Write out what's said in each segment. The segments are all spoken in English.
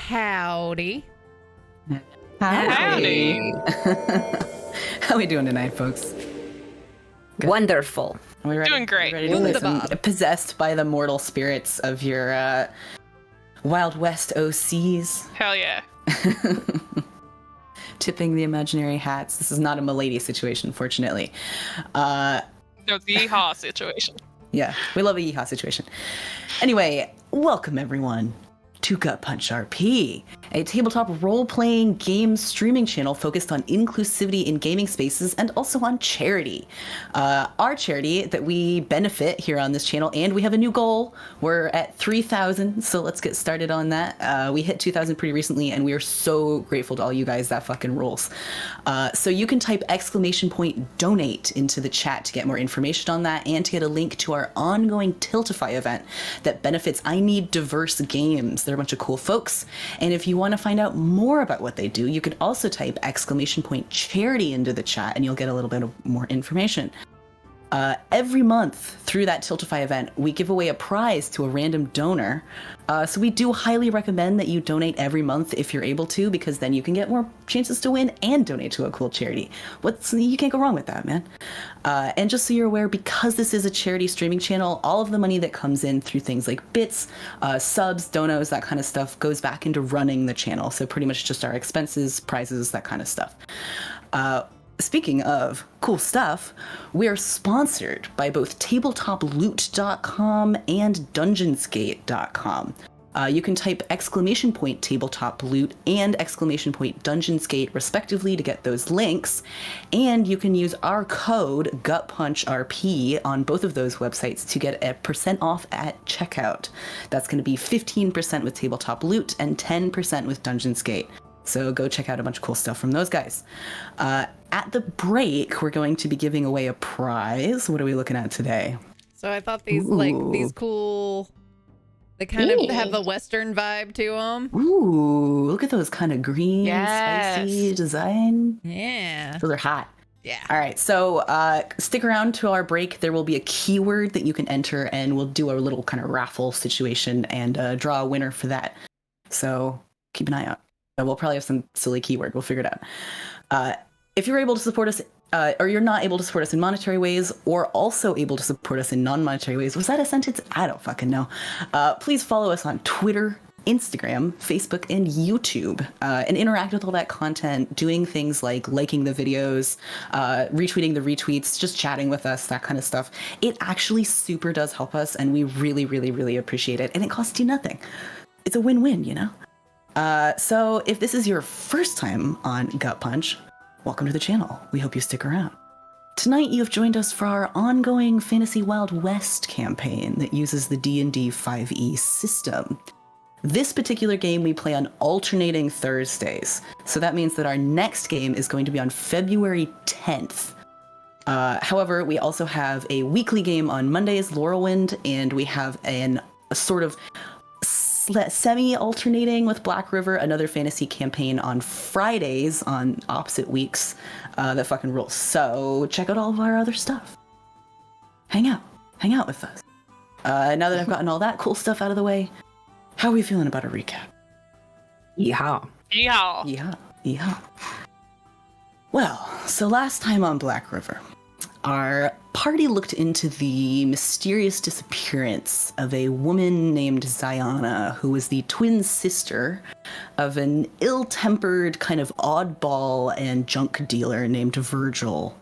Howdy. Howdy. How we doing tonight, folks? Good. Wonderful. Are we ready? Doing great. Ready to listen, possessed by the mortal spirits of your Wild West OCs. Hell yeah. Tipping the imaginary hats. This is not a milady situation, fortunately. No, it's the yeehaw situation. Yeah, we love a yeehaw situation. Anyway, welcome everyone to Gut Punch RP, a tabletop role-playing game streaming channel focused on inclusivity in gaming spaces and also on charity. Our charity that we benefit here on this channel, and we have a new goal. We're at 3,000, so let's get started on that. We hit 2,000 pretty recently, and we are so grateful to all you guys. That fucking rules. So you can type !donate into the chat to get more information on that and to get a link to our ongoing Tiltify event that benefits I Need Diverse Games. They're a bunch of cool folks, and if you want to find out more about what they do, you could also type !charity into the chat and you'll get a little bit of more information. Every month through that Tiltify event, we give away a prize to a random donor. So we do highly recommend that you donate every month if you're able to, because then you can get more chances to win and donate to a cool charity. You can't go wrong with that, man. And just so you're aware, because this is a charity streaming channel, all of the money that comes in through things like bits, subs, donos, that kind of stuff goes back into running the channel. So pretty much just our expenses, prizes, that kind of stuff. Speaking of cool stuff, we are sponsored by both tabletoploot.com and dungeonsgate.com. You can type !tabletoploot and !Dungeonsgate respectively to get those links, and you can use our code GutPunchRP on both of those websites to get a % off at checkout. That's going to be 15% with Tabletop Loot and 10% with Dungeonsgate. So go check out a bunch of cool stuff from those guys. At the break, we're going to be giving away a prize. What are we looking at today? So I thought these these cool, they kind of have a Western vibe to them. Ooh, look at those kind of green, spicy design. Yeah. Those are hot. Yeah. All right, so stick around to our break. There will be a keyword that you can enter, and we'll do a little kind of raffle situation and draw a winner for that. So keep an eye out. We'll probably have some silly keyword. We'll figure it out. If you're able to support us, or you're not able to support us in monetary ways, or also able to support us in non-monetary ways, was that a sentence? I don't fucking know. Please follow us on Twitter, Instagram, Facebook, and YouTube, and interact with all that content, doing things like liking the videos, retweeting the retweets, just chatting with us, that kind of stuff. It actually super does help us, and we really, really, really appreciate it, and it costs you nothing. It's a win-win, you know? So if this is your first time on Gut Punch, welcome to the channel. We hope you stick around. Tonight you have joined us for our ongoing Fantasy Wild West campaign that uses the D&D 5e system. This particular game we play on alternating Thursdays, so that means that our next game is going to be on February 10th. However, we also have a weekly game on Mondays, Laurelwind, and we have a sort of semi-alternating with Blackriver, another fantasy campaign on Fridays on opposite weeks that fucking rules. So check out all of our other stuff. Hang out with us. Now that I've gotten all that cool stuff out of the way, how are we feeling about a recap? Yeehaw. Well, so last time on Blackriver, our party looked into the mysterious disappearance of a woman named Ziana, who was the twin sister of an ill-tempered kind of oddball and junk dealer named Virgil.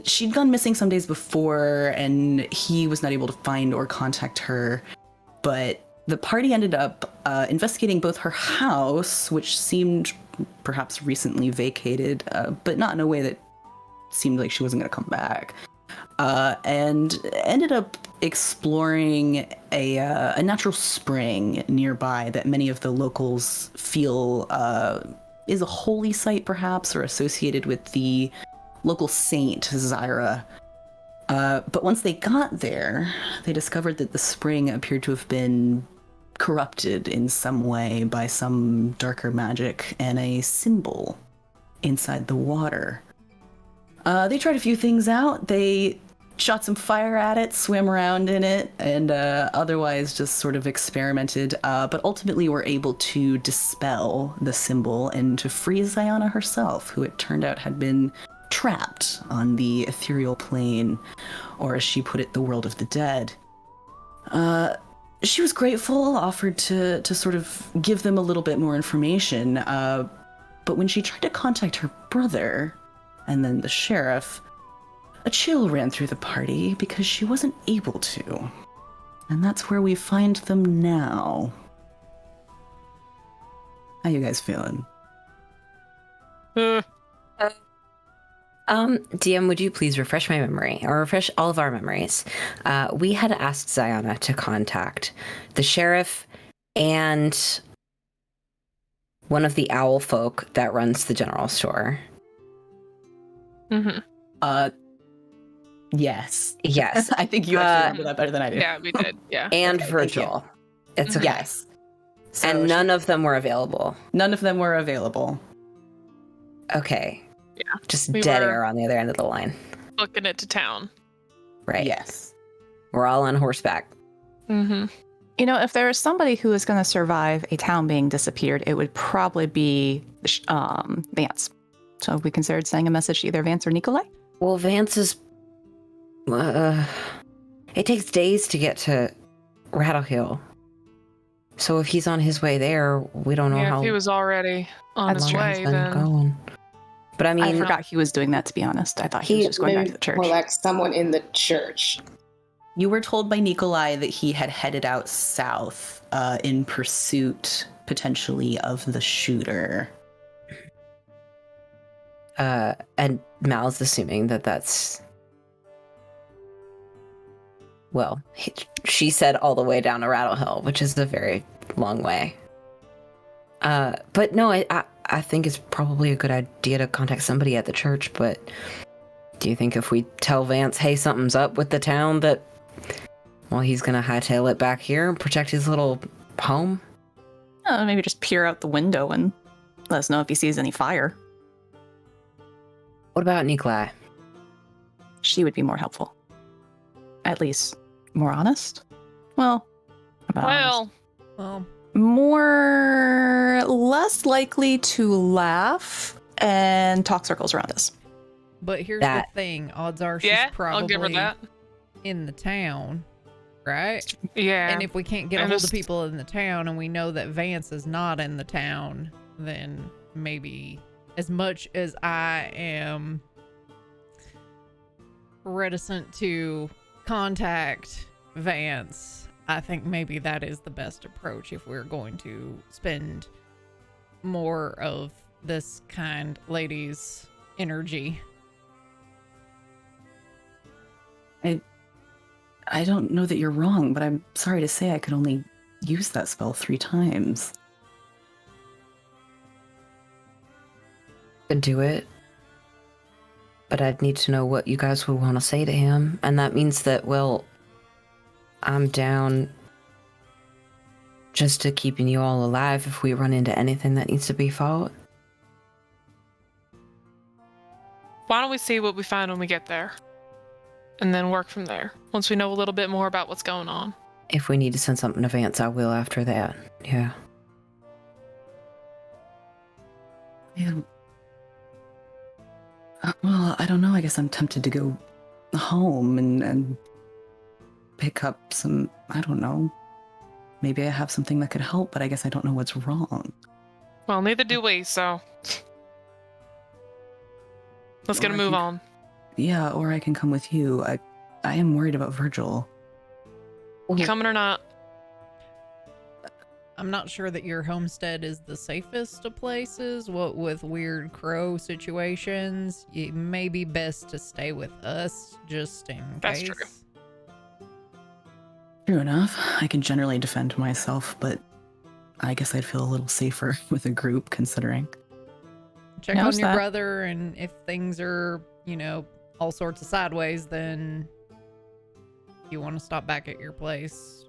She'd gone missing some days before, and he was not able to find or contact her, but the party ended up investigating both her house, which seemed perhaps recently vacated, but not in a way that seemed like she wasn't going to come back, and ended up exploring a natural spring nearby that many of the locals feel is a holy site, perhaps, or associated with the local saint, Zyra. But once they got there, they discovered that the spring appeared to have been corrupted in some way by some darker magic and a symbol inside the water. They tried a few things out. They shot some fire at it, swam around in it, and otherwise just sort of experimented, but ultimately were able to dispel the symbol and to free Ziana herself, who it turned out had been trapped on the ethereal plane, or as she put it, the world of the dead. She was grateful, offered to sort of give them a little bit more information, but when she tried to contact her brother, and then the sheriff, a chill ran through the party because she wasn't able to. And that's where we find them now. How you guys feeling? DM, would you please refresh my memory, or refresh all of our memories? We had asked Ziana to contact the sheriff and one of the owl folk that runs the general store. Mm-hmm. Yes. Yes. I think you actually remember that better than I do. Yeah, we did. Yeah. And okay, Virgil. It's okay. Yes. So and none of them were available. None of them were available. Okay. Yeah. Just dead air on the other end of the line. Booking it to town. Right. Yes. We're all on horseback. Mm-hmm. You know, if there was somebody who was going to survive a town being disappeared, it would probably be Vance. So have we considered sending a message to either Vance or Nikolai? Well, Vance is... it takes days to get to Rattle Hill. So if he's on his way there, we don't know how... if he was already on his way, then... Going. But I mean... I forgot he was doing that, to be honest. I thought he was just going back to the church. More like someone in the church. You were told by Nikolai that he had headed out south in pursuit, potentially, of the shooter. And Mal's assuming that that's... Well, she said all the way down to Rattle Hill, which is a very long way. But no, I think it's probably a good idea to contact somebody at the church, but do you think if we tell Vance, hey, something's up with the town, that, well, he's going to hightail it back here and protect his little home? Maybe just peer out the window and let us know if he sees any fire. What about Nikolai? She would be more helpful. At least more honest. Well, less likely to laugh and talk circles around us. But here's the thing: odds are she's probably I'll give her that. in the town, right? Yeah. And if we can't get a hold of people in the town, and we know that Vance is not in the town, then maybe, as much as I am reticent to contact Vance, I think maybe that is the best approach if we're going to spend more of this kind lady's energy. I don't know that you're wrong, but I'm sorry to say I could only use that spell 3 times. Could do it. But I'd need to know what you guys would want to say to him. And that means that, well, I'm down just to keeping you all alive if we run into anything that needs to be fought. Why don't we see what we find when we get there? And then work from there, once we know a little bit more about what's going on. If we need to send something to Vance, I will after that. Yeah. Yeah. Well, I don't know. I guess I'm tempted to go home and pick up some, I don't know. Maybe I have something that could help, but I guess I don't know what's wrong. Well, neither do we, so let's get a move on. Yeah, or I can come with you. I am worried about Virgil. You coming or not? I'm not sure that your homestead is the safest of places. What with weird crow situations, it may be best to stay with us just in case. That's true. True enough. I can generally defend myself, but I guess I'd feel a little safer with a group, considering. Check on your brother, and if things are, all sorts of sideways, then you want to stop back at your place.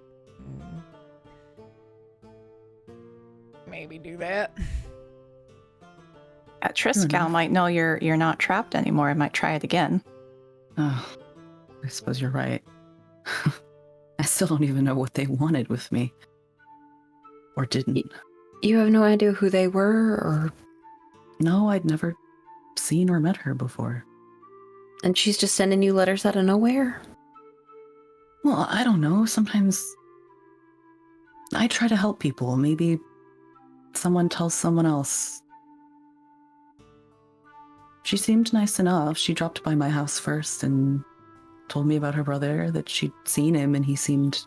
Maybe do that. Triskal might know you're not trapped anymore. I might try it again. Oh, I suppose you're right. I still don't even know what they wanted with me. Or didn't. You have no idea who they were, or... No, I'd never seen or met her before. And she's just sending you letters out of nowhere? Well, I don't know. Sometimes I try to help people. Maybe someone tells someone else. She seemed nice enough. She dropped by my house first and told me about her brother, that she'd seen him and he seemed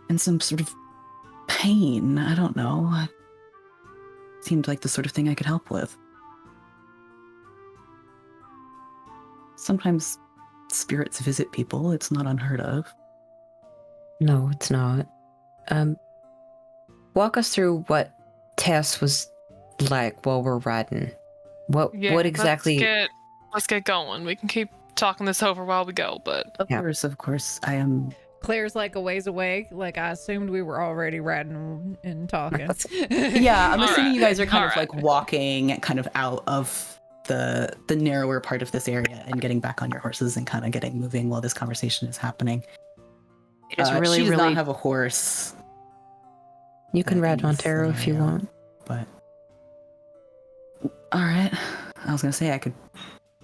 in some sort of pain. I don't know. It seemed like the sort of thing I could help with. Sometimes spirits visit people. It's not unheard of. No, it's not. Walk us through what Tess was like while we're riding. What exactly... Let's get going. We can keep talking this over while we go, but... Of course, I am... Claire's like a ways away. Like, I assumed we were already riding and talking. Yeah, I'm assuming right. you guys are kind of All like walking kind of out of the narrower part of this area and getting back on your horses and kind of getting moving while this conversation is happening. It is She really, does really... not have a horse. You can ride Montero if you want. But all right, I was gonna say I could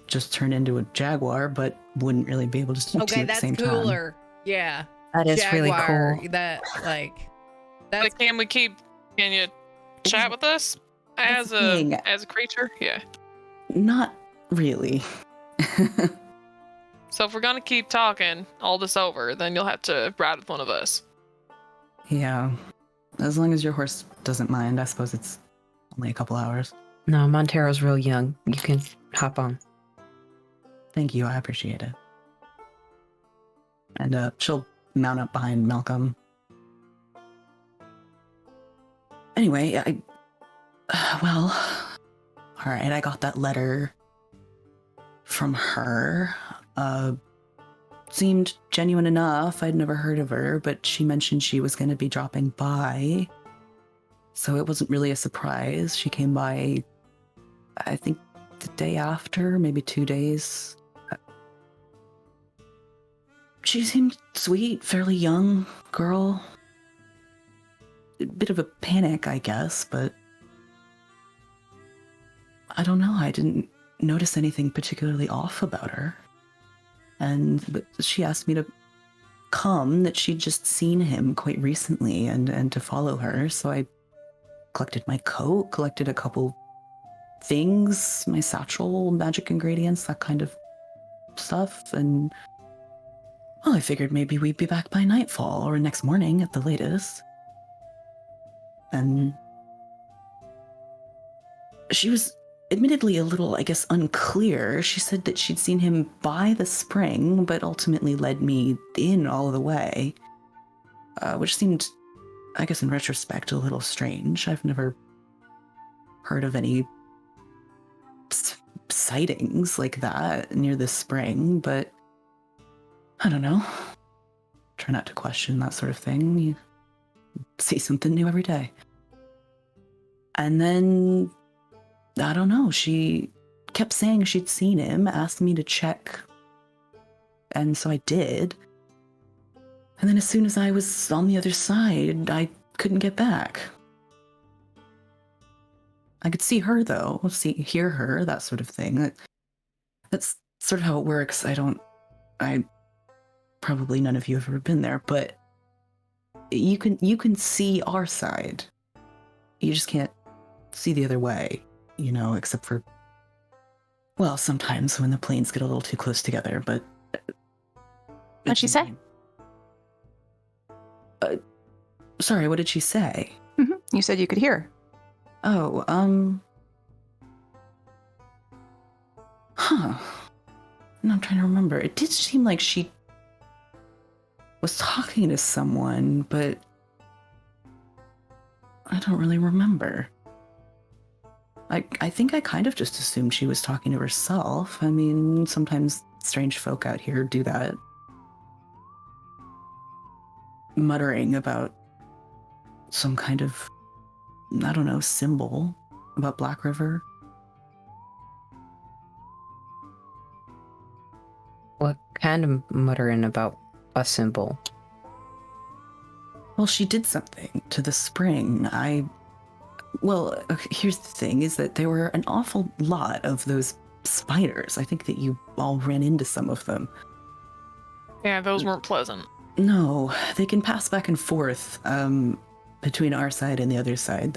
just turn into a jaguar, but wouldn't really be able to do Okay, it at the that's same cooler. Yeah. That is really Jaguar, cool. That, like, that's... But can you chat with us That's as the thing. a creature? Yeah. Not really. So if we're gonna keep talking all this over, then you'll have to ride with one of us. Yeah, as long as your horse doesn't mind. I suppose it's only a couple hours. No, Montero's real young. You can hop on. Thank you, I appreciate it. And she'll mount up behind Malcolm. Anyway, well, all right, I got that letter from her. Seemed genuine enough. I'd never heard of her, but she mentioned she was going to be dropping by. So it wasn't really a surprise. She came by, I think, the day after, maybe 2 days. She seemed sweet, fairly young girl. A bit of a panic, I guess, but I don't know. I didn't notice anything particularly off about her. But she asked me to come, that she'd just seen him quite recently and to follow her. So I collected my coat, collected a couple things, my satchel, magic ingredients, that kind of stuff. And well, I figured maybe we'd be back by nightfall or next morning at the latest. And she was admittedly a little, I guess, unclear. She said that she'd seen him by the spring, but ultimately led me in all the way, which seemed, I guess, in retrospect, a little strange. I've never heard of any sightings like that near the spring, but I don't know. Try not to question that sort of thing. You see something new every day. And then I don't know, she kept saying she'd seen him, asked me to check, and so I did. And then as soon as I was on the other side, I couldn't get back. I could see her, though, hear her, that sort of thing. That's sort of how it works. Probably none of you have ever been there, but you can see our side. You just can't see the other way. Except for, well, sometimes when the planes get a little too close together, but... What'd she say? Sorry, what did she say? You said you could hear. Oh, Huh. No, I'm trying to remember. It did seem like she was talking to someone, but I don't really remember. I think I kind of just assumed she was talking to herself. I mean, sometimes strange folk out here do that. Muttering about some kind of, I don't know, symbol about Blackriver. What kind of muttering about a symbol. Well, she did something to the spring. Well, here's the thing, is that there were an awful lot of those spiders. I think that you all ran into some of them. Yeah, those weren't pleasant. No, they can pass back and forth between our side and the other side.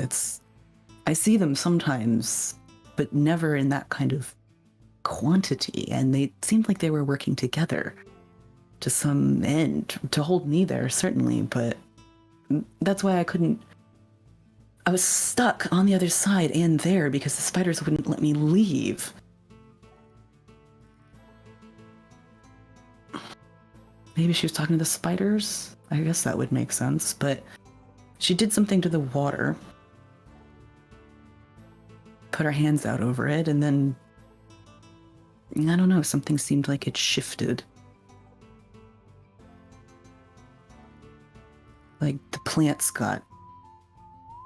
I see them sometimes, but never in that kind of quantity. And they seemed like they were working together to some end, to hold me there, certainly. But that's why I was stuck on the other side and there because the spiders wouldn't let me leave. Maybe she was talking to the spiders? I guess that would make sense, but she did something to the water. Put her hands out over it, and then, I don't know, something seemed like it shifted. Like the plants got,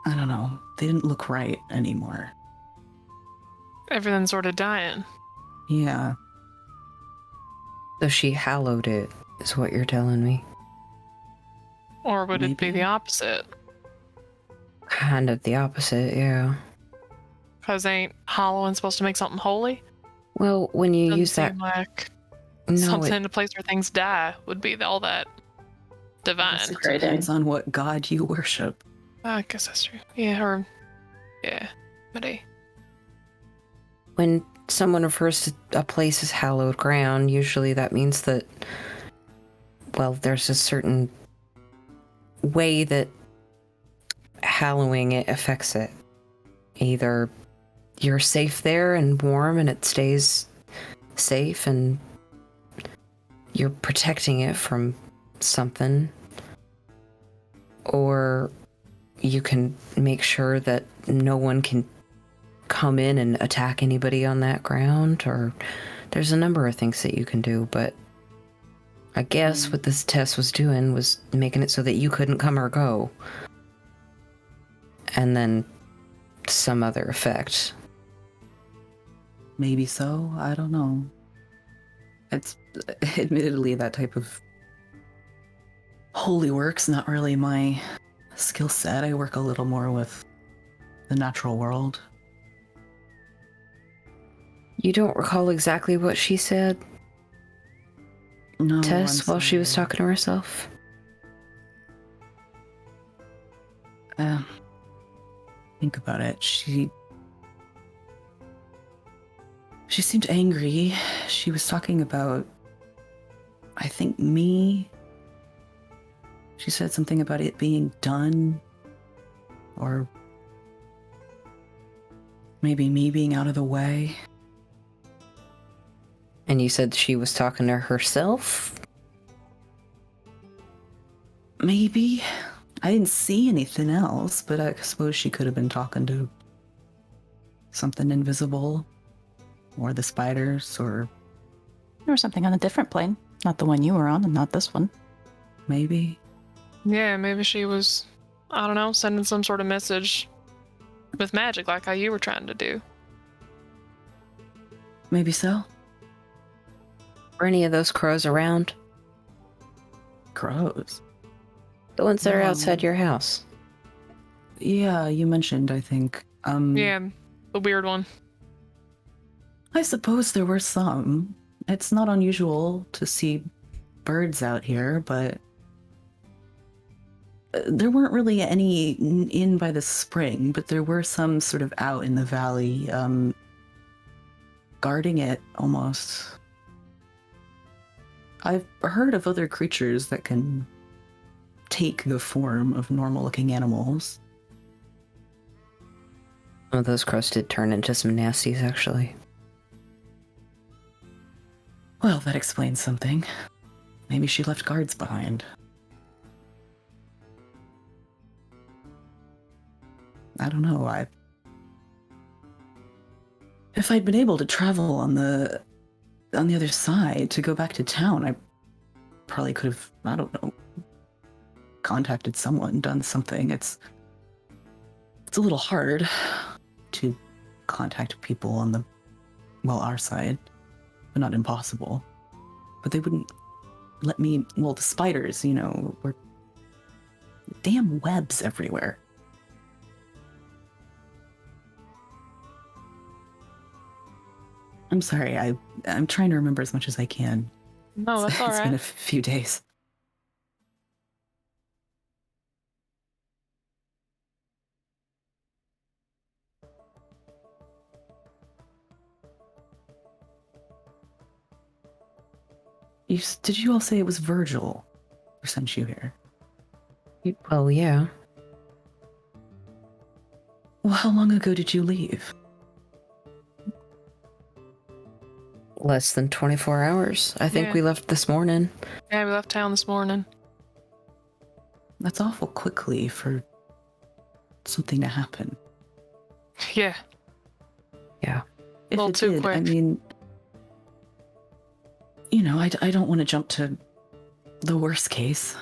I don't know, they didn't look right anymore. Everything's sort of dying. Yeah. So she hallowed it, is what you're telling me. Or would it be Maybe. the opposite? Kind of the opposite, yeah. Because ain't Halloween supposed to make something holy? Well, when you Doesn't use that, seem like no, something in a place where things die would be all that divine. It Right. depends on what god you worship. I guess that's true. Yeah, maybe. when someone refers to a place as hallowed ground, usually that means that, well, there's a certain way that hallowing it affects it. Either you're safe there and warm and it stays safe and you're protecting it from something, or you can make sure that no one can come in and attack anybody on that ground, or there's a number of things that you can do, but I guess what this test was doing was making it so that you couldn't come or go. And then some other effect. Maybe so, I don't know. It's admittedly that type of holy work's not really my skill set. I work a little more with the natural world. You don't recall exactly what she said, No, Tess, I'm while she was sorry. talking to herself? Think about it. She seemed angry. She was talking about, I think, me. She said something about it being done, or maybe me being out of the way. And you said she was talking to herself? Maybe. I didn't see anything else, but I suppose she could have been talking to something invisible, or the spiders, or Or something on a different plane. Not the one you were on, and not this one. maybe. Yeah, maybe she was, I don't know, sending some sort of message with magic like how you were trying to do. Maybe so. Were any of those crows around? Crows. The ones that are No. outside your house? Yeah, you mentioned, I think. Yeah, the weird one. I suppose there were some. It's not unusual to see birds out here, but there weren't really any in by the spring, but there were some sort of out in the valley, guarding it almost. I've heard of other creatures that can take the form of normal-looking animals. Some of those crows did turn into some nasties, actually. Well, that explains something. Maybe she left guards behind. I don't know. If I'd been able to travel on the other side to go back to town, I probably could have, I don't know, contacted someone, done something. It's a little hard to contact people on our side, but not impossible. but they wouldn't let me. Well, the spiders, were damn webs everywhere. I'm sorry. I'm trying to remember as much as I can. No, that's all It's been a right. few days. Did you all say it was Virgil who sent you here? Well, yeah. Well, how long ago did you leave? Less than 24 hours. I think Yeah. we left this morning. Yeah, we left town this morning. That's awful quickly for something to happen. Yeah. If Little it too did, quick. I mean, I don't want to jump to the worst case.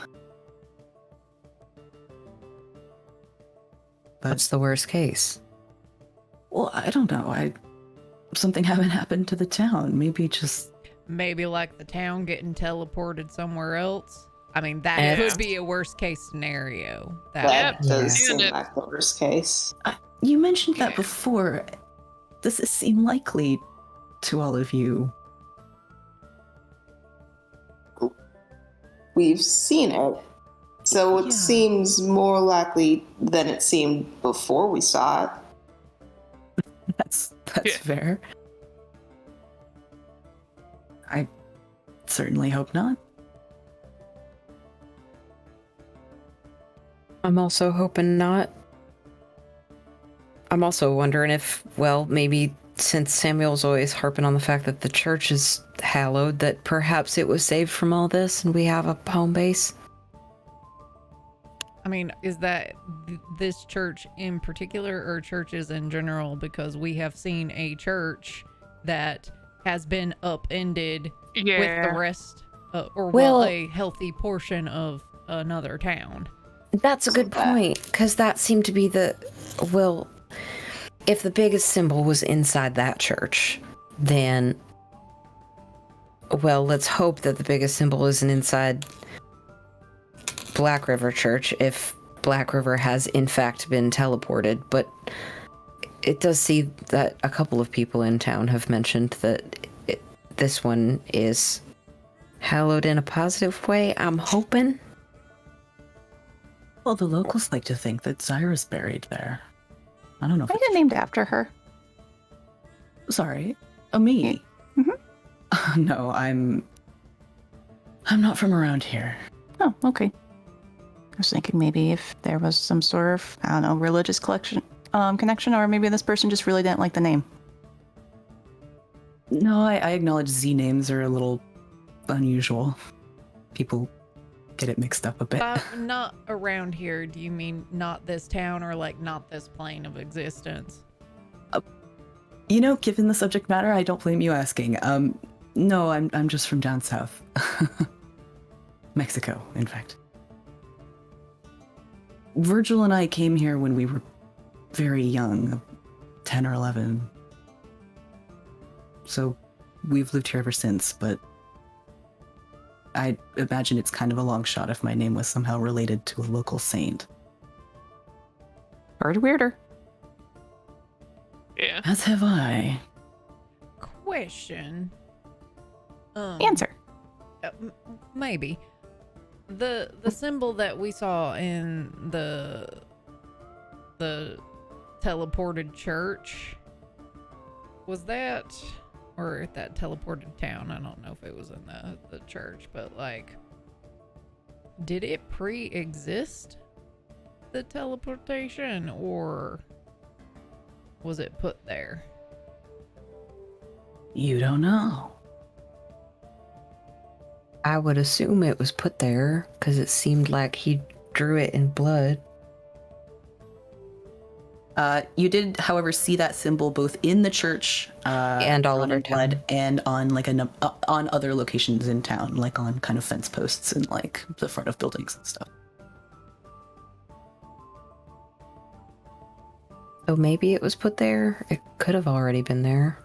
But, What's the worst case? well, I don't know. Something haven't happened to the town. Maybe just... Maybe like the town getting teleported somewhere else. I mean, that Yeah. could be a worst case scenario. That Yeah. does Seeing seem it. like the worst case. You mentioned that Yeah. before. Does this seem likely to all of you? We've seen it. So it Yeah. seems more likely than it seemed before we saw it. That's Yeah. fair. I certainly hope not. I'm also hoping not. I'm also wondering if, well, maybe since Samuel's always harping on the fact that the church is hallowed, that perhaps it was saved from all this and we have a home base. I mean, is that this church in particular or churches in general? Because we have seen a church that has been upended with Yeah. the rest, Well- a healthy portion of another town. That's a good point, because that seemed to be well, if the biggest symbol was inside that church, then, well, let's hope that the biggest symbol isn't inside Blackriver Church, if Blackriver has in fact been teleported. But it does seem that a couple of people in town have mentioned that this one is hallowed in a positive way. I'm hoping. Well, the locals like to think that Zyra's buried there. I don't know if I get named after her. Sorry. Me? Mhm. No, I'm not from around here. Oh, okay. I was thinking maybe if there was some sort of, I don't know, religious connection, or maybe this person just really didn't like the name. No, I acknowledge Z names are a little unusual. People get it mixed up a bit. Not around here. Do you mean not this town or like not this plane of existence? Given the subject matter, I don't blame you asking. No, I'm just from down south. Mexico, in fact. Virgil and I came here when we were very young, 10 or 11. So we've lived here ever since, but I imagine it's kind of a long shot if my name was somehow related to a local saint. Heard weirder. Yeah. As have I. Question. Answer. Maybe. The symbol that we saw in the teleported church, was that, or at that teleported town? I don't know if it was in the church, but like, did it pre-exist the teleportation, or was it put there? You don't know. I would assume it was put there because it seemed like he drew it in blood. You did, however, see that symbol both in the church And all drawn over in blood, town. and on like on other locations in town, like on kind of fence posts and like the front of buildings and stuff. So maybe it was put there. It could have already been there.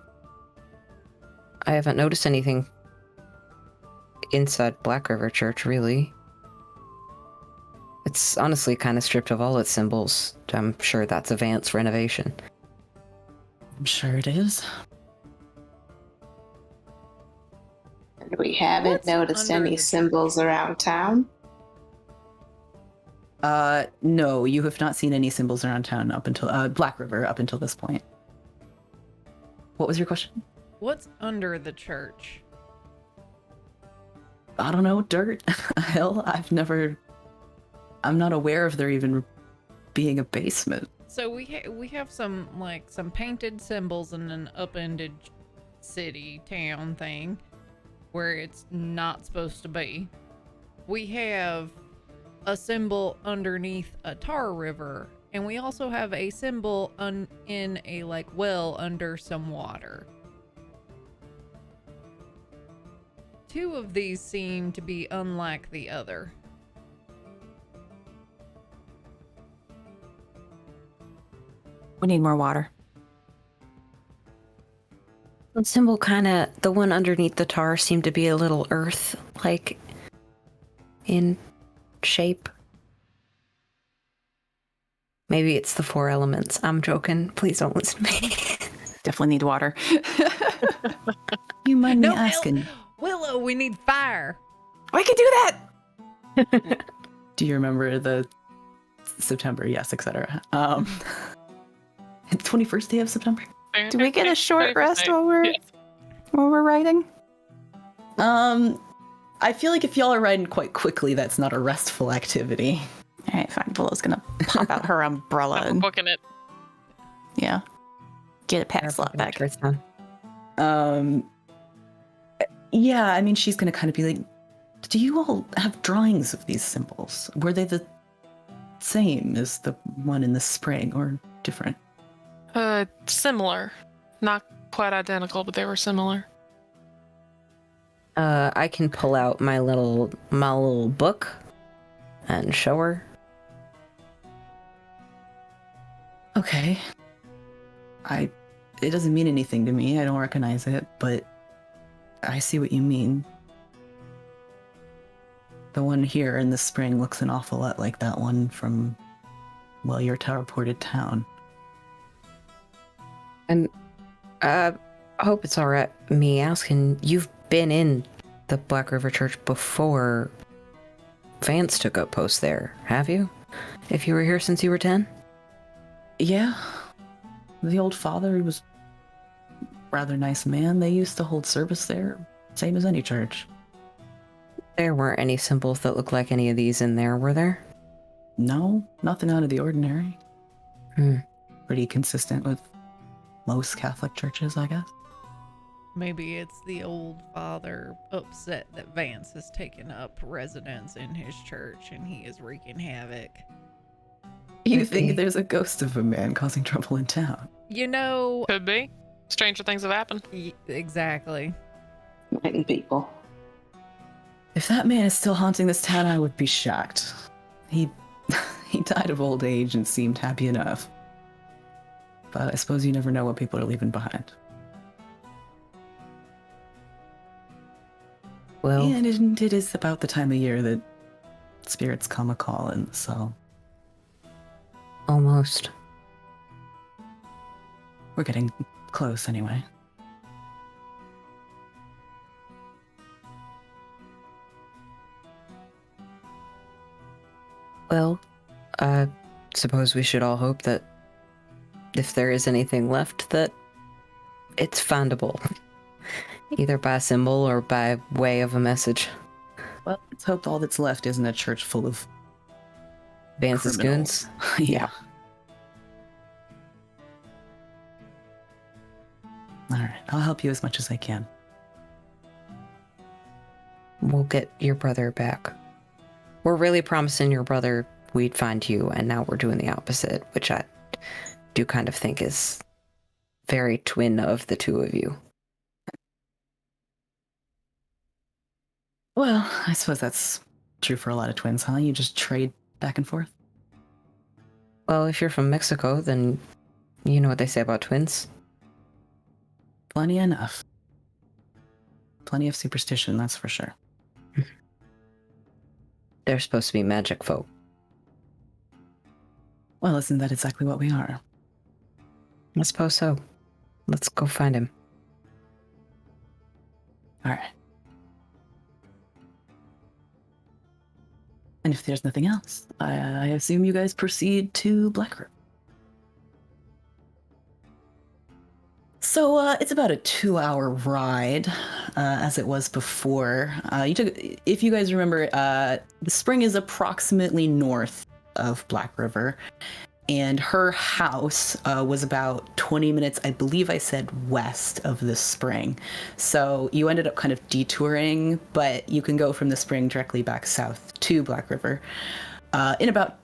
I haven't noticed anything inside Blackriver Church, really. It's honestly kind of stripped of all its symbols. I'm sure that's a Vance renovation. I'm sure it is. And we haven't What's noticed under any the symbols around town. No, you have not seen any symbols around town up until Black River up until this point. What was your question? What's under the church? I don't know, dirt, hell. I'm not aware of there even being a basement. So we have some painted symbols in an upended city town thing where it's not supposed to be. We have a symbol underneath a tar river, and we also have a symbol in a well under some water. Two of these seem to be unlike the other. We need more water. The symbol the one underneath the tar seemed to be a little earth-like in shape. Maybe it's the 4 elements. I'm joking. Please don't listen to me. Definitely need water. You mind me No, asking? Willow, we need fire. We can do that! Do you remember the September? Yes, etc. 21st day of September. Do we get a short rest while Yes. we're writing? I feel like if y'all are riding quite quickly, that's not a restful activity. All right, fine. Willow's gonna pop out her umbrella I'm and booking it. yeah, get a pack slot back. Yeah, I mean, she's gonna kind of be like, do you all have drawings of these symbols? Were they the same as the one in the spring or different? Similar. Not quite identical, but they were similar. I can pull out my little book and show her. Okay. It doesn't mean anything to me. I don't recognize it, but I see what you mean. The one here in the spring looks an awful lot like that one from, well, your teleported town. And I hope it's all right me asking, you've been in the Black River Church before Vance took up post there, have you? If you were here since you were 10? Yeah. The old father, he was a rather nice man. They used to hold service there, same as any church. There weren't any symbols that looked like any of these in there, were there? No, nothing out of the ordinary. Hmm. Pretty consistent with most Catholic churches, I guess. Maybe it's the old father upset that Vance has taken up residence in his church and he is wreaking havoc. You Could think be. there's a ghost of a man causing trouble in town? You know, Could be. Stranger things have happened. exactly. Hidden people. If that man is still haunting this town, I would be shocked. He died of old age and seemed happy enough. But I suppose you never know what people are leaving behind. Well, And it is about the time of year that spirits come a-calling, so almost. we're getting close anyway. Well, I suppose we should all hope that if there is anything left, that it's findable. Either by symbol or by way of a message. Well, let's hope all that's left isn't a church full of Vance's criminals. goons. Yeah. Alright, I'll help you as much as I can. We'll get your brother back. We're really promising your brother we'd find you, and now we're doing the opposite, which I do kind of think is very twin of the two of you. Well, I suppose that's true for a lot of twins, huh? You just trade back and forth? Well, if you're from Mexico, then you know what they say about twins. Plenty enough. Plenty of superstition, that's for sure. they're supposed to be magic folk. Well, isn't that exactly what we are? I suppose so. Let's go find him. All right. And if there's nothing else, I assume you guys proceed to Blackriver. So it's about a 2-hour ride, as it was before. If you guys remember, the spring is approximately north of Blackriver, and her house was about 20 minutes, I believe I said, west of the spring. So you ended up kind of detouring, but you can go from the spring directly back south to Blackriver in about,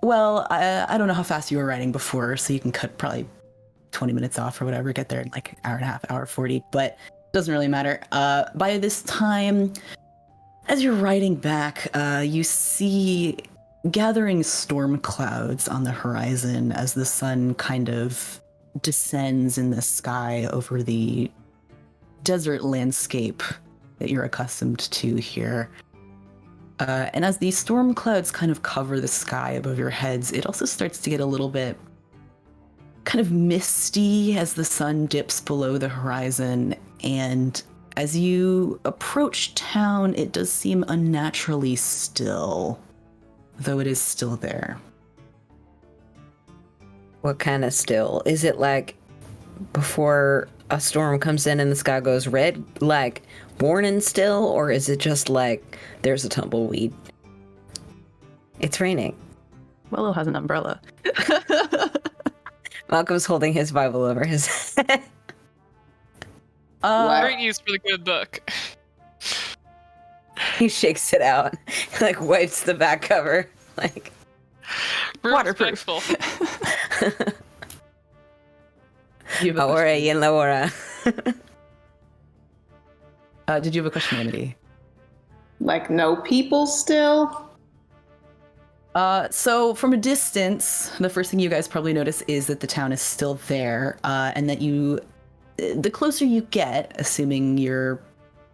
well, I don't know how fast you were riding before, so you can cut probably 20 minutes off or whatever, get there in like an hour and a half, hour 40, but doesn't really matter. By this time, as you're riding back, you see gathering storm clouds on the horizon as the sun kind of descends in the sky over the desert landscape that you're accustomed to here. And as these storm clouds kind of cover the sky above your heads, it also starts to get a little bit kind of misty as the sun dips below the horizon. And as you approach town, it does seem unnaturally still, though it is still there. What kind of still? Is it like before a storm comes in and the sky goes red, like warning still? Or is it just like there's a tumbleweed? It's raining. Willow has an umbrella. Malcolm's holding his Bible over his head. Great use for the good book. He shakes it out, like wipes the back cover, like Waterproof. ahora y en la hora. Did you have a question, Amity? Like, no people still? So from a distance, the first thing you guys probably notice is that the town is still there, and that the closer you get, assuming you're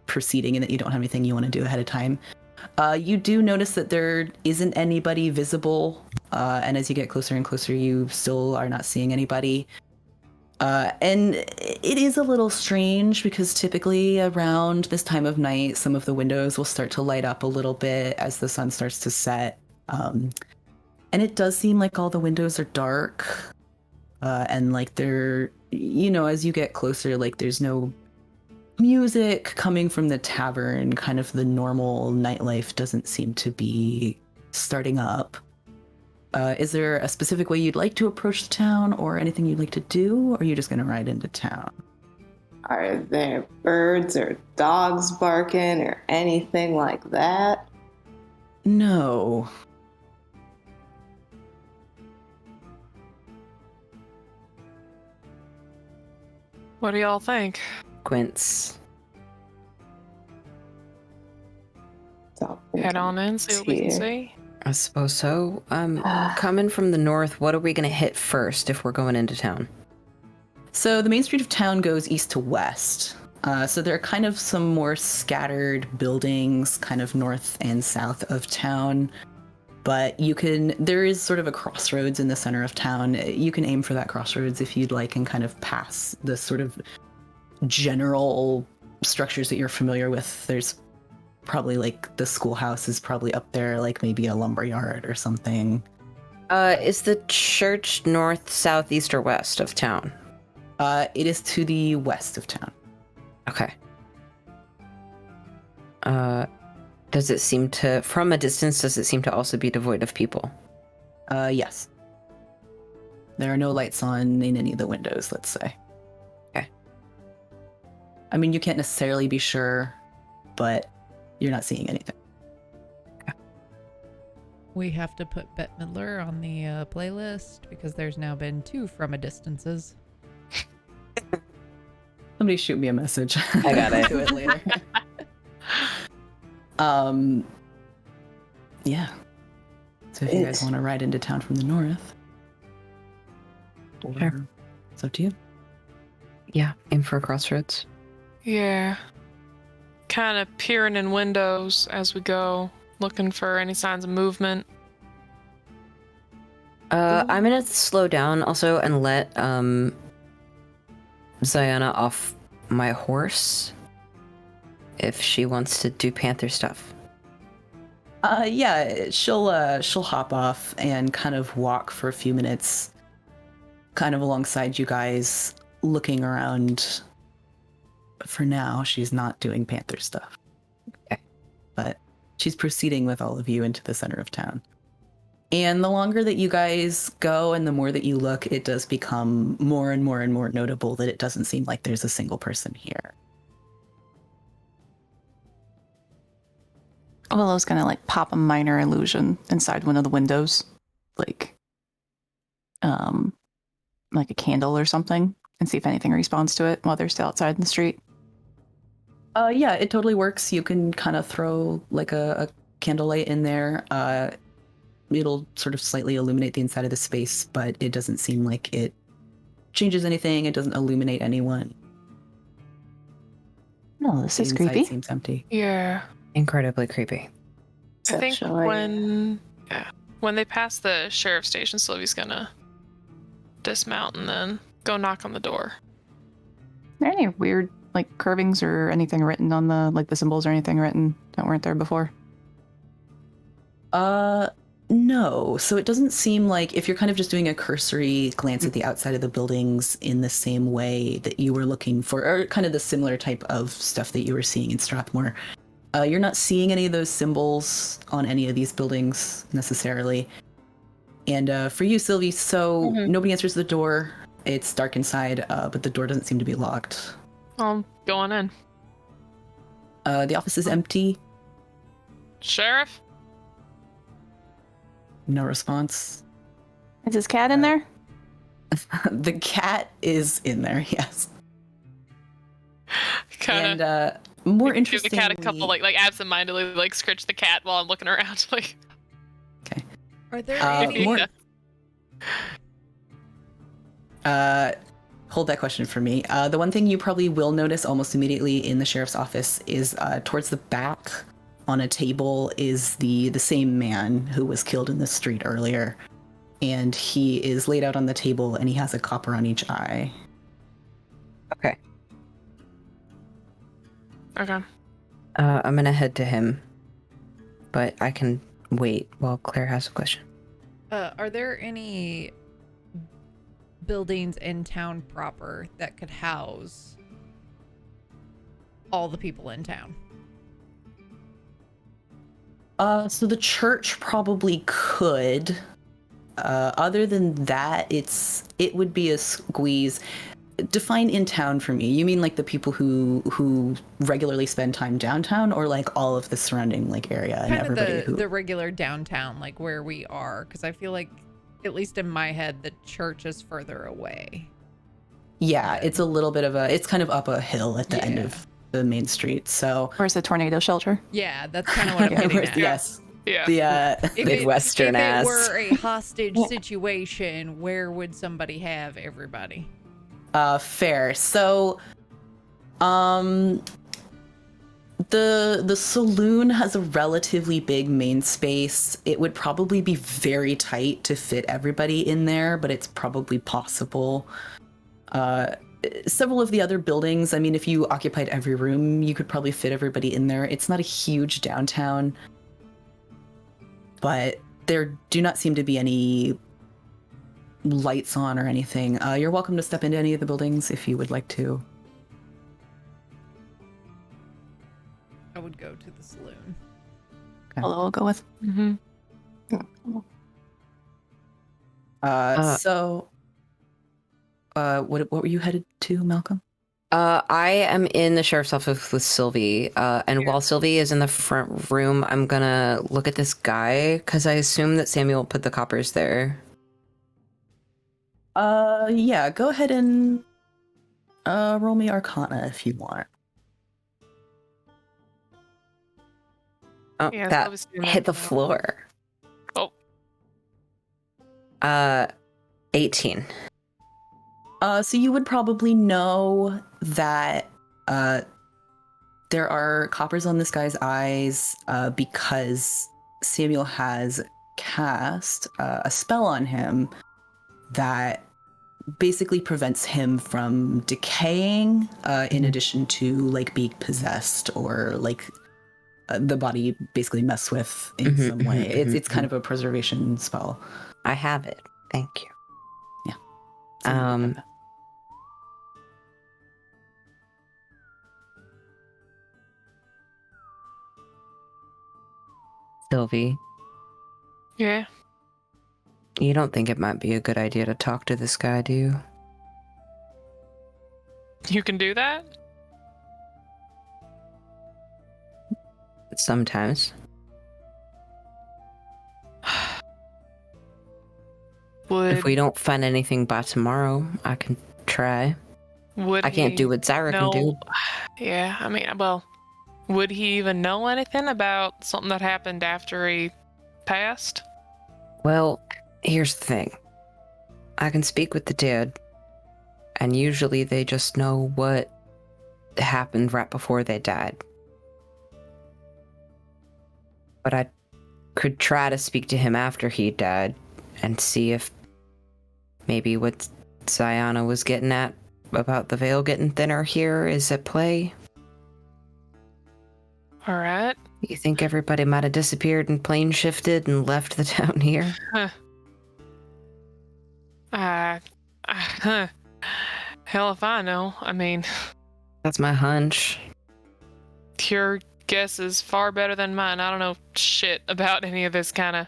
proceeding and that you don't have anything you want to do ahead of time, you do notice that there isn't anybody visible, and as you get closer and closer, you still are not seeing anybody. And it is a little strange because typically around this time of night, some of the windows will start to light up a little bit as the sun starts to set. And it does seem like all the windows are dark, and like they're, as you get closer, like there's no music coming from the tavern. Kind of the normal nightlife doesn't seem to be starting up. Is there a specific way you'd like to approach the town or anything you'd like to do, or are you just going to ride into town? Are there birds or dogs barking or anything like that? No. What do y'all think? Quince. Head on in, see what we can see. I suppose so. Coming from the north, what are we going to hit first if we're going into town? So the main street of town goes east to west. So there are kind of some more scattered buildings kind of north and south of town. But there is sort of a crossroads in the center of town. You can aim for that crossroads if you'd like and kind of pass the sort of general structures that you're familiar with. There's probably like the schoolhouse is probably up there, like maybe a lumberyard or something. Is the church north, south, east, or west of town? It is to the west of town. Okay. Does it seem to, from a distance, does it seem to also be devoid of people? Yes. There are no lights on in any of the windows, let's say. Okay. I mean, you can't necessarily be sure, but you're not seeing anything. Okay. We have to put Bette Midler on the playlist because there's now been 2 from a distances. Somebody shoot me a message. I got it. Do it later. Yeah. So if you guys want to ride into town from the north, Sure. It's up to you. Yeah, aim for a crossroads. Yeah. Kind of peering in windows as we go. looking for any signs of movement. I'm gonna slow down also and let Ziana off my horse if she wants to do panther stuff. Yeah, she'll hop off and kind of walk for a few minutes, kind of alongside you guys, looking around. For now, she's not doing panther stuff. Okay. But she's proceeding with all of you into the center of town. And the longer that you guys go and the more that you look, it does become more and more and more notable that it doesn't seem like there's a single person here. Willow's gonna like pop a minor illusion inside one of the windows, like a candle or something, and see if anything responds to it while they're still outside in the street. Yeah, it totally works. You can kind of throw like a candlelight in there. It'll sort of slightly illuminate the inside of the space, but it doesn't seem like it changes anything. It doesn't illuminate anyone. No, this The is inside creepy. seems empty. Yeah. Incredibly creepy. I think when they pass the sheriff's station, Sylvie's gonna dismount and then go knock on the door. Are there any weird like curvings or anything written on the symbols or anything written that weren't there before? No. So it doesn't seem like, if you're kind of just doing a cursory glance at the outside of the buildings in the same way that you were looking for, or kind of the similar type of stuff that you were seeing in Strathmore, you're not seeing any of those symbols on any of these buildings necessarily. And for you, Sylvie, so nobody answers the door. It's dark inside, but the door doesn't seem to be locked. I'll go on in. The office is empty. Sheriff? No response. Is his cat in there? The cat is in there, yes. Kind of. And more give interesting. the cat a couple like absentmindedly like scratch the cat while I'm looking around. Like, Okay. Are there any- more- Yeah. Hold that question for me. The one thing you probably will notice almost immediately in the sheriff's office is towards the back on a table is the same man who was killed in the street earlier. And he is laid out on the table and he has a copper on each eye. Okay. Okay. I'm gonna head to him, but I can wait while Claire has a question. Are there any buildings in town proper that could house all the people in town? So the church probably could. Other than that, it would be a squeeze. Define in town for me. You mean like the people who regularly spend time downtown, or like all of the surrounding like area and Kind of everybody the regular downtown, like where we are, because I feel like, at least in my head, the church is further away. Yeah, it's a little bit of it's kind of up a hill at the end Yeah. of the main street. So Where's the tornado shelter? Yeah, that's kind of what I'm getting at. yes, Yeah. the If Midwestern if ass. it were a hostage situation, where would somebody have everybody? fair. So, the saloon has a relatively big main space. It would probably be very tight to fit everybody in there, but it's probably possible. Several of the other buildings, I mean, if you occupied every room, you could probably fit everybody in there. It's not a huge downtown, but there do not seem to be any lights on or anything. You're welcome to step into any of the buildings if you would like to. I would go to the saloon. Hello, I'll go with. Mm-hmm. What were you headed to, Malcolm? I am in the sheriff's office with Sylvie, and while Sylvie is in the front room, I'm gonna look at this guy because I assume that Samuel put the coppers there. Yeah, go ahead and roll me Arcana if you want. Oh, Yeah, that Sylvie's doing hit the that. floor. Oh. 18. So you would probably know that there are coppers on this guy's eyes because Samuel has cast a spell on him that basically prevents him from decaying, in addition to like being possessed or like the body basically mess with in some way. It's kind of a preservation spell. I have it. Thank you. Yeah. So you have that. Sylvie, Yeah. you don't think it might be a good idea to talk to this guy, do you? You can do that? Sometimes. If we don't find anything by tomorrow, I can try. I can't do what Zyra can do. Yeah, I mean, well, would he even know anything about something that happened after he passed? Well, here's the thing. I can speak with the dead, and usually they just know what happened right before they died. But I could try to speak to him after he died and see if maybe what Ziana was getting at about the veil getting thinner here is at play. All right. You think everybody might have disappeared and plane shifted and left the town here? Hell if I know. I mean, That's my hunch. your guess is far better than mine. I don't know shit about any of this kind of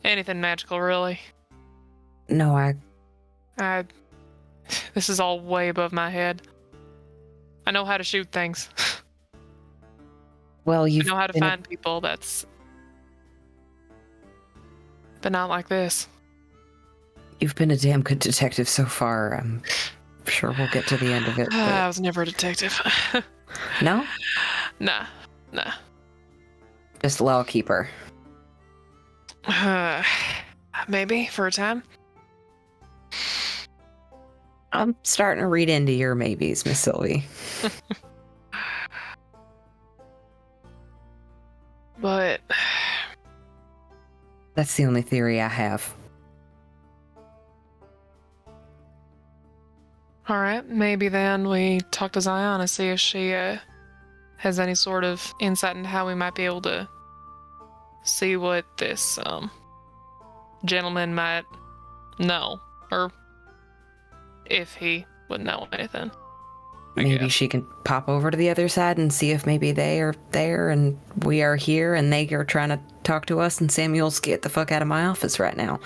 anything magical, really. No, This is all way above my head. I know how to shoot things. well, I you've know how to been find people. But not like this. you've been a damn good detective so far. I'm sure we'll get to the end of it. I But... was never a detective. No? Nah. Just law keeper. Maybe for a time. I'm starting to read into your maybes, Miss Sylvie. But That's the only theory I have. all right, maybe then we talk to Ziana, see if she has any sort of insight into how we might be able to see what this gentleman might know, or if he would know anything. Maybe she can pop over to the other side and see if maybe they are there and we are here and they are trying to talk to us and Samuel's get the fuck out of my office right now.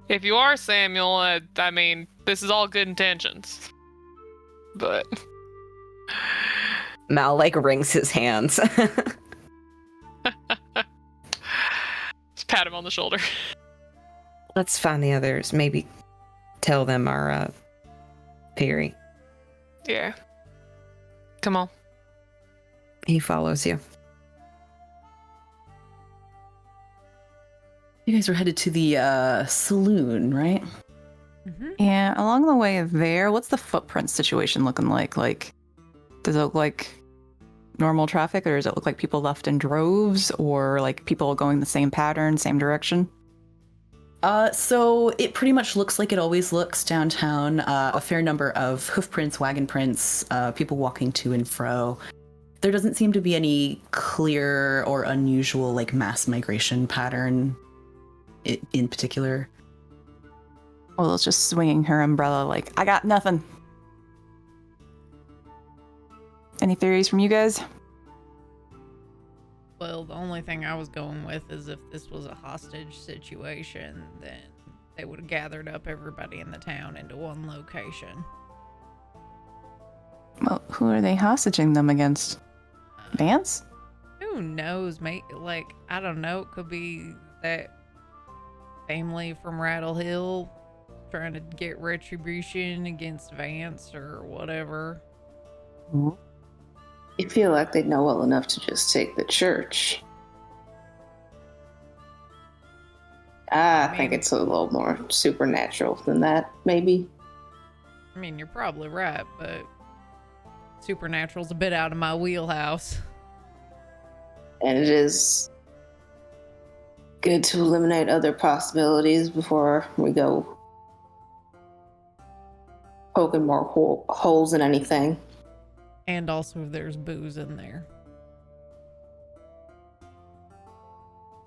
If you are Samuel, I mean, this is all good intentions. But Mal like wrings his hands. just pat him on the shoulder. Let's find the others. Maybe tell them our theory. Yeah. Come on. He follows you. You guys are headed to the saloon, right? Mm-hmm. Yeah, along the way there, what's the footprint situation looking like? Like, does it look like normal traffic, or does it look like people left in droves, or like people going the same pattern, same direction? So it pretty much looks like it always looks downtown. A fair number of hoof prints, wagon prints, people walking to and fro. There doesn't seem to be any clear or unusual like mass migration pattern in particular. Well, it's just swinging her umbrella like, I got nothing. Any theories from you guys? Well, the only thing I was going with is if this was a hostage situation, then they would have gathered up everybody in the town into one location. Well, who are they hostaging them against? Vance? Who knows, mate? Like, I don't know. It could be that family from Rattle Hill trying to get retribution against Vance or whatever. You feel like they know well enough to just take the church. I think it's a little more supernatural than that, maybe. I mean, you're probably right, but Supernatural's a bit out of my wheelhouse. And it is good to eliminate other possibilities before we go poking more holes in anything. And also, if there's booze in there.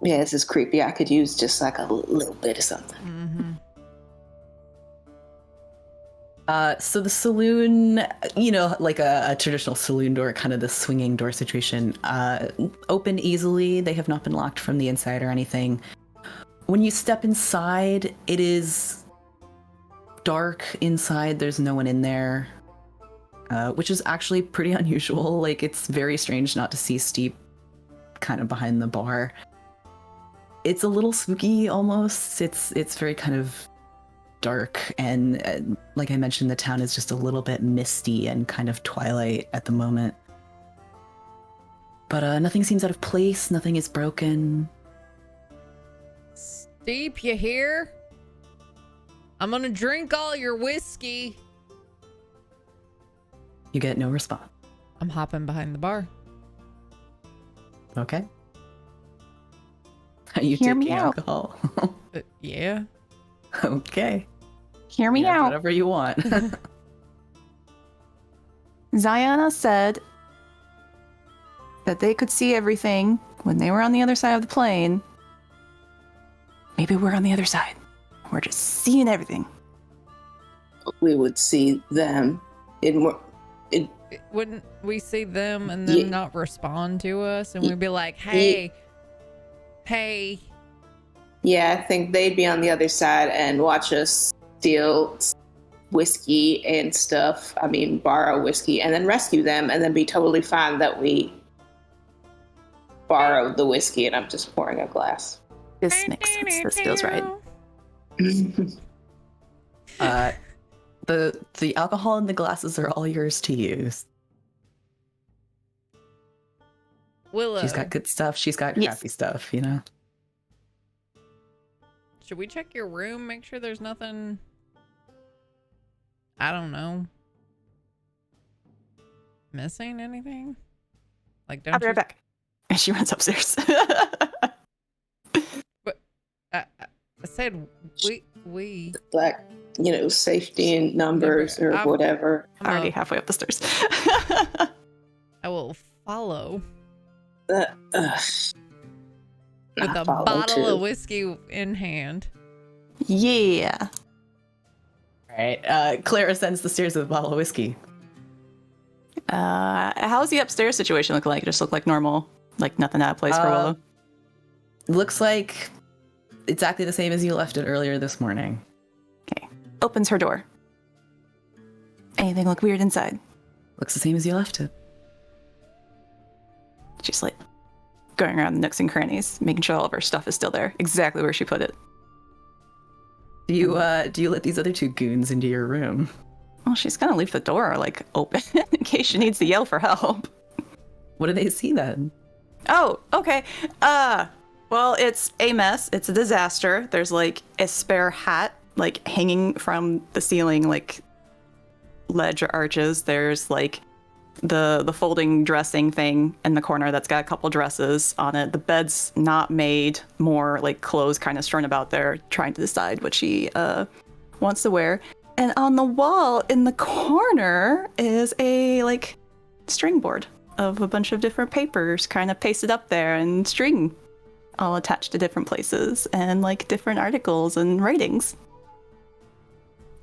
Yeah, this is creepy. I could use just like a little bit of something. Mm-hmm. So the saloon, like a traditional saloon door, kind of the swinging door situation, open easily. They have not been locked from the inside or anything. When you step inside, it is dark inside. There's no one in there, which is actually pretty unusual. Like, it's very strange not to see Steep kind of behind the bar. It's a little spooky almost. It's very kind of dark, and like I mentioned, the town is just a little bit misty and kind of twilight at the moment. But nothing seems out of place. Nothing is broken. Steep, you here? I'm gonna drink all your whiskey. You get no response. I'm hopping behind the bar. Okay. Are you Hear me taking out. alcohol? Yeah. Hear Okay. me Yeah, out. whatever you want. Ziana said that they could see everything when they were on the other side of the plane. Maybe we're on the other side. We're just seeing everything. We would see them. Wouldn't we see them and then Yeah. not respond to us? And we'd be like, hey. Yeah, I think they'd be on the other side and watch us steal whiskey and stuff. I mean, borrow whiskey and then rescue them and then be totally fine that we borrowed the whiskey and I'm just pouring a glass. This makes sense. This feels right. The alcohol in the glasses are all yours to use. Willow, She's got good stuff. She's got Yes. crappy stuff, should we check your room? Make sure there's nothing. I don't know. Missing anything? Like, don't I'll be you? right back. And she runs upstairs. I said we. Like, safety in numbers or I'm- whatever. I'm already halfway up the stairs. I will follow Uh, with I a follow bottle too. of whiskey in hand. Yeah. All right. Clara ascends the stairs with a bottle of whiskey. How's the upstairs situation look like? Just look like normal, like nothing out of place for Willow. Looks like exactly the same as you left it earlier this morning. Okay. Opens her door. Anything look weird inside? Looks the same as you left it. She's like going around the nooks and crannies, making sure all of her stuff is still there, exactly where she put it. Do you let these other two goons into your room? Well, she's gonna leave the door like open in case she needs to yell for help. What do they see then? Oh, okay. Well, it's a mess. It's a disaster. There's like a spare hat like hanging from the ceiling, like ledge or arches. There's like the folding dressing thing in the corner that's got a couple dresses on it. The bed's not made, more like clothes kind of strewn about there, trying to decide what she wants to wear. And on the wall in the corner is a like string board of a bunch of different papers kind of pasted up there, and string all attached to different places, and like different articles and writings.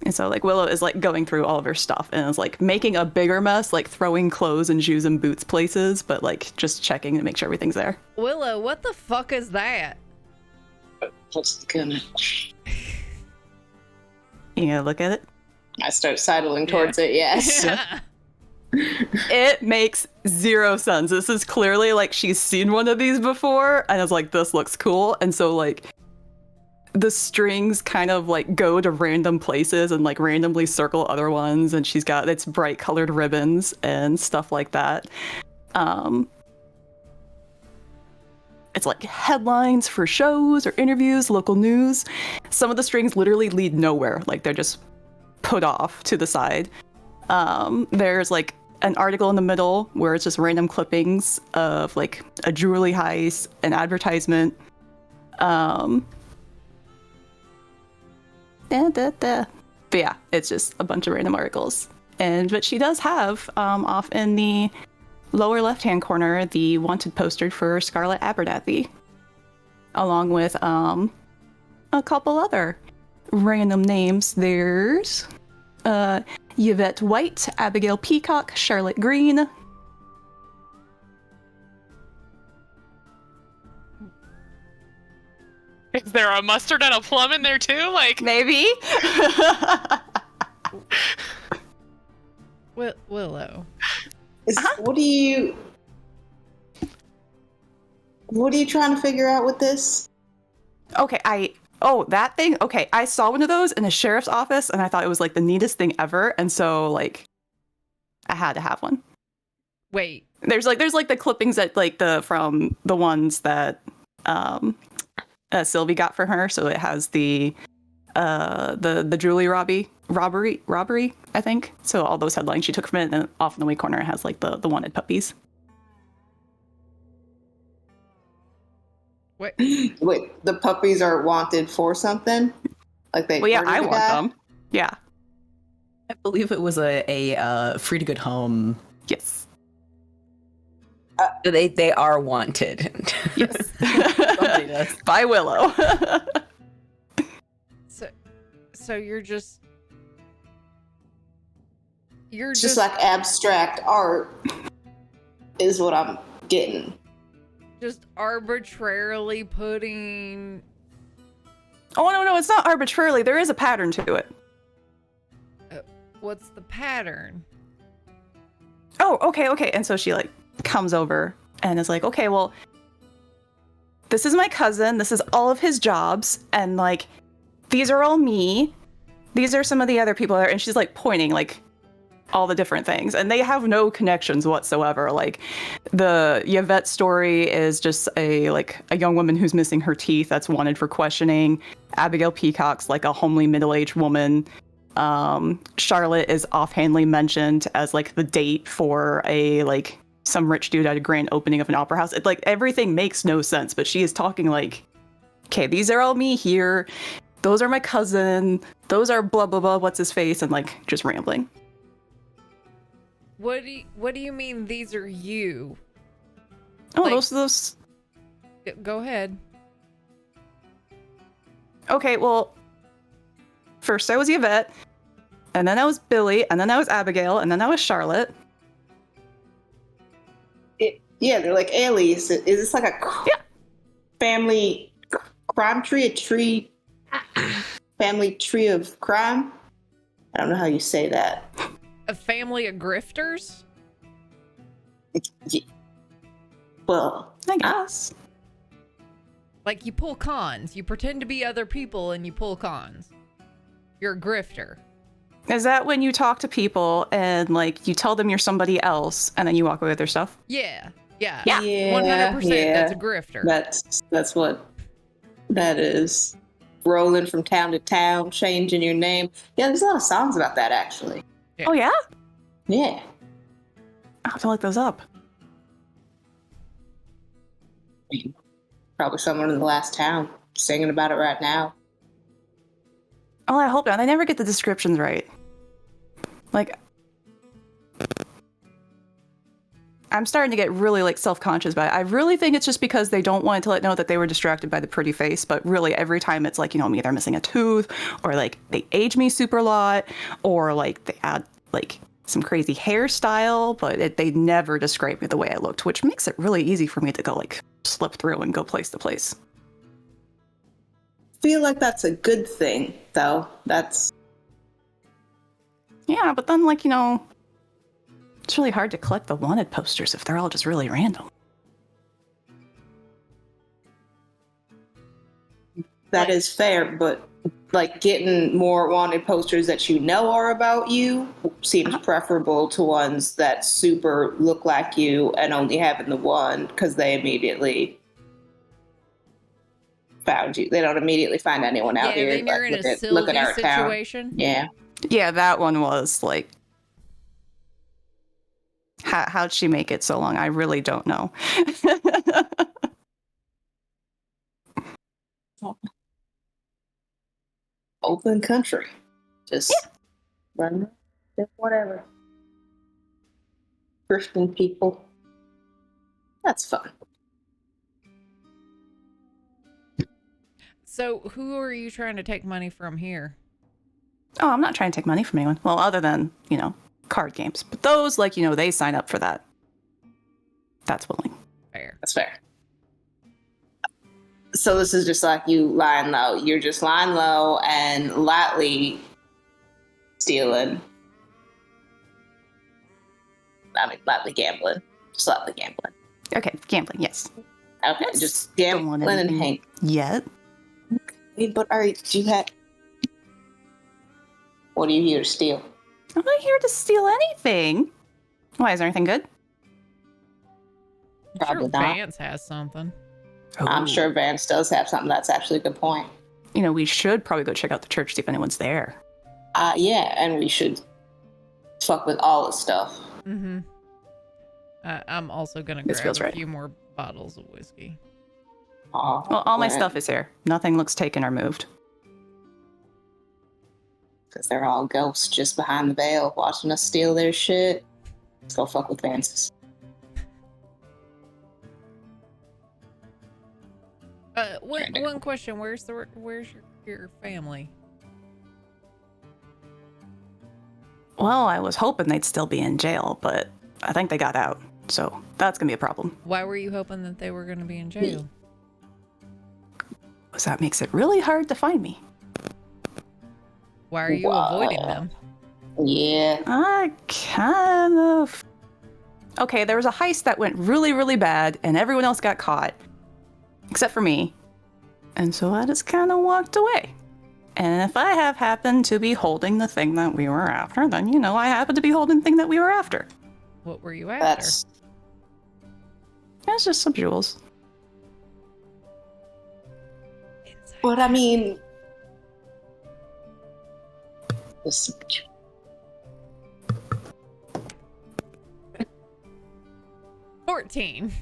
And so like Willow is like going through all of her stuff and is like making a bigger mess, like throwing clothes and shoes and boots places, but like just checking to make sure everything's there. Willow, what the fuck is that? Just gonna. You gonna look at it? I start sidling towards it. Yes. It makes zero sense. This is clearly like she's seen one of these before and is like, this looks cool. And so like the strings kind of like go to random places and like randomly circle other ones, and she's got its bright colored ribbons and stuff like that. It's like headlines for shows or interviews, local news. Some of the strings literally lead nowhere, like they're just put off to the side. There's like an article in the middle where it's just random clippings of like a jewelry heist, an advertisement. But yeah, it's just a bunch of random articles. But she does have off in the lower left-hand corner the wanted poster for Scarlett Abernathy, along with a couple other random names. There's Yvette White, Abigail Peacock, Charlotte Green. Is there a mustard and a plum in there too? Like, Maybe. Willow. What are you trying to figure out with this? Okay, that thing? Okay, I saw one of those in a sheriff's office, and I thought it was, like, the neatest thing ever, and so, like, I had to have one. Wait. There's the clippings that, like, from the ones that, Sylvie got for her, so it has the jewelry robbery, I think. So all those headlines she took from it, and then off in the way corner it has, like, the wanted puppies. Wait, the puppies are wanted for something? Like they? Well, yeah, murdered I a want guy? them. Yeah. I believe it was a free to good home. Yes. They are wanted. Yes. Somebody does. By Willow. so you're just It's just like abstract art is what I'm getting. just arbitrarily putting. Oh, no, it's not arbitrarily. There is a pattern to it. What's the pattern? Oh, okay. And so she, like, comes over and is like, okay, well, this is my cousin. This is all of his jobs. And, like, these are all me. These are some of the other people there. And she's, like, pointing, like, all the different things. And they have no connections whatsoever. Like, the Yvette story is just a young woman who's missing her teeth that's wanted for questioning. Abigail Peacock's, like, a homely middle-aged woman. Charlotte is offhandedly mentioned as, like, the date for some rich dude at a grand opening of an opera house. Like, everything makes no sense, but she is talking like, okay, these are all me here. Those are my cousin. Those are blah, blah, blah, what's his face, and, like, just rambling. What do you mean these are you? Oh, Like- those. Go ahead. Okay, well, first I was Yvette, and then I was Billy, and then I was Abigail, and then I was Charlotte. Yeah, they're like alias. Is this like a family crime tree? Family tree of crime? I don't know how you say that. A family of grifters? Well, I guess. Like you pull cons. You pretend to be other people and you pull cons. You're a grifter. Is that when you talk to people and, like, you tell them you're somebody else, and then you walk away with their stuff? Yeah. 100%. yeah. That's a grifter. That's what that is. Rolling from town to town, changing your name. Yeah, there's a lot of songs about that actually. Yeah. Oh, yeah? Yeah. I have to look those up. Probably someone in the last town singing about it right now. Oh, I hope not. I never get the descriptions right. Like, I'm starting to get really, like, self-conscious about it. I really think it's just because they don't want to let know that they were distracted by the pretty face, but really every time it's like, I'm either missing a tooth, or, like, they age me super a lot, or, like, they add, like, some crazy hairstyle, but they never describe me the way I looked, which makes it really easy for me to go, like, slip through and go place to place. Feel like that's a good thing, though. That's Yeah, but then, like, it's really hard to collect the wanted posters if they're all just really random. that is fair, but like getting more wanted posters that you know are about you seems preferable to ones that super look like you and only having the one because they immediately found you. They don't immediately find anyone out here. Then you're in a Sylvie situation. Yeah. Yeah, that one was, like, How'd she make it so long? I really don't know. Open country. Just run, just whatever. Christian people. That's fun. So, who are you trying to take money from here? Oh, I'm not trying to take money from anyone. Well, other than, card games. But those, they sign up for that. That's willing. Fair. That's fair. So this is just like you lying low. You're just lying low and lightly stealing. Lightly gambling. Just lightly gambling. Okay, gambling, yes. Okay, Yes. just Don't want gambling and anything hang. Yet. Wait, but do you have... What are you here to steal? I'm not here to steal anything. Why, is there anything good? I'm Probably sure not. Vance has something. I'm sure Vance does have something. That's actually a good point. We should probably go check out the church, see if anyone's there. Yeah, and we should fuck with all the stuff. Mm-hmm. I'm also gonna This grab feels a right. few more bottles of whiskey. Oh, Well, all my stuff is here. Nothing looks taken or moved. Because they're all ghosts just behind the veil watching us steal their shit. Let's go fuck with Vance's. One question: Where's your family? Well, I was hoping they'd still be in jail, but I think they got out. So that's gonna be a problem. Why were you hoping that they were going to be in jail? Because that makes it really hard to find me. Why are you avoiding them? Yeah. I kind of... Okay, there was a heist that went really, really bad, and everyone else got caught. Except for me. And so I just kind of walked away. And if I have happened to be holding the thing that we were after, then, I happen to be holding the thing that we were after. What were you after? It's just some jewels. But I mean... Listen. 14.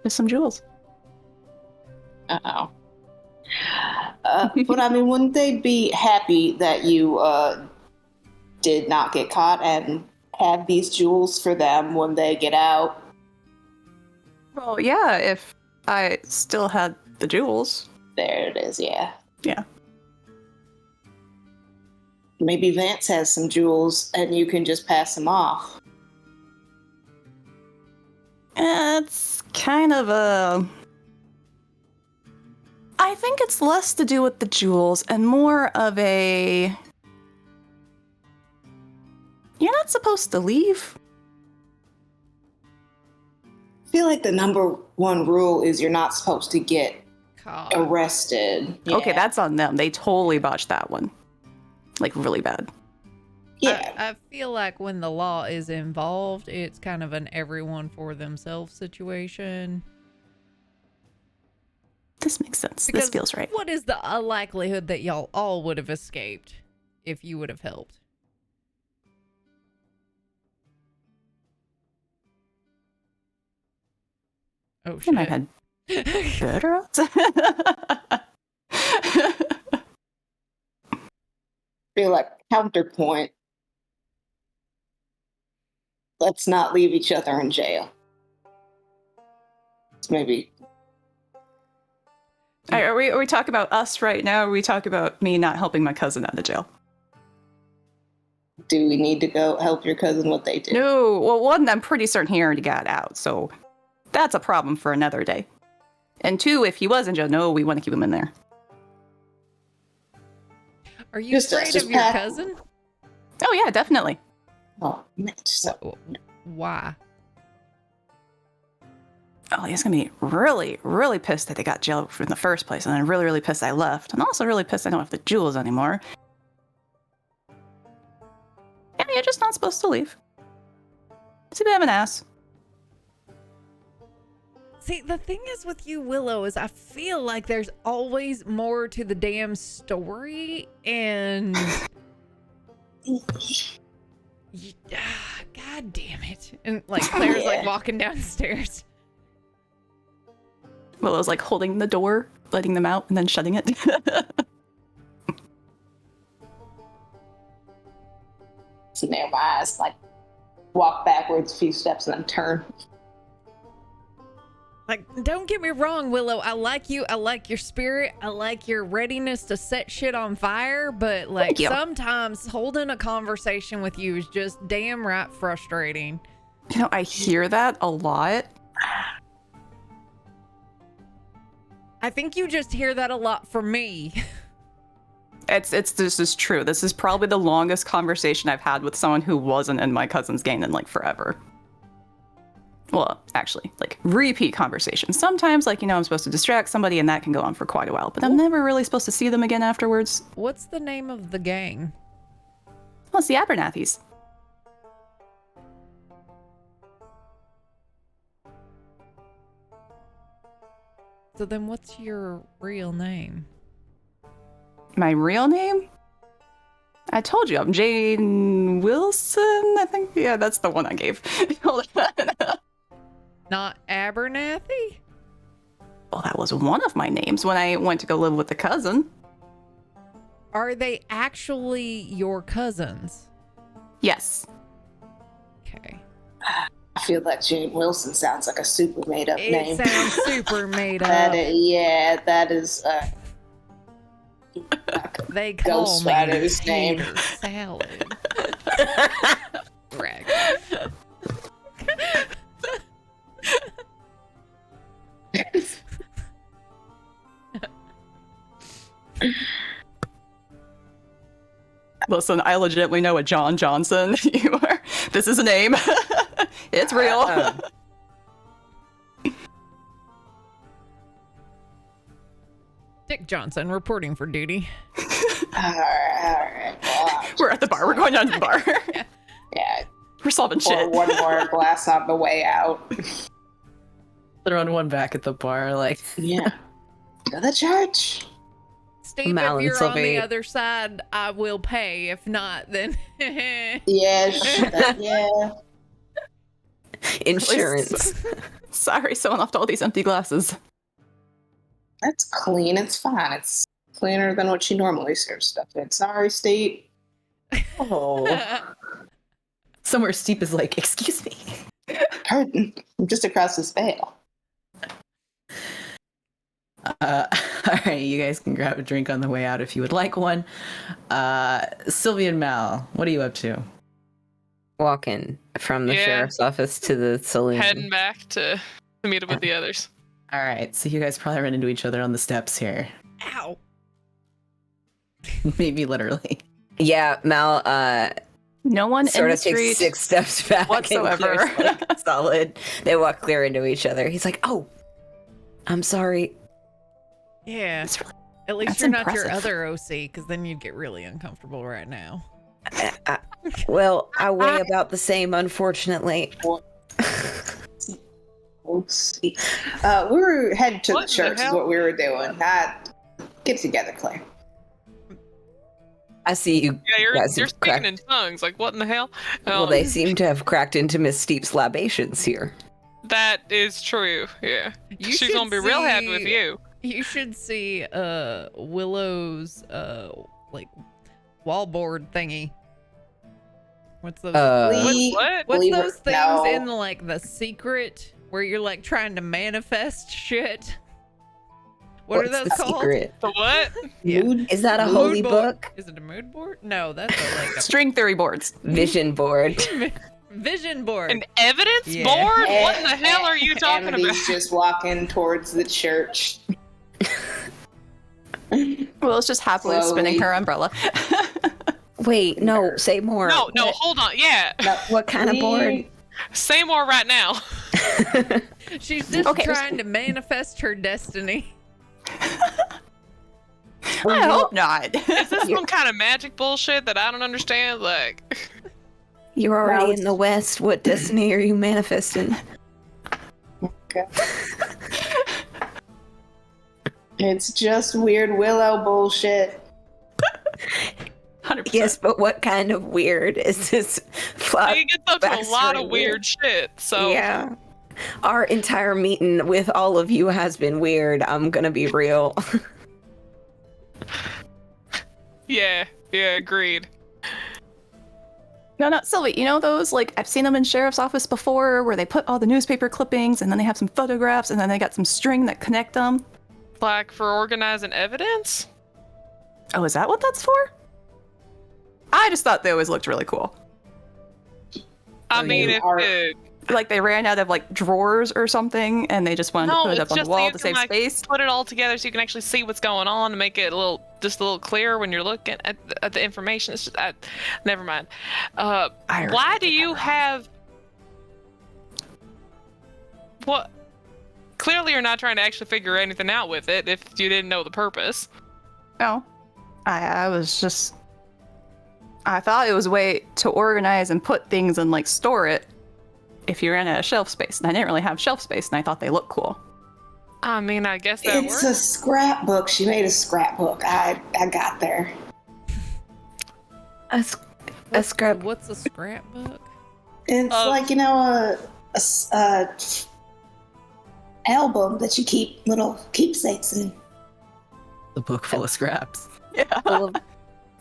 Just some jewels. Uh-oh. But I mean, wouldn't they be happy that you did not get caught and have these jewels for them when they get out? Well, yeah, if I still had the jewels. There it is, yeah. Yeah. Maybe Vance has some jewels and you can just pass them off. It's kind of a... I think it's less to do with the jewels and more of a... You're not supposed to leave. I feel like the number one rule is you're not supposed to get Caught. arrested. Okay, Yeah. that's on them. They totally botched that one. Like, really bad. Yeah. I feel like when the law is involved, it's kind of an everyone for themselves situation. This makes sense. Because This feels right. What is the likelihood that y'all all would have escaped if you would have helped? Oh I shit. might have had better odds. Feel like counterpoint. Let's not leave each other in jail. It's maybe. Are we talking about us right now, or are we talking about me not helping my cousin out of jail? Do we need to go help your cousin what they did? No. Well, one, I'm pretty certain he already got out, so that's a problem for another day. And two, if he was in jail, no, we want to keep him in there. Are you Just- afraid just of your pat- cousin? Oh yeah, definitely. Oh, man, so Why? Oh, he's gonna be really, really pissed that they got jailed in the first place, and then really, really pissed I left, and also really pissed I don't have the jewels anymore. Yeah, you're just not supposed to leave. It's a bit of an ass. See, the thing is with you, Willow, is I feel like there's always more to the damn story, and God damn it. And like Claire's like walking downstairs. Willow's like holding the door, letting them out, and then shutting it. Sitting there, my eyes like walk backwards a few steps and then turn. Like, don't get me wrong, Willow. I like you. I like your spirit. I like your readiness to set shit on fire. But like sometimes holding a conversation with you is just damn right frustrating. You know, I hear that a lot. I think you just hear that a lot from me. This is true. This is probably the longest conversation I've had with someone who wasn't in my cousin's gang in like forever. Well, actually, like repeat conversations. Sometimes, like, you know, I'm supposed to distract somebody and that can go on for quite a while, but I'm never really supposed to see them again afterwards. What's the name of the gang? Well, it's the Abernathys. So then what's your real name? My real name? I told you, I'm Jane Wilson, I think. Yeah, that's the one I gave. Hold on. Not Abernathy? Well, that was one of my names when I went to go live with the cousin. Are they actually your cousins? Yes. Okay. I feel like Jane Wilson sounds like a super made up name. It sounds super made up. That is They call Ghost me Rider's name. Peter Salad. Brag. Listen, I legitimately know a John Johnson. You are. This is a name. It's real. Dick Johnson reporting for duty. all right. Well, We're at the bar. We're going down to the bar. yeah. We're solving Pour shit. one more glass on the way out. Throwing one back at the bar, like. Yeah. To the church. Steve, Mal if and you're on Sylvie. the other side, I will pay. If not, then Yeah. Yeah. Insurance. Sorry, someone left all these empty glasses. That's clean. It's fine. It's cleaner than what she normally serves stuff in. Sorry, Steve. Oh. Somewhere Steep is like, excuse me. Pardon. I'm just across this veil. All right, you guys can grab a drink on the way out if you would like one. Sylvie and Mal, what are you up to? Walking from the Yeah. sheriff's office to the saloon. Heading back to meet up with the others. All right, so you guys probably run into each other on the steps here. Ow. Maybe literally. Yeah, Mal No one sort in the of takes street 6 steps back whatsoever. and Claire's like, solid. They walk clear into each other. He's like, oh, I'm sorry. Yeah. That's really- At least that's you're not your impressive. other OC, because then you'd get really uncomfortable right now. Well, I weigh about the same, unfortunately. We'll see. We were headed to What the the church is hell? what we were doing. Not get together, Claire. I see you Yeah, you're guys have speaking cracked. in tongues. Like, what in the hell? Well, they seem to have cracked into Miss Steep's libations here. That is true. Yeah, You she's should gonna be real happy with see- you. You should see Willow's like wallboard thingy. What's those? What? What's Believe it- those things no. in like the secret where you're like trying to manifest shit? What are What's those the called? secret? The what? Yeah. Mood- Is that a Mood holy board. book? Is it a mood board? No, that's a, like String theory boards. Vision board. a vision board. An evidence Yeah. board? What in the hell are you talking about? Amity's just walking towards the church. Well, it's just happily spinning Slowly. her umbrella. Wait, no, say more. No, What, hold on. Yeah, what kind of board? say more right now. She's just Okay. trying to manifest her destiny. I hope not. Is this some kind of magic bullshit that I don't understand? Like, You're already No, in the West. What destiny are you manifesting? Okay. It's just weird Willow bullshit. 100%. Yes, but what kind of weird is this? she gets up to a lot Backstory of weird shit. So Yeah. Our entire meeting with all of you has been weird. I'm gonna be real. yeah, agreed. No, Sylvie, you know those, like, I've seen them in sheriff's office before where they put all the newspaper clippings and then they have some photographs and then they got some string that connect them? Like for organizing evidence? Oh, is that what that's for? I just thought they always looked really cool. I mean, if it, Like they ran out of, like, drawers or something and they just wanted to put it up on the so wall you to can, save like, space. put it all together so you can actually see what's going on and make it a little clearer when you're looking at the information. It's just, never mind. Why do you have? What? Clearly, you're not trying to actually figure anything out with it if you didn't know the purpose. No. I was just... I thought it was a way to organize and put things and, like, store it if you ran out of shelf space. And I didn't really have shelf space, and I thought they looked cool. I mean, I guess that It's works. a scrapbook. She made a scrapbook. I got there. A scrap. What's a scrapbook? It's like, you know, a album that you keep little keepsakes in. The book full of scraps. Yeah.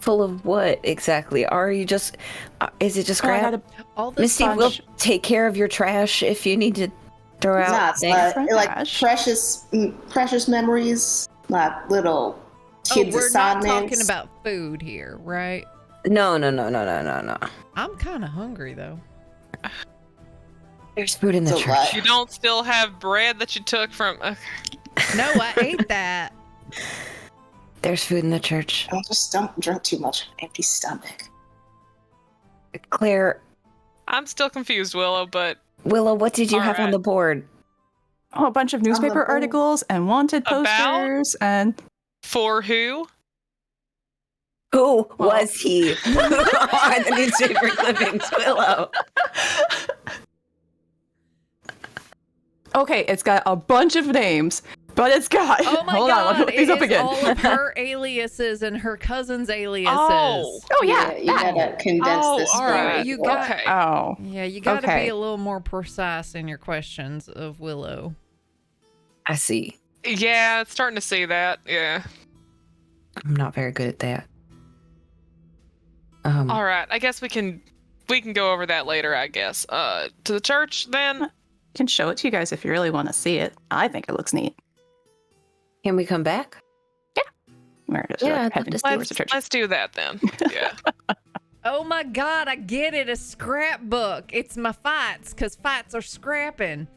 Full of what exactly? Are you just? Is it just Oh, I scrap? got All this Misty will take care of your trash if you need to throw out Not things. like Trash. precious memories, like little kids' we're not assignments. talking about food here, right? No. I'm kind of hungry though. There's food in the It's a church. lot. You don't still have bread that you took from. No, I ate that. There's food in the church. I just don't drink too much on an empty stomach. Claire, I'm still confused, Willow, but Willow, what did you All have on right. the board? Oh, a bunch of newspaper board. articles and wanted About? posters and... for who? Who was he? On the newspaper clippings, Willow. Okay, it's got a bunch of names, but it's got... Oh my Hold on, let me god! look these It up is again. all of her aliases and her cousin's aliases. Oh. Oh, yeah. You gotta condense this. all right. You got- Okay. Oh. Yeah, you got to Okay. be a little more precise in your questions of Willow. I see. Yeah, it's starting to see that. Yeah. I'm not very good at that. All right. I guess we can go over that later. I guess. To the church then. I can show it to you guys if you really want to see it. I think it looks neat. Can we come back? We're just Yeah, I'd love heading to see towards the church. Let's do that then. Yeah. Oh my god! I get it. A scrapbook. It's my fights, cause fights are scrapping.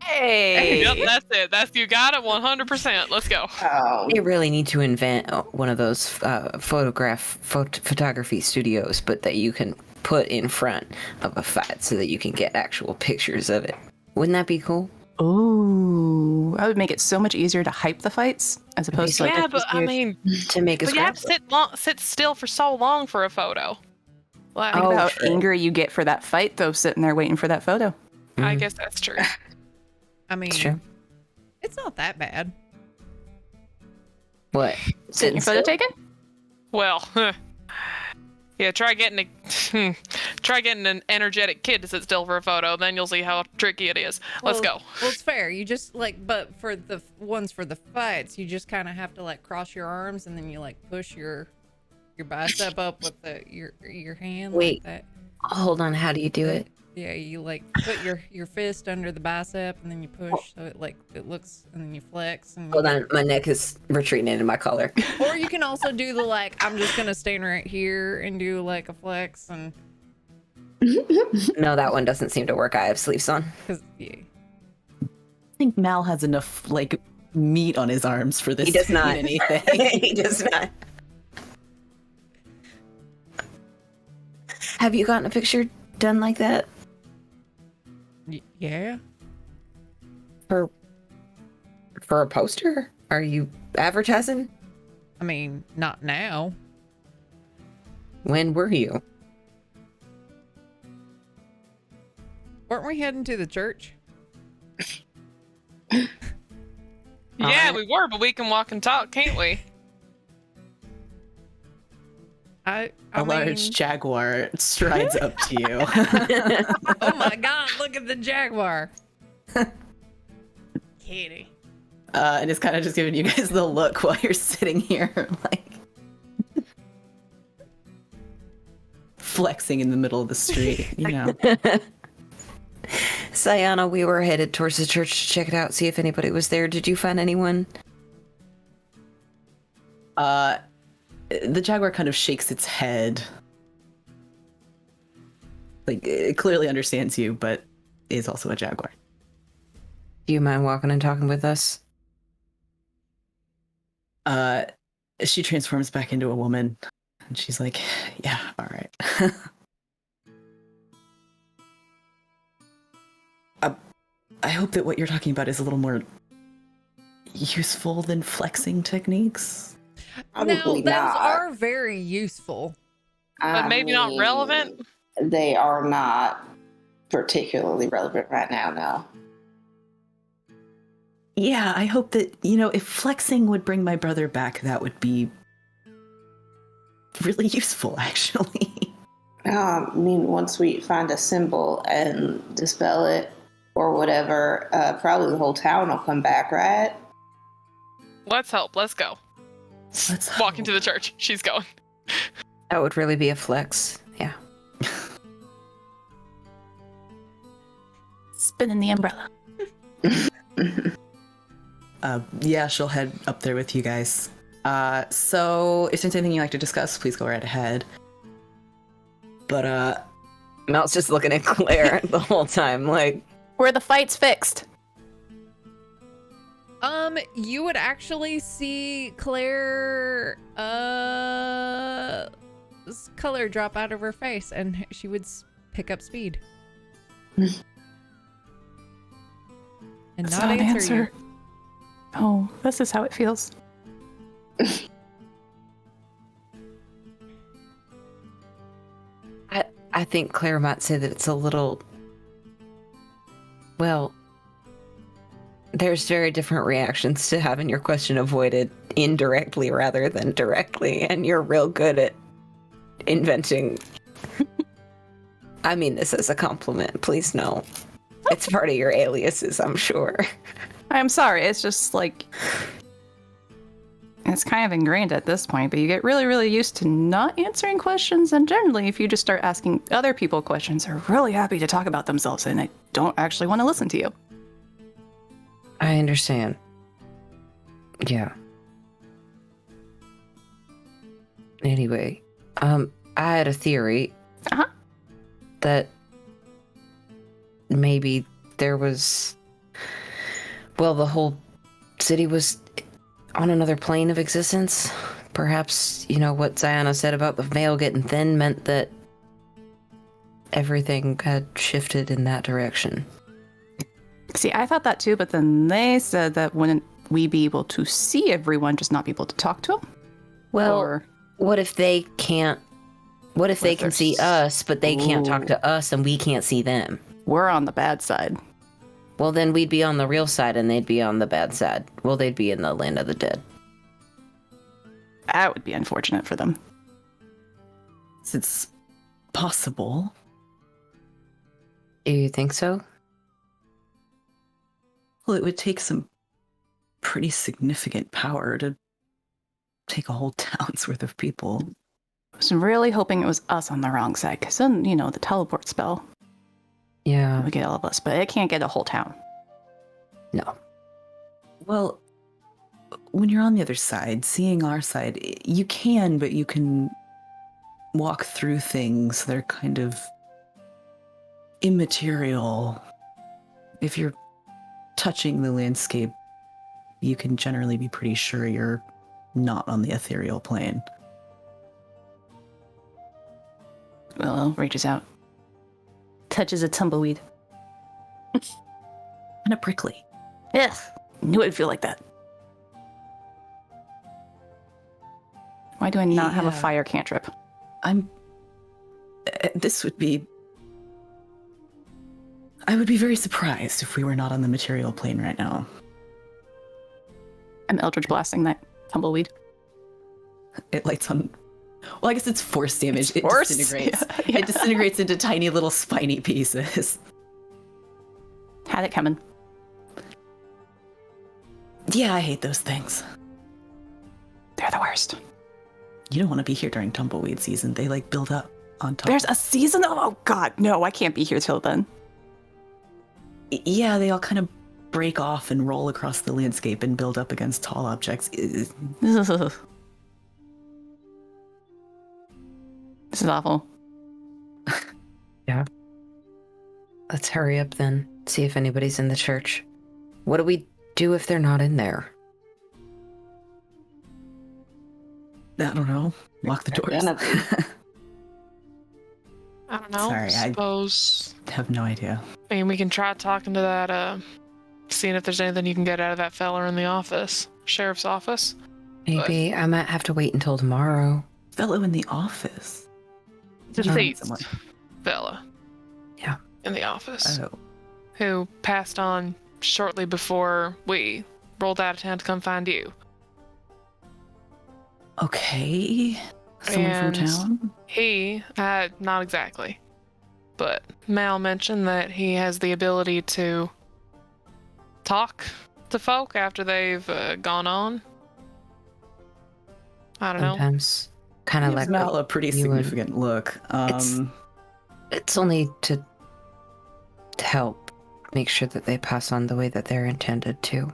Hey! Yep. That's it. You got it. 100%. Let's go. Oh, They really need to invent one of those photography studios, but that you can put in front of a fight so that you can get actual pictures of it. Wouldn't that be cool? Ooh, that would make it so much easier to hype the fights as opposed to like. Yeah, but I mean, To make a but you have to scrapbook. sit still for so long for a photo. Like, Think Oh, about how true. angry you get for that fight, though, sitting there waiting for that photo. I guess that's true. I mean, It's true. it's not that bad. What? Getting your photo taken? Well, yeah. Try getting an energetic kid to sit still for a photo, then you'll see how tricky it is. Let's go. Well, it's fair. You just but for the ones for the fights, you just kind of have to like cross your arms and then you like push your bicep up with your hand. Wait. Like that. Hold on. How do you do it? Yeah, you like put your fist under the bicep and then you push so it looks, and then you flex. And Hold on. My neck is retreating into my collar. Or you can also do the like I'm just gonna stand right here and do like a flex and No, that one doesn't seem to work. I have sleeves on. because yeah. I think Mal has enough like meat on his arms for this. He does to not. mean anything. He does not. Have you gotten a picture done like that? Yeah. For a poster? Are you advertising? I mean, not now. When were you? Weren't we heading to the church? Yeah, Alright. we were, but we can walk and talk, can't we? I A large mean, jaguar strides up to you. oh my god, look at the jaguar. Kitty. And it's kind of just giving you guys the look while you're sitting here, like flexing in the middle of the street, you know. Sayana, we were headed towards the church to check it out, see if anybody was there. Did you find anyone? The jaguar kind of shakes its head. Like, it clearly understands you, but is also a jaguar. Do you mind walking and talking with us? She transforms back into a woman, and she's like, yeah, all right. I hope that what you're talking about is a little more useful than flexing techniques. No, Probably those not. are very useful. But maybe not mean, relevant? They are not particularly relevant right now, no. Yeah, I hope that, you know, if flexing would bring my brother back, that would be really useful, actually. I mean, once we find a symbol and dispel it or whatever, probably the whole town will come back, right? Let's help. Let's go. Let's Walking to the church. She's going. That would really be a flex. Yeah. Spinning the umbrella. Yeah, she'll head up there with you guys. So if there's anything you'd like to discuss, please go right ahead. But, Mel's just looking at Claire the whole time, like, Where the fight's fixed. You would actually see Claire, color drop out of her face, and she would pick up speed. And That's not answer you. Oh, this is how it feels. I think Claire might say that it's a little, well, there's very different reactions to having your question avoided indirectly rather than directly, and you're real good at inventing. I mean this as a compliment, please know. It's part of your aliases, I'm sure. I'm sorry, it's just like... It's kind of ingrained at this point, but you get really, really used to not answering questions, and generally, if you just start asking other people questions, they're really happy to talk about themselves, and they don't actually want to listen to you. I understand. Yeah. Anyway, I had a theory that maybe there was, well, the whole city was on another plane of existence. Perhaps, you know, what Ziana said about the veil getting thin meant that everything had shifted in that direction. See, I thought that too, but then they said that wouldn't we be able to see everyone, just not be able to talk to them? Well, Or what if they can't? What if they if can they're see us, but they can't talk to us and we can't see them? we're on the bad side. Well, then we'd be on the real side and they'd be on the bad side. Well, they'd be in the land of the dead. That would be unfortunate for them. it's possible. Do you think so? Well, it would take some pretty significant power to take a whole town's worth of people. I was really hoping it was us on the wrong side, because then, you know, the teleport spell Yeah. would get all of us, but it can't get a whole town. No. Well, when you're on the other side, seeing our side, you can, but you can walk through things. They're kind of immaterial. If you're touching the landscape, you can generally be pretty sure you're not on the ethereal plane. Willow reaches out, touches a tumbleweed. Kind of prickly. Yes, knew it'd feel like that. Why do I not have a Yeah. fire cantrip? This would be... I would be very surprised if we were not on the material plane right now. I'm Eldritch blasting that tumbleweed. It lights on Well, I guess it's force damage. It's It force? disintegrates. Yeah. It disintegrates into tiny little spiny pieces. Had it coming. Yeah, I hate those things. They're the worst. You don't want to be here during tumbleweed season. They like build up on top. There's a season? Oh, God. No, I can't be here till then. Yeah, they all kind of break off and roll across the landscape and build up against tall objects. This is awful. Let's hurry up then. See if anybody's in the church. What do we do if they're not in there? I don't know. Lock the doors. I don't know. Sorry, I suppose. have no idea. I mean, we can try talking to that, seeing if there's anything you can get out of that fella in the office, sheriff's office. Maybe I might have to wait until tomorrow. Fellow in the office. Deceased someone. fella. Yeah. In the office. Oh. Who passed on shortly before we rolled out of town to come find you. Okay. Someone And from town? He, not exactly, but Mal mentioned that he has the ability to talk to folk after they've gone on. I don't know. Sometimes kind of Gives like Mal a pretty you would- significant look. It's only to help make sure that they pass on the way that they're intended to.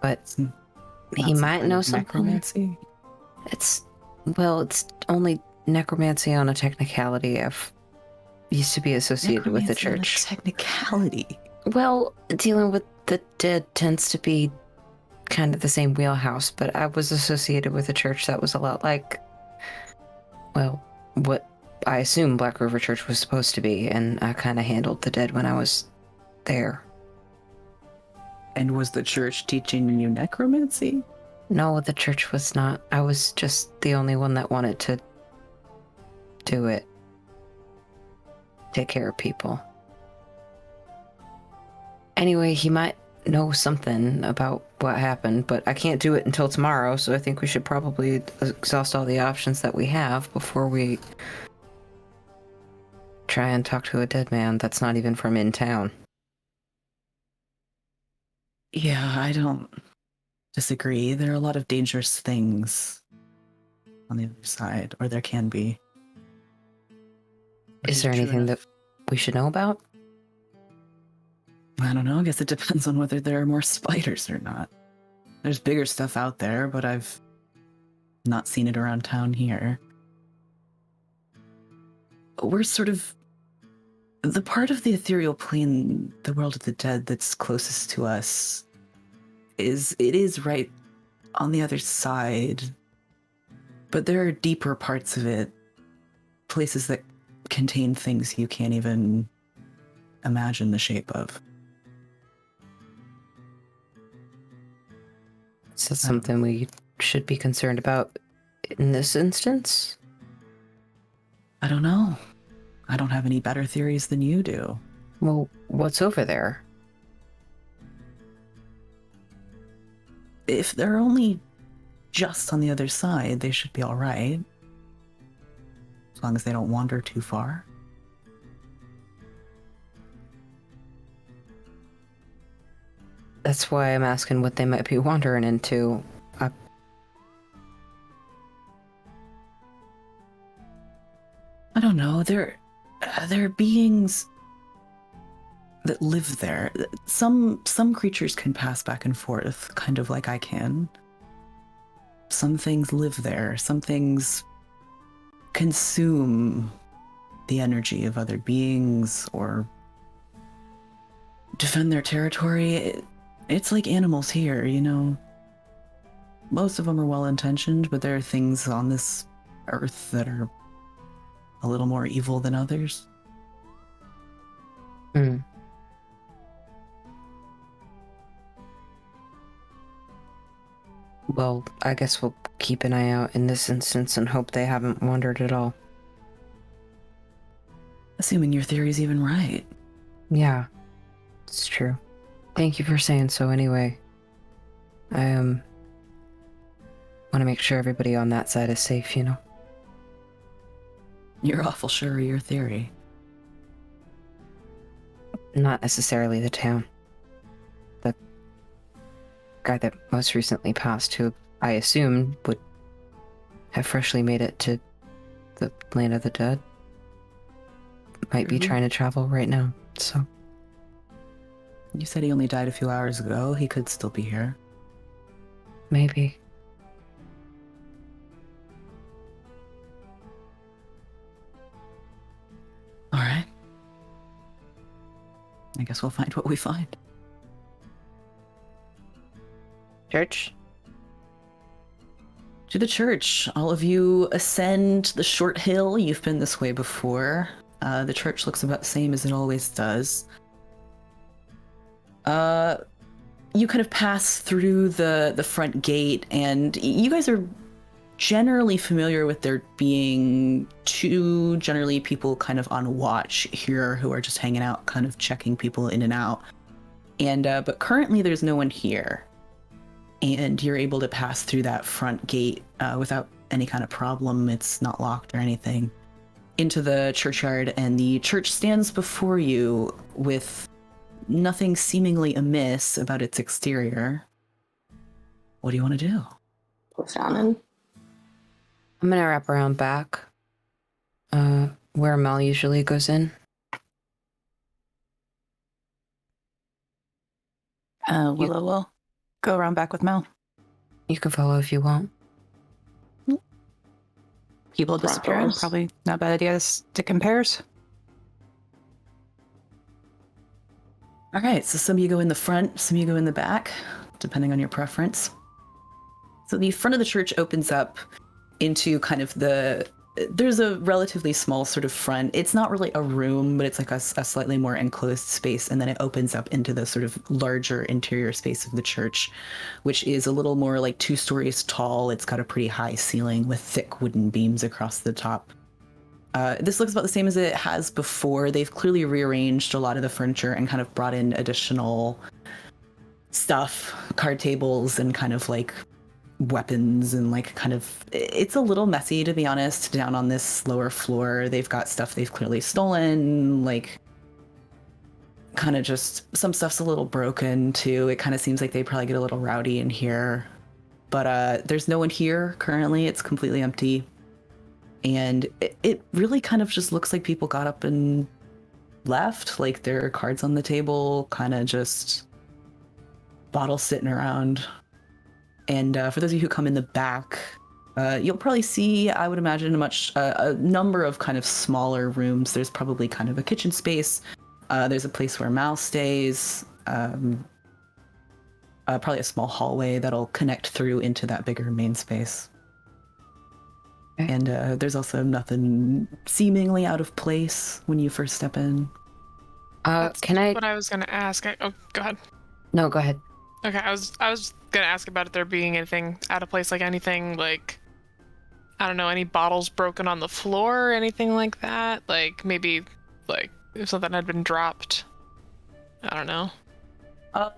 But he not might some know kind of something. necromancy. It's only necromancy on a technicality. I've used to be associated with the Necromancy on a church. Technicality. Well, dealing with the dead tends to be kind of the same wheelhouse, but I was associated with a church that was a lot like, well, what I assume Blackriver Church was supposed to be, and I kind of handled the dead when I was there. And was the church teaching you necromancy? No, the church was not. I was just the only one that wanted to do it. Take care of people. Anyway, he might know something about what happened, but I can't do it until tomorrow, so I think we should probably exhaust all the options that we have before we try and talk to a dead man that's not even from in town. Yeah, I don't disagree. There are a lot of dangerous things on the other side, or there can be. Is there anything that we should know about? I don't know. I guess it depends on whether there are more spiders or not. There's bigger stuff out there, but I've not seen it around town here. We're sort of the part of the ethereal plane, the world of the dead, that's closest to us. It is right on the other side, but there are deeper parts of it, places that contain things you can't even imagine the shape of. Is that something we should be concerned about in this instance? I don't know. I don't have any better theories than you do. Well, what's over there? If they're only just on the other side, they should be all right. As long as they don't wander too far. That's why I'm asking what they might be wandering into. I don't know. They're beings that live there. Some creatures can pass back and forth, kind of like I can. Some things live there. Some things consume the energy of other beings or defend their territory. It's like animals here, you know. Most of them are well-intentioned, but there are things on this earth that are a little more evil than others. Hmm. Well, I guess we'll keep an eye out in this instance and hope they haven't wandered at all. Assuming your theory's even right. Yeah, it's true. Thank you for saying so anyway. Want to make sure everybody on that side is safe, you know? You're awful sure of your theory. Not necessarily the town. The guy that most recently passed, who I assume would have freshly made it to the land of the dead, might be trying to travel right now, so. You said he only died a few hours ago. He could still be here. Maybe. All right. I guess we'll find what we find. Church? To the church. All of you ascend the short hill. You've been this way before. The church looks about the same as it always does. You kind of pass through the front gate, and you guys are generally familiar with there being two generally people kind of on watch here who are just hanging out, kind of checking people in and out. And but currently there's no one here, and you're able to pass through that front gate without any kind of problem. It's not locked or anything. Into the churchyard, and the church stands before you with nothing seemingly amiss about its exterior. What do you want to do? Push on in. I'm gonna wrap around back, where Mel usually goes in. Willow will go around back with Mel. You can follow if you want. People Front disappearing. doors. Probably not a bad idea to stick in pairs. All right, so some of you go in the front, some of you go in the back, depending on your preference. So the front of the church opens up into kind of there's a relatively small sort of front. It's not really a room, but it's like a slightly more enclosed space. And then it opens up into the sort of larger interior space of the church, which is a little more like 2 stories tall. It's got a pretty high ceiling with thick wooden beams across the top. This looks about the same as it has before. They've clearly rearranged a lot of the furniture and kind of brought in additional stuff, card tables and kind of like weapons, and like kind of, it's a little messy, to be honest, down on this lower floor. They've got stuff they've clearly stolen, like kind of just some stuff's a little broken too. It kind of seems like they probably get a little rowdy in here, but there's no one here currently. It's completely empty. And it really kind of just looks like people got up and left. Like there are cards on the table, kind of just bottles sitting around. And for those of you who come in the back, you'll probably see, I would imagine, a number of kind of smaller rooms. There's probably kind of a kitchen space. There's a place where Mal stays. Probably a small hallway that'll connect through into that bigger main space. And there's also nothing seemingly out of place when you first step in. That's Can I? what I was going to ask. Oh, go ahead. No, go ahead. Okay, I was going to ask about if there being anything out of place, like anything like, I don't know, any bottles broken on the floor or anything like that. Like maybe like if something had been dropped. I don't know.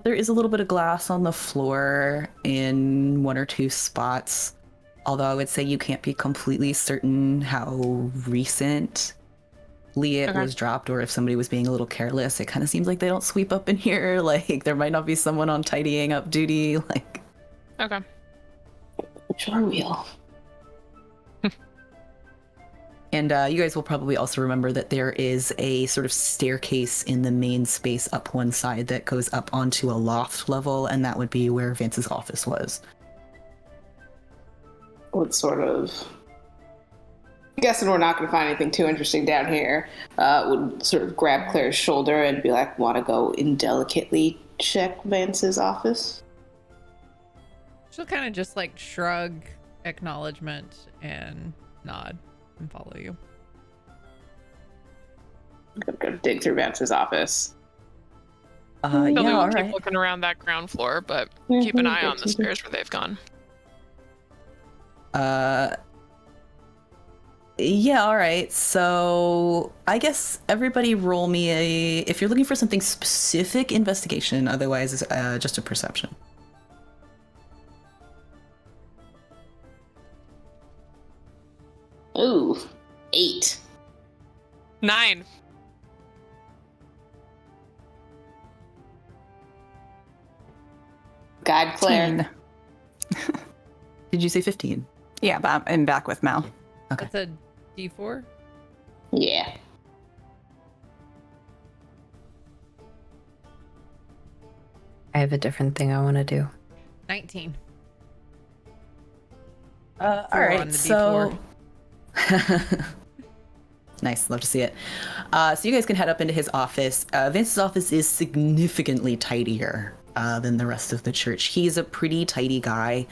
There is a little bit of glass on the floor in 1 or 2 spots. Although I would say you can't be completely certain how recently it was dropped, or if somebody was being a little careless. It kind of seems like they don't sweep up in here. Like there might not be someone on tidying up duty. Like, Okay. Sure wheel. and you guys will probably also remember that there is a sort of staircase in the main space up one side that goes up onto a loft level, and that would be where Vance's office was. What sort of... I'm guessing we're not going to find anything too interesting down here. Would sort of grab Claire's shoulder and be like, want to go indelicately check Vance's office? She'll kind of just like shrug acknowledgement and nod and follow you. I'm going to go dig through Vance's office. Sylvie Yeah, will all keep right. looking around that ground floor, but keep an eye on the stairs where they've gone. Yeah, all right. So I guess everybody roll me if you're looking for something specific, investigation. Otherwise, just a perception. Ooh, 8. 9. God, Claire. 15. Did you say 15? Yeah, but I'm back with Mal. Okay. That's a D4. Yeah. I have a different thing I want to do. 19. All 4 right, on the so nice, love to see it. So you guys can head up into his office. Vince's office is significantly tidier than the rest of the church. He's a pretty tidy guy.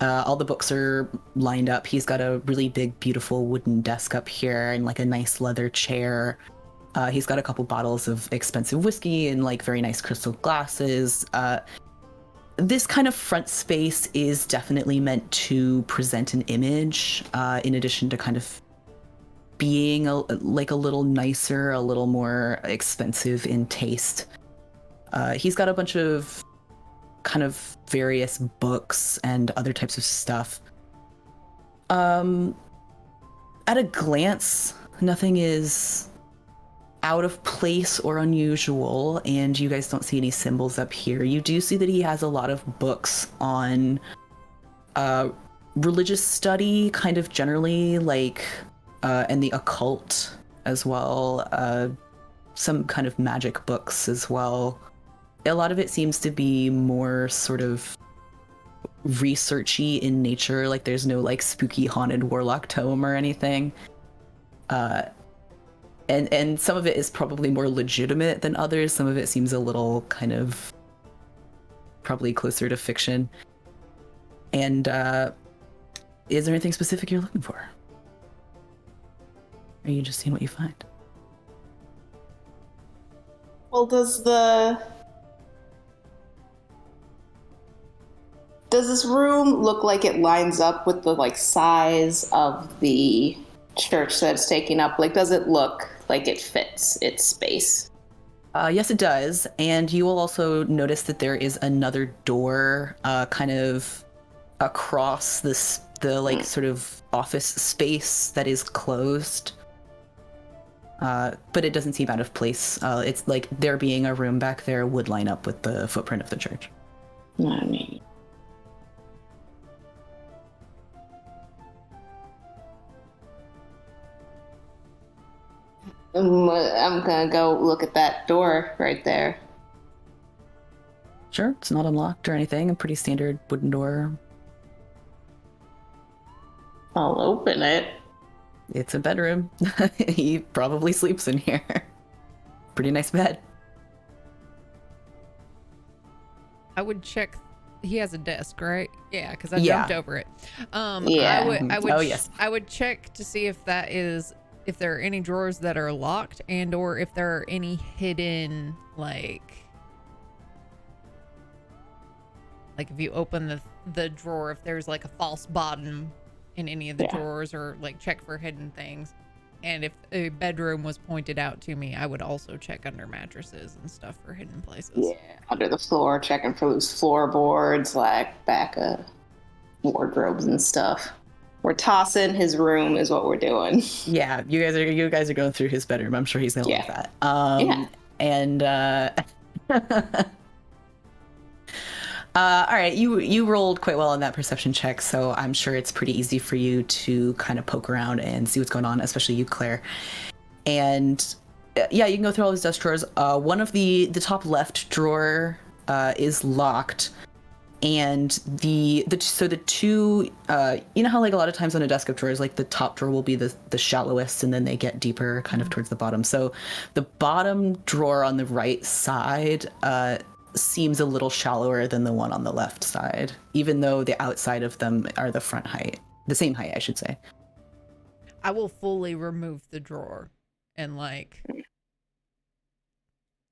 All the books are lined up. He's got a really big, beautiful wooden desk up here and like a nice leather chair. He's got a couple bottles of expensive whiskey and like very nice crystal glasses. This kind of front space is definitely meant to present an image, in addition to kind of being a little nicer, a little more expensive in taste. He's got a bunch of kind of various books and other types of stuff. At a glance, nothing is out of place or unusual, and you guys don't see any symbols up here. You do see that he has a lot of books on religious study, kind of generally, like, and the occult as well. Some kind of magic books as well. A lot of it seems to be more sort of researchy in nature, like there's no like spooky haunted warlock tome or anything. And some of it is probably more legitimate than others. Some of it seems a little kind of probably closer to fiction. And is there anything specific you're looking for? Or are you just seeing what you find? Well, does this room look like it lines up with the like size of the church that it's taking up? Like, does it look like it fits its space? Yes, it does. And you will also notice that there is another door kind of across the like sort of office space that is closed. But it doesn't seem out of place. It's like there being a room back there would line up with the footprint of the church. I mean, I'm gonna go look at that door right there. Sure, it's not unlocked or anything. A pretty standard wooden door. I'll open it. It's a bedroom. He probably sleeps in here. Pretty nice bed. I would check. He has a desk, right? Yeah, because I Yeah. jumped over it. Yeah. I would. Oh, yes. I would check to see if there are any drawers that are locked, and or if there are any hidden like if you open the drawer, if there's like a false bottom in any of the drawers, or like check for hidden things. And if a bedroom was pointed out to me, I would also check under mattresses and stuff for hidden places. Yeah, under the floor, checking for loose floorboards, like back of wardrobes and stuff. We're tossing his room is what we're doing. Yeah, you guys are going through his bedroom. I'm sure he's gonna like that. Yeah. And all right, you rolled quite well on that perception check, so I'm sure it's pretty easy for you to kind of poke around and see what's going on, especially you, Claire. And yeah, you can go through all his desk drawers. One of the top left drawer is locked, and the two you know how like a lot of times on a desk of drawers, like the top drawer will be the shallowest, and then they get deeper kind of towards the bottom. So the bottom drawer on the right side seems a little shallower than the one on the left side, even though the outside of them are the same height, I should say. I will fully remove the drawer, and like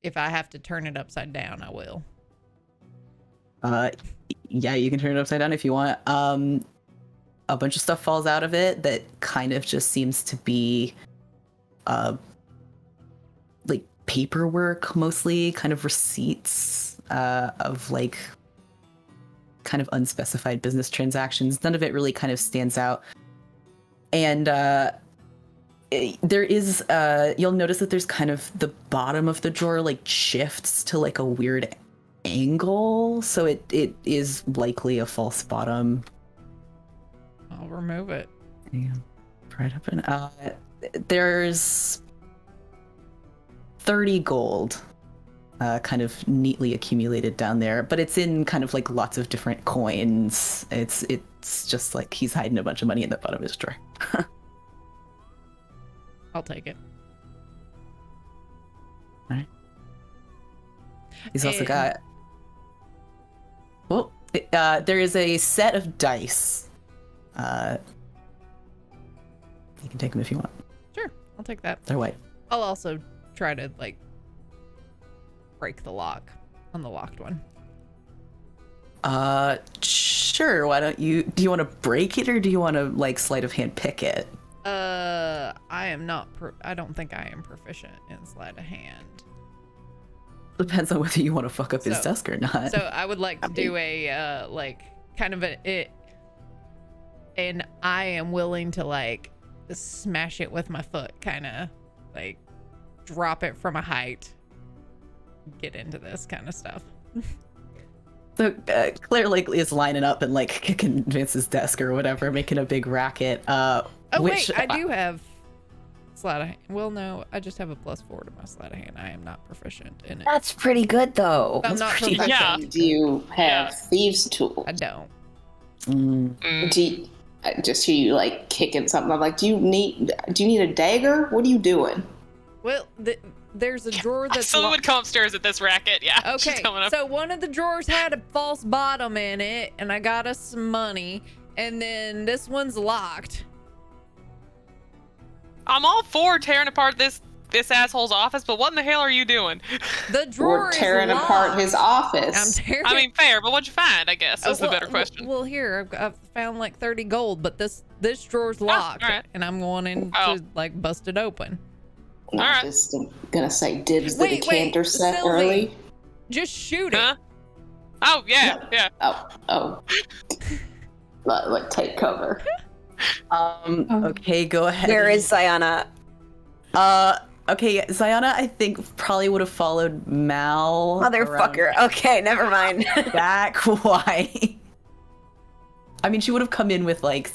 if I have to turn it upside down, I will. Yeah, you can turn it upside down if you want. A bunch of stuff falls out of it that kind of just seems to be like paperwork, mostly kind of receipts of like kind of unspecified business transactions. None of it really kind of stands out. And there is you'll notice that there's kind of the bottom of the drawer like shifts to like a weird angle, so it is likely a false bottom. I'll remove it. Yeah, right up and there's 30 gold kind of neatly accumulated down there, but it's in kind of like lots of different coins. It's just like he's hiding a bunch of money in the bottom of his drawer. I'll take it. All right. He's also And- got. Well, there is a set of dice. You can take them if you want. Sure, I'll take that. They're white. I'll also try to like break the lock on the locked one. Sure. Why don't you? Do you want to break it or do you want to like sleight of hand pick it? I am not. I don't think I am proficient in sleight of hand. Depends on whether you want to fuck up his So- desk or not. So I would like to do a like kind of it, and I am willing to like smash it with my foot, kind of like drop it from a height, get into this kind of stuff. So Claire like is lining up and like kicking Vince's desk or whatever, making a big racket. Oh Which wait, I do have sleight of hand. Well, no, I just have a +4 to my sleight of hand. I am not proficient in it. That's pretty good though. I'm not proficient. Yeah. Do you have thieves' tools? I don't. Do you, I just hear you like kicking something? I'm like, do you need a dagger? What are you doing? Well, there's a drawer that's Someone would locked. come upstairs at this racket. Yeah. she's Okay, coming up. so one of the drawers had a false bottom in it, and I got us some money, and then this one's locked. I'm all for tearing apart this asshole's office, but what in the hell are you doing? The drawer We're tearing is apart locked. his I'm office. tearing. I mean, fair, but what'd you find? I guess is the better question. Well, here I've found like 30 gold, but this drawer's locked, all right. and I'm going in Oh. to like bust it open. I'm Alright. just gonna say dibs the Wait, decanter set Sylvie, early. Just shoot it. Huh? Oh yeah, yeah. Oh. Like take cover. Okay, go ahead. Where is Sayana? Okay, Ziana, I think probably would have followed Mal. Motherfucker. Okay, never mind. around back. Why? I mean, she would have come in with like,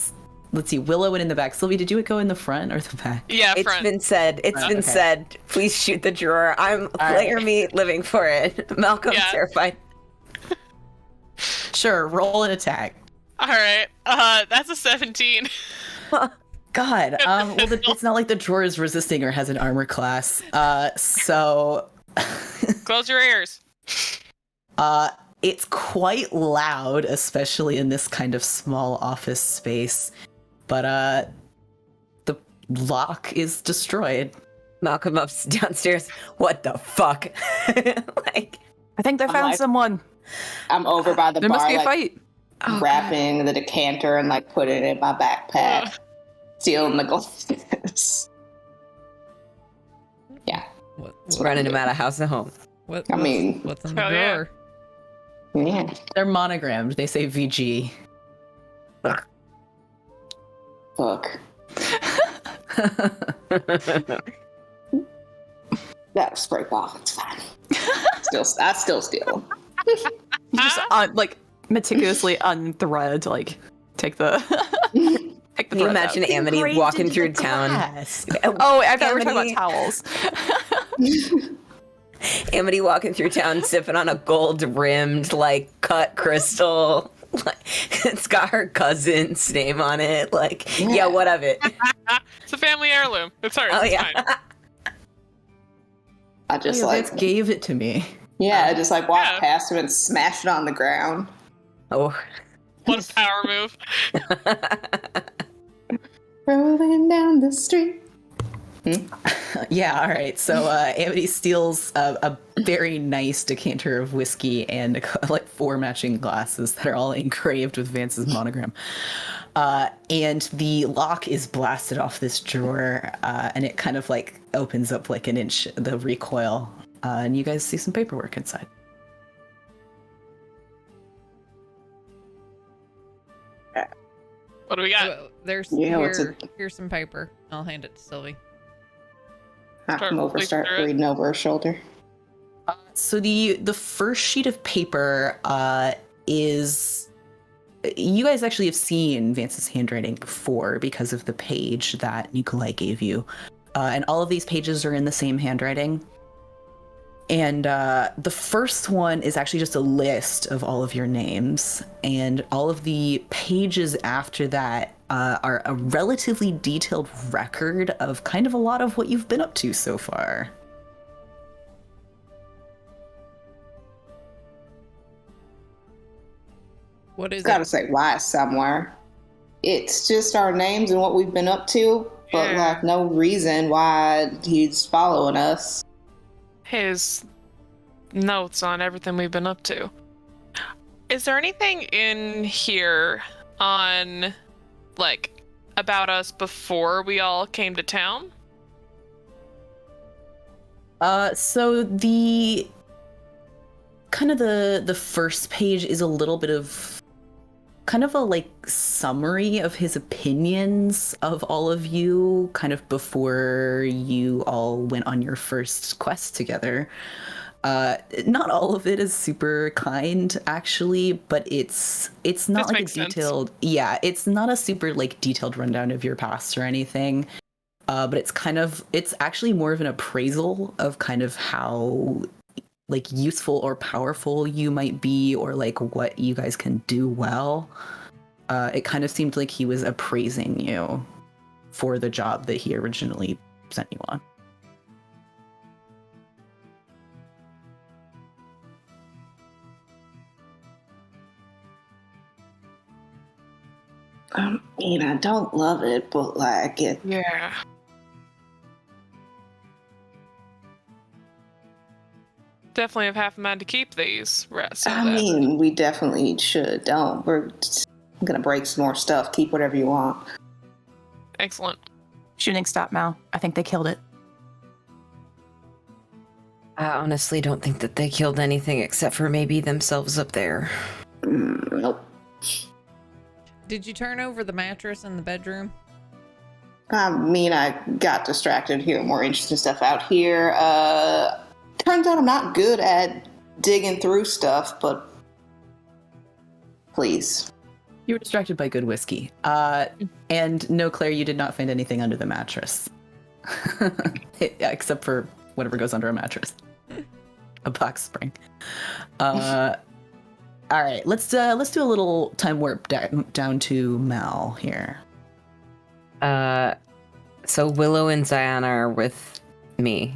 let's see, Willow went in the back. Sylvie, did you go in the front or the back? Yeah, It's front. been said. It's been Okay. said. Please shoot the drawer. I'm player me living for it. Malcolm's Yeah. terrified. Sure, roll an attack. All right. That's a 17. God, well, it's not like the drawer is resisting or has an armor class. So Close your ears. it's quite loud, especially in this kind of small office space. But the lock is destroyed. Malcolm up downstairs. What the fuck? Like, I think they I'm found like- someone. I'm over by the There bar, must be a like fight. oh, wrapping the decanter and like putting it in my backpack, stealing the glasses. Yeah. What, running him out of house and home. I mean, what's in the hell yeah. drawer? Yeah. They're monogrammed. They say VG. Fuck. That spray bottle, it's fine. I still steal. You just like meticulously unthread, like take the take the Can you thread imagine out. Amity Engraved walking into through the town? glass. Oh, I thought we were talking Amity- about towels. Amity walking through town sipping on a gold rimmed, like, cut crystal. Like, it's got her cousin's name on it. Like, yeah, what of it? It's a family heirloom. It's hers. Oh, it's yeah. fine. I just Yeah, like, Vince gave it to me. yeah, I just like walk Yeah. past him and smash it on the ground. Oh. What a power move. Rolling down the street. Yeah, all right. So Amity steals a very nice decanter of whiskey and like 4 matching glasses that are all engraved with Vance's monogram. And the lock is blasted off this drawer, and it kind of like opens up like an inch, the recoil, and you guys see some paperwork inside. What do we got? There's Yeah, what's here's some paper. I'll hand it to Sylvie. I come over, flipping start through it. reading over her shoulder. So the first sheet of paper is, you guys actually have seen Vance's handwriting before because of the page that Nikolai gave you, and all of these pages are in the same handwriting. And the first one is actually just a list of all of your names, and all of the pages after that are a relatively detailed record of kind of a lot of what you've been up to so far. What is Gotta it? say why somewhere. It's just our names and what we've been up to, but Yeah. like no reason why he's following us. His notes on everything we've been up to. Is there anything in here on, like, about us before we all came to town? So the kind of the first page is a little bit of kind of a like summary of his opinions of all of you kind of before you all went on your first quest together. Not all of it is super kind actually, but it's not This like a makes sense. detailed, yeah, it's not a super like detailed rundown of your past or anything. But it's actually more of an appraisal of kind of how like useful or powerful you might be, or like what you guys can do well. It kind of seemed like he was appraising you for the job that he originally sent you on. I mean, I don't love it, but like it. Yeah. Definitely have half a mind to keep these. Rest of I that. mean, we definitely should. Don't. We're just gonna break some more stuff. Keep whatever you want. Excellent. Shooting stop, Mal. I think they killed it. I honestly don't think that they killed anything except for maybe themselves up there. Nope. Did you turn over the mattress in the bedroom? I mean, I got distracted here. More interesting stuff out here. Turns out I'm not good at digging through stuff, but please. You were distracted by good whiskey. And no, Claire, you did not find anything under the mattress. Except for whatever goes under a mattress. A box spring. All right, let's do a little time warp down to Mal here. So Willow and Ziana are with me.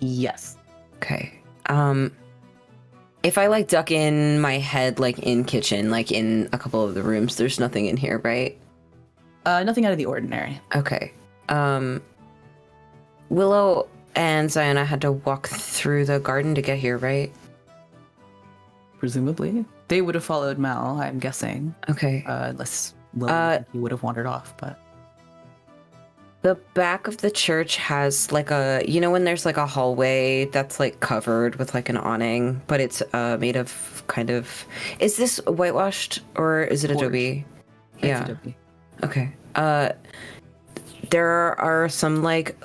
Yes. Okay. If I like duck in my head, like in kitchen, like in a couple of the rooms, there's nothing in here, right? Nothing out of the ordinary. Okay. Willow and Ziana had to walk through the garden to get here, right? Presumably, they would have followed Mal, I'm guessing. Okay. Unless he would have wandered off, but The back of the church has like a, you know, when there's like a hallway that's like covered with like an awning, but it's made of kind of, is this whitewashed or is it adobe? it's Yeah. Adobe. Okay. There are some like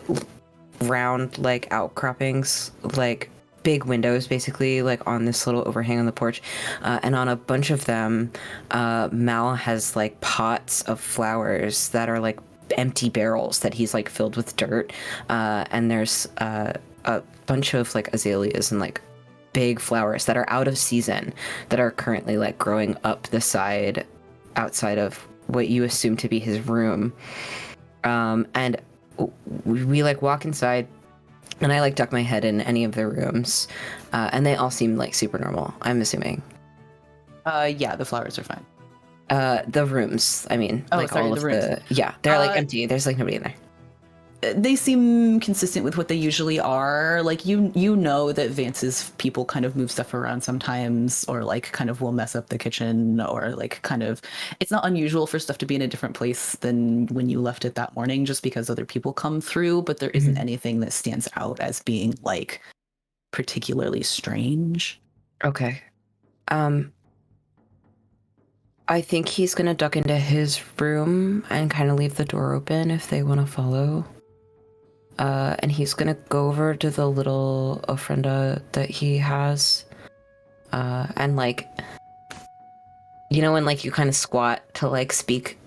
round like outcroppings, like big windows basically, like on this little overhang on the porch, and on a bunch of them, Mal has like pots of flowers that are like empty barrels that he's like filled with dirt, and there's a bunch of like azaleas and like big flowers that are out of season that are currently like growing up the side outside of what you assume to be his room. And we like walk inside, and I like duck my head in any of the rooms, and they all seem like super normal, I'm assuming. Yeah, the flowers are fine. The rooms, I mean, Oh, like sorry, all the of rooms. yeah, they're like empty. There's like nobody in there. They seem consistent with what they usually are. Like you know that Vance's people kind of move stuff around sometimes, or like kind of will mess up the kitchen, or like kind of, it's not unusual for stuff to be in a different place than when you left it that morning, just because other people come through. But there isn't anything that stands out as being like particularly strange. Okay. I think he's gonna duck into his room and kind of leave the door open if they want to follow. And he's gonna go over to the little ofrenda that he has, and like, you know, when like you kind of squat to like speak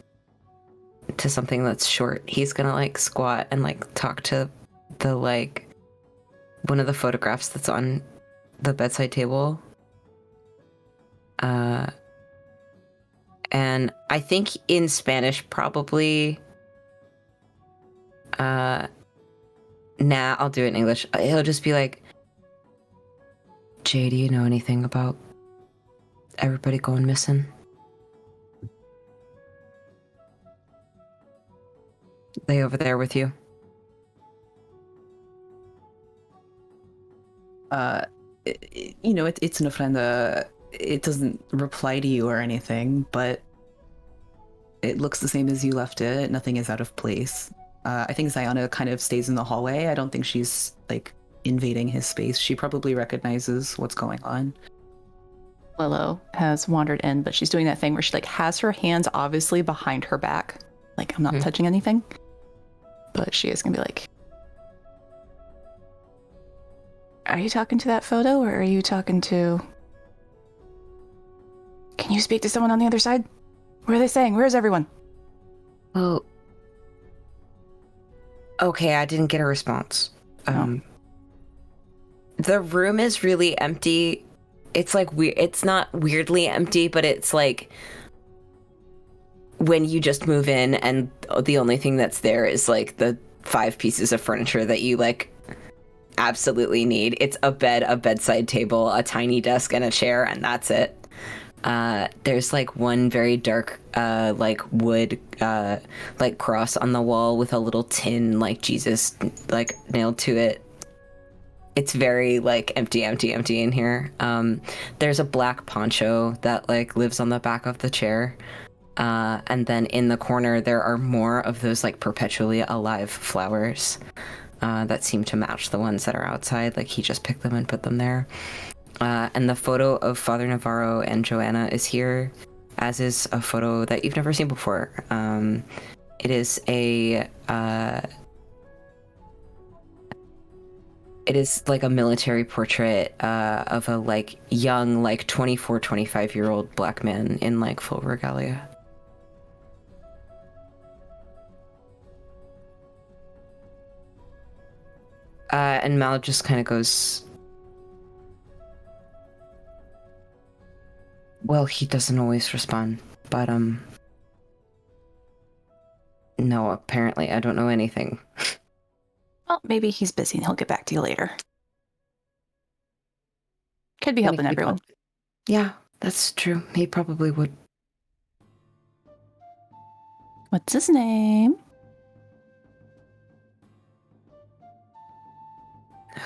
to something that's short, he's gonna like squat and like talk to the like one of the photographs that's on the bedside table. And I think in Spanish probably. Nah, I'll do it in English. He'll just be like, Jay, do you know anything about everybody going missing? They over there with you? You know, it's an ofrenda. It doesn't reply to you or anything, but it looks the same as you left it. Nothing is out of place. I think Ziana kind of stays in the hallway. I don't think she's like invading his space. She probably recognizes what's going on. Willow has wandered in, but she's doing that thing where she like has her hands obviously behind her back. Like, I'm not touching anything. But she is gonna be like, are you talking to that photo or are you talking to... Can you speak to someone on the other side? What are they saying? Where's everyone? Well, okay, I didn't get a response. The room is really empty. It's like it's not weirdly empty, but it's like when you just move in and the only thing that's there is like the 5 pieces of furniture that you like absolutely need. It's a bed, a bedside table, a tiny desk, and a chair, and that's it. There's like one very dark like wood like cross on the wall with a little tin like Jesus like nailed to it. It's very like empty in here. There's a black poncho that like lives on the back of the chair, and then in the corner there are more of those like perpetually alive flowers that seem to match the ones that are outside. Like he just picked them and put them there. And the photo of Father Navarro and Joanna is here, as is a photo that you've never seen before. It is like a military portrait of a like young, like 24, 25-year-old black man in like full regalia. And Mal just kind of goes, well, he doesn't always respond, but, no, apparently I don't know anything. Well, maybe he's busy and he'll get back to you later. Could be helping everyone. Yeah, that's true. He probably would. What's his name?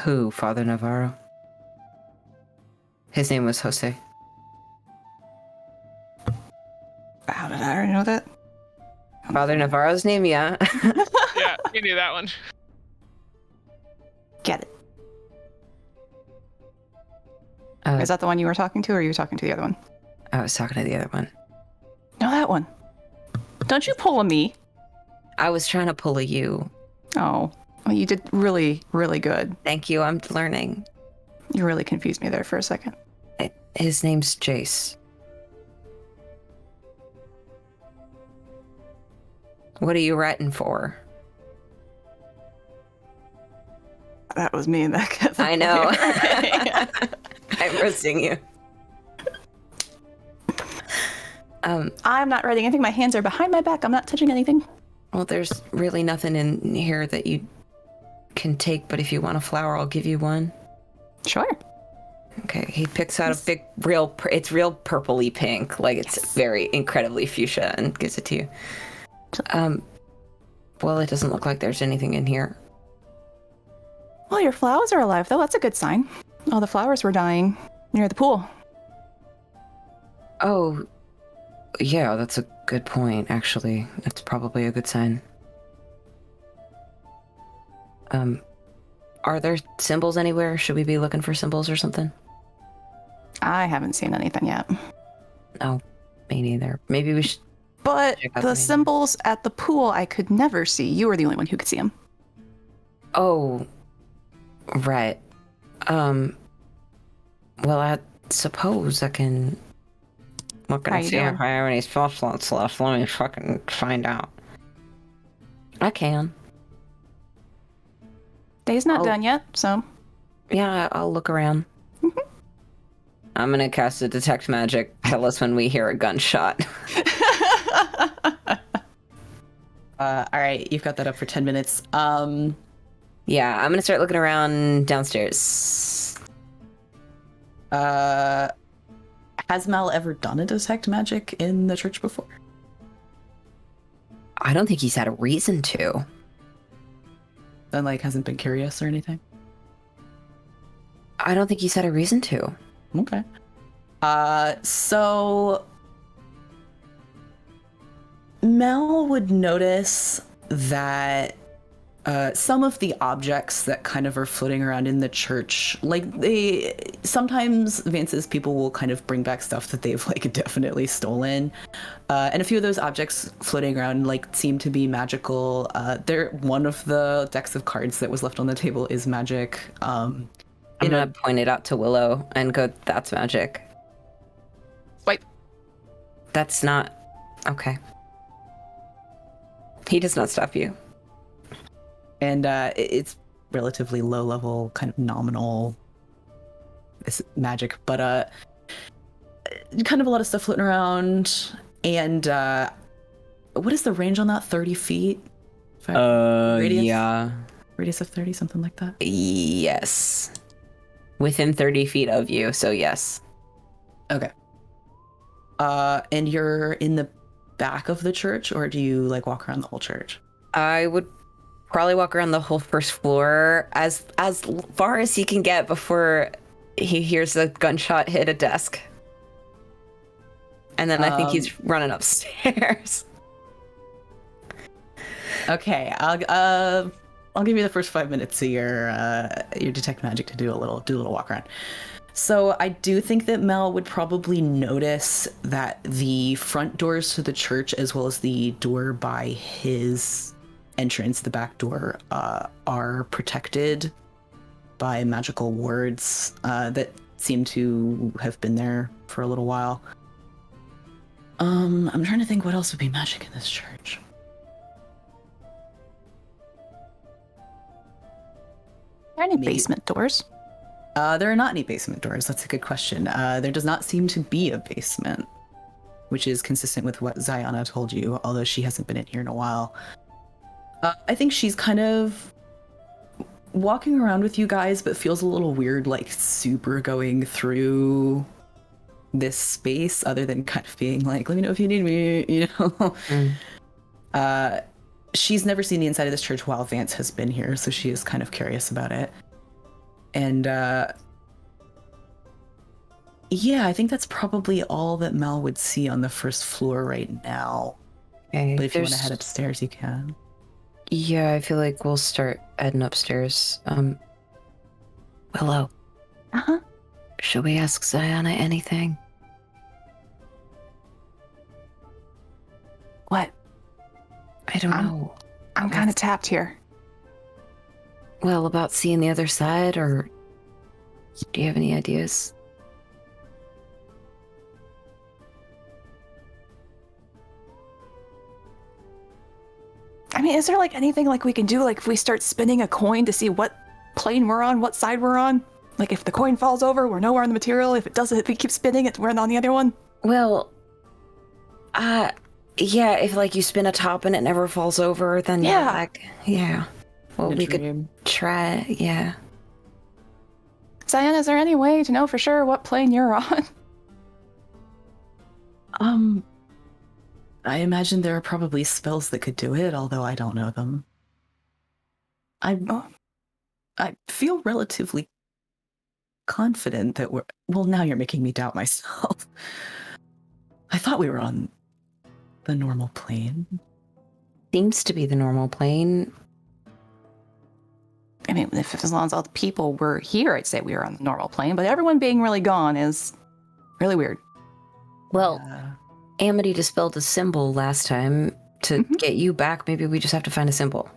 Who, Father Navarro? His name was Jose. How did I already know that? Father Navarro's name, yeah. Yeah, you knew that one. Get it. Is that the one you were talking to, or are you talking to the other one? I was talking to the other one. No, that one. Don't you pull a me. I was trying to pull a you. Oh, well, you did really, really good. Thank you, I'm learning. You really confused me there for a second. His name's Jace. What are you writing for? That was me in that. I know. I'm roasting you. I'm not writing anything. My hands are behind my back. I'm not touching anything. Well, there's really nothing in here that you can take, but if you want a flower, I'll give you one. Sure. Okay, he picks out a big, it's real purpley pink, like it's very incredibly fuchsia, and gives it to you. Well, it doesn't look like there's anything in here. Well, your flowers are alive, though. That's a good sign. All the flowers were dying near the pool. Oh, yeah, that's a good point, actually. That's probably a good sign. Are there symbols anywhere? Should we be looking for symbols or something? I haven't seen anything yet. No. Me neither. Maybe we should. But Check out the the- symbols at the pool I could never see. You were the only one who could see them. Oh, right. Well, I suppose I can look How and you see doing? if I have any spell slots left. Let me fucking find out. I can. Day's not Oh. done yet, so. Yeah, I'll look around. I'm gonna cast a detect magic. Tell us when we hear a gunshot. All right, you've got that up for 10 minutes. Yeah, I'm gonna start looking around downstairs. Has Mal ever done a detect magic in the church before? I don't think he's had a reason to. Then, like, hasn't been curious or anything? I don't think he's had a reason to. Okay. So Mel would notice that some of the objects that kind of are floating around in the church, like sometimes Vance's people will kind of bring back stuff that they've like definitely stolen. And a few of those objects floating around like seem to be magical. One of the decks of cards that was left on the table is magic. I'm gonna point it out to Willow and go, that's magic. Swipe. That's not... Okay. He does not stop you. And it's relatively low level, kind of nominal magic, but kind of a lot of stuff floating around. And what is the range on that? 30 feet? Radius? Yeah. Radius of 30, something like that? Yes. Within 30 feet of you, so yes. Okay. And you're in the back of the church, or do you like walk around the whole church? I would probably walk around the whole first floor as far as he can get before he hears a gunshot hit a desk. And then I think he's running upstairs. Okay, I'll give you the first 5 minutes of your detect magic to do a little walk around. So I do think that Mel would probably notice that the front doors to the church, as well as the door by his entrance, the back door, are protected by magical wards that seem to have been there for a little while. I'm trying to think what else would be magic in this church. Are there any Maybe. basement doors? There are not any basement doors. That's a good question. There does not seem to be a basement, which is consistent with what Ziana told you, although she hasn't been in here in a while. I think she's kind of walking around with you guys, but feels a little weird, like super going through this space, other than kind of being like, let me know if you need me, you know? She's never seen the inside of this church while Vance has been here, so she is kind of curious about it. And yeah, I think that's probably all that Mel would see on the first floor right now. Okay, But if you want to head upstairs, you can. Yeah, I feel like we'll start heading upstairs. Willow, Uh-huh. should we ask Ziana anything? What? I don't know. I'm kind of tapped here. Well, about seeing the other side, or do you have any ideas? I mean, is there like anything like we can do, like if we start spinning a coin to see what plane we're on, what side we're on? Like if the coin falls over, we're nowhere on the material. If it doesn't, if we keep spinning it, we're on the other one. Well, yeah, if like you spin a top and it never falls over, then Yeah. like, yeah. Well, we could try, yeah. Ziana, is there any way to know for sure what plane you're on? I imagine there are probably spells that could do it, although I don't know them. I feel relatively confident that we're... Well, now you're making me doubt myself. I thought we were on the normal plane. Seems to be the normal plane. I mean, if as long as all the people were here, I'd say we were on the normal plane, but everyone being really gone is really weird. Well, Amity dispelled a symbol last time. To get you back, maybe we just have to find a symbol.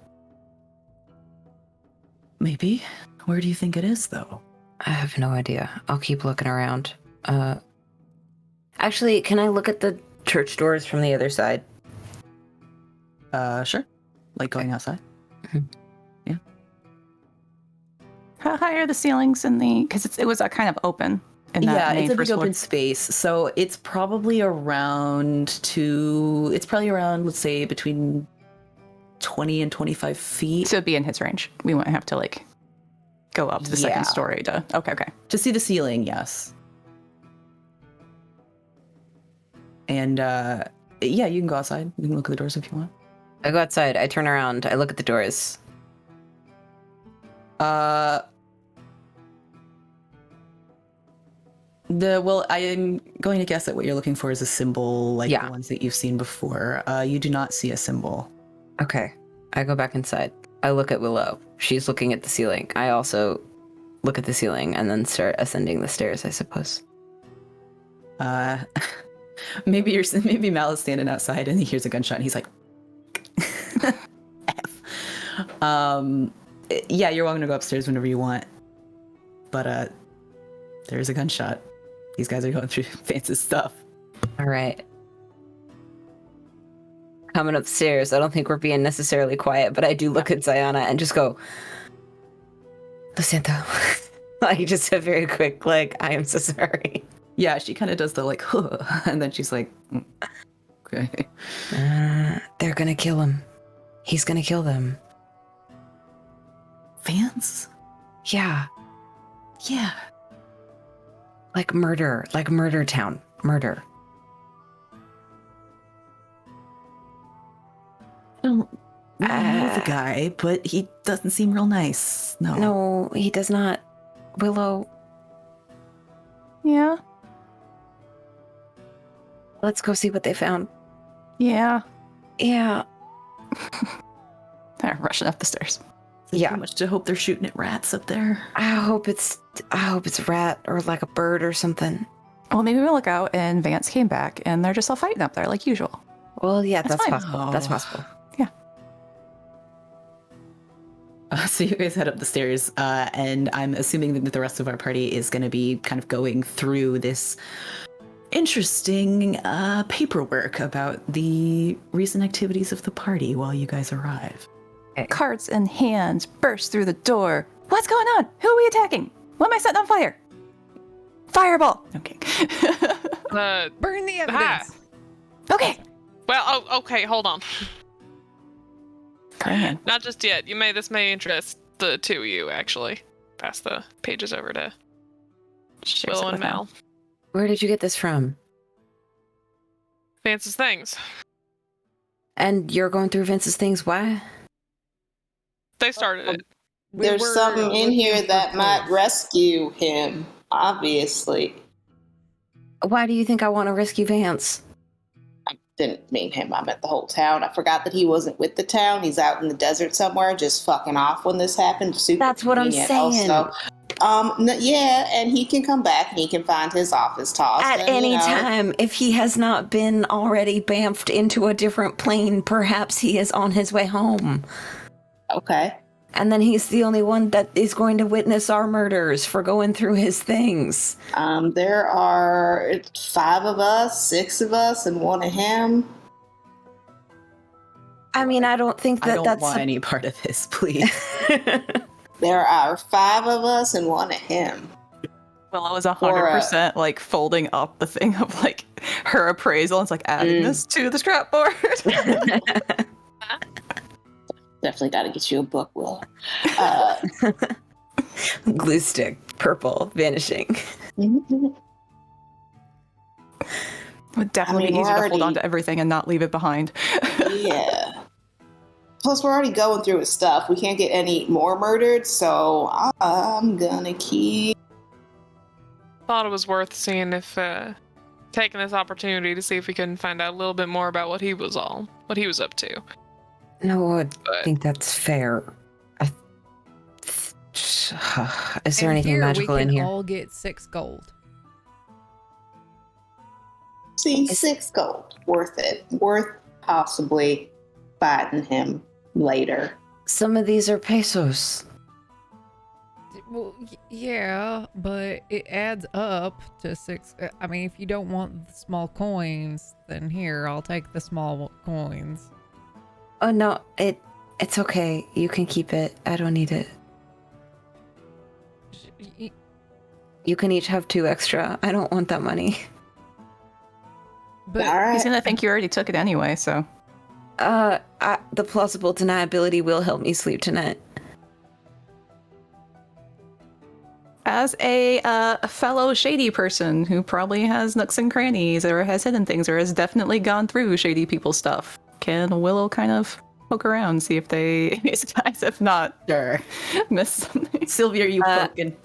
Maybe. Where do you think it is, though? I have no idea. I'll keep looking around. Actually, can I look at the church doors from the other side? Sure. Like going outside? Yeah. How high are the ceilings in the? Because it was a kind of open. In that Yeah, it's a big first floor. open space. So it's probably around let's say, between 20 and 25 feet. So it'd be in his range. We wouldn't have to like go up to the second story to. Okay. To see the ceiling, yes. And yeah, you can go outside. You can look at the doors if you want. I go outside. I turn around. I look at the doors. I am going to guess that what you're looking for is a symbol, like Yeah. the ones that you've seen before. You do not see a symbol. Okay. I go back inside. I look at Willow. She's looking at the ceiling. I also look at the ceiling and then start ascending the stairs, I suppose. Maybe Mal is standing outside and he hears a gunshot and he's like, F. Yeah, you're welcome to go upstairs whenever you want. But there's a gunshot. These guys are going through fancy stuff. All right. Coming upstairs. I don't think we're being necessarily quiet, but I do look at Ziana and just go, Lo siento. Like, just a very quick, like, I am so sorry. Yeah, she kind of does the like, huh, and then she's like, okay. They're gonna kill him. He's gonna kill them. Vance? Yeah. Yeah. Like murder town. Murder. I don't know the guy, but he doesn't seem real nice. No, he does not. Willow, Yeah. let's go see what they found. Yeah. Yeah. They're rushing up the stairs. Yeah. Too much to hope they're shooting at rats up there. I hope it's a rat or like a bird or something. Well, maybe we'll look out and Vance came back and they're just all fighting up there like usual. Well, yeah, That's that's fine. possible. That's possible. Yeah. So you guys head up the stairs, and I'm assuming that the rest of our party is going to be kind of going through this interesting paperwork about the recent activities of the party while you guys arrive. Carts and hands burst through the door. What's going on? Who are we attacking? What am I setting on fire? Fireball. Okay. Burn the evidence. Okay. Well, okay, hold on. Brilliant. Not just yet. This may interest the two of you, actually. Pass the pages over to Willow and Mal. Where did you get this from? Vance's things. And you're going through Vince's things. Why? They started it. There's something in here that might rescue him, obviously. Why do you think I want to rescue Vance? I didn't mean him, I meant the whole town. I forgot that he wasn't with the town. He's out in the desert somewhere just fucking off when this happened. Super That's what I'm convenient. saying. Yeah, and he can come back and he can find his office tossed. At and, any time, if he has not been already bamfed into a different plane, perhaps he is on his way home. Okay. And then he's the only one that is going to witness our murders for going through his things. There are 5 of us, 6 of us, and 1 of him. I mean, I don't think that I don't that's want any part of this, please. There are 5 of us and 1 of him. Willow is 100% like folding up the thing of like her appraisal. It's like adding this to the scrap board. Definitely got to get you a book, Will. glue stick, purple, vanishing. Would definitely be easier to hold on to everything and not leave it behind. Yeah. Plus, we're already going through his stuff. We can't get any more murdered, so I'm gonna keep. Thought it was worth seeing if taking this opportunity to see if we can find out a little bit more about what he was up to. No, I But think that's fair. Is there anything magical in We here? can all get 6 gold. See, 6 gold. Worth it. Worth possibly fighting him later. Some of these are pesos. Well, yeah, but it adds up to 6. I mean, if you don't want the small coins, then here, I'll take the small coins. Oh no, it's okay. You can keep it. I don't need it. You can each have 2 extra. I don't want that money. But All right. He's gonna think you already took it anyway, so. The plausible deniability will help me sleep tonight. As a fellow shady person who probably has nooks and crannies or has hidden things or has definitely gone through shady people's stuff, can Willow kind of poke around, see if these guys have not Sure. missed something? Sylvie, are you poking?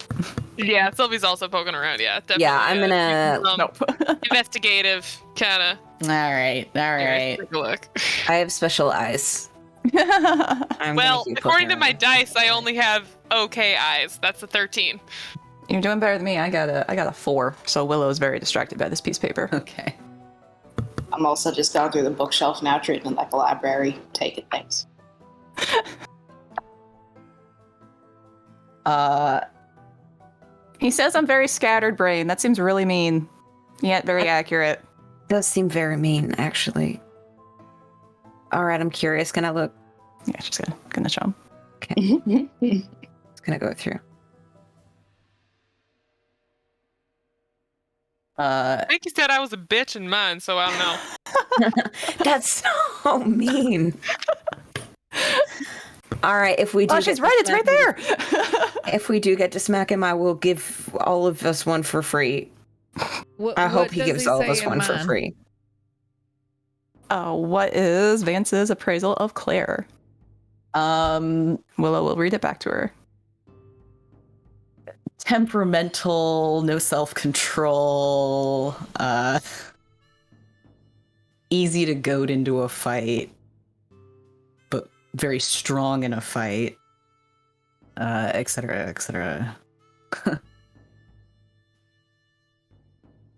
Yeah, Sylvie's also poking around. Yeah, definitely. Yeah, I'm gonna. Nope. Investigative kind of. All right. Take a look. I have special eyes. I'm Well, gonna keep according to poking my around. dice, I only have okay eyes. That's a 13. You're doing better than me. I got a 4, so Willow's very distracted by this piece of paper. Okay. I'm also just going through the bookshelf now, treating it like a library, taking things. He says I'm very scattered brain. That seems really mean, yet very accurate. Does seem very mean, actually. All right, I'm curious. Can I look? Yeah, she's gonna show him. It's gonna go through. I think he said I was a bitch in mine, so I don't know. That's so mean. All right, if we do. Oh, she's right. It's right there. If we do get to smack him, I will give all of us one for free. I hope he gives all of us one for free. What is Vance's appraisal of Claire? Willow will read it back to her. Temperamental, no self-control, easy to goad into a fight, but very strong in a fight, etc., etc.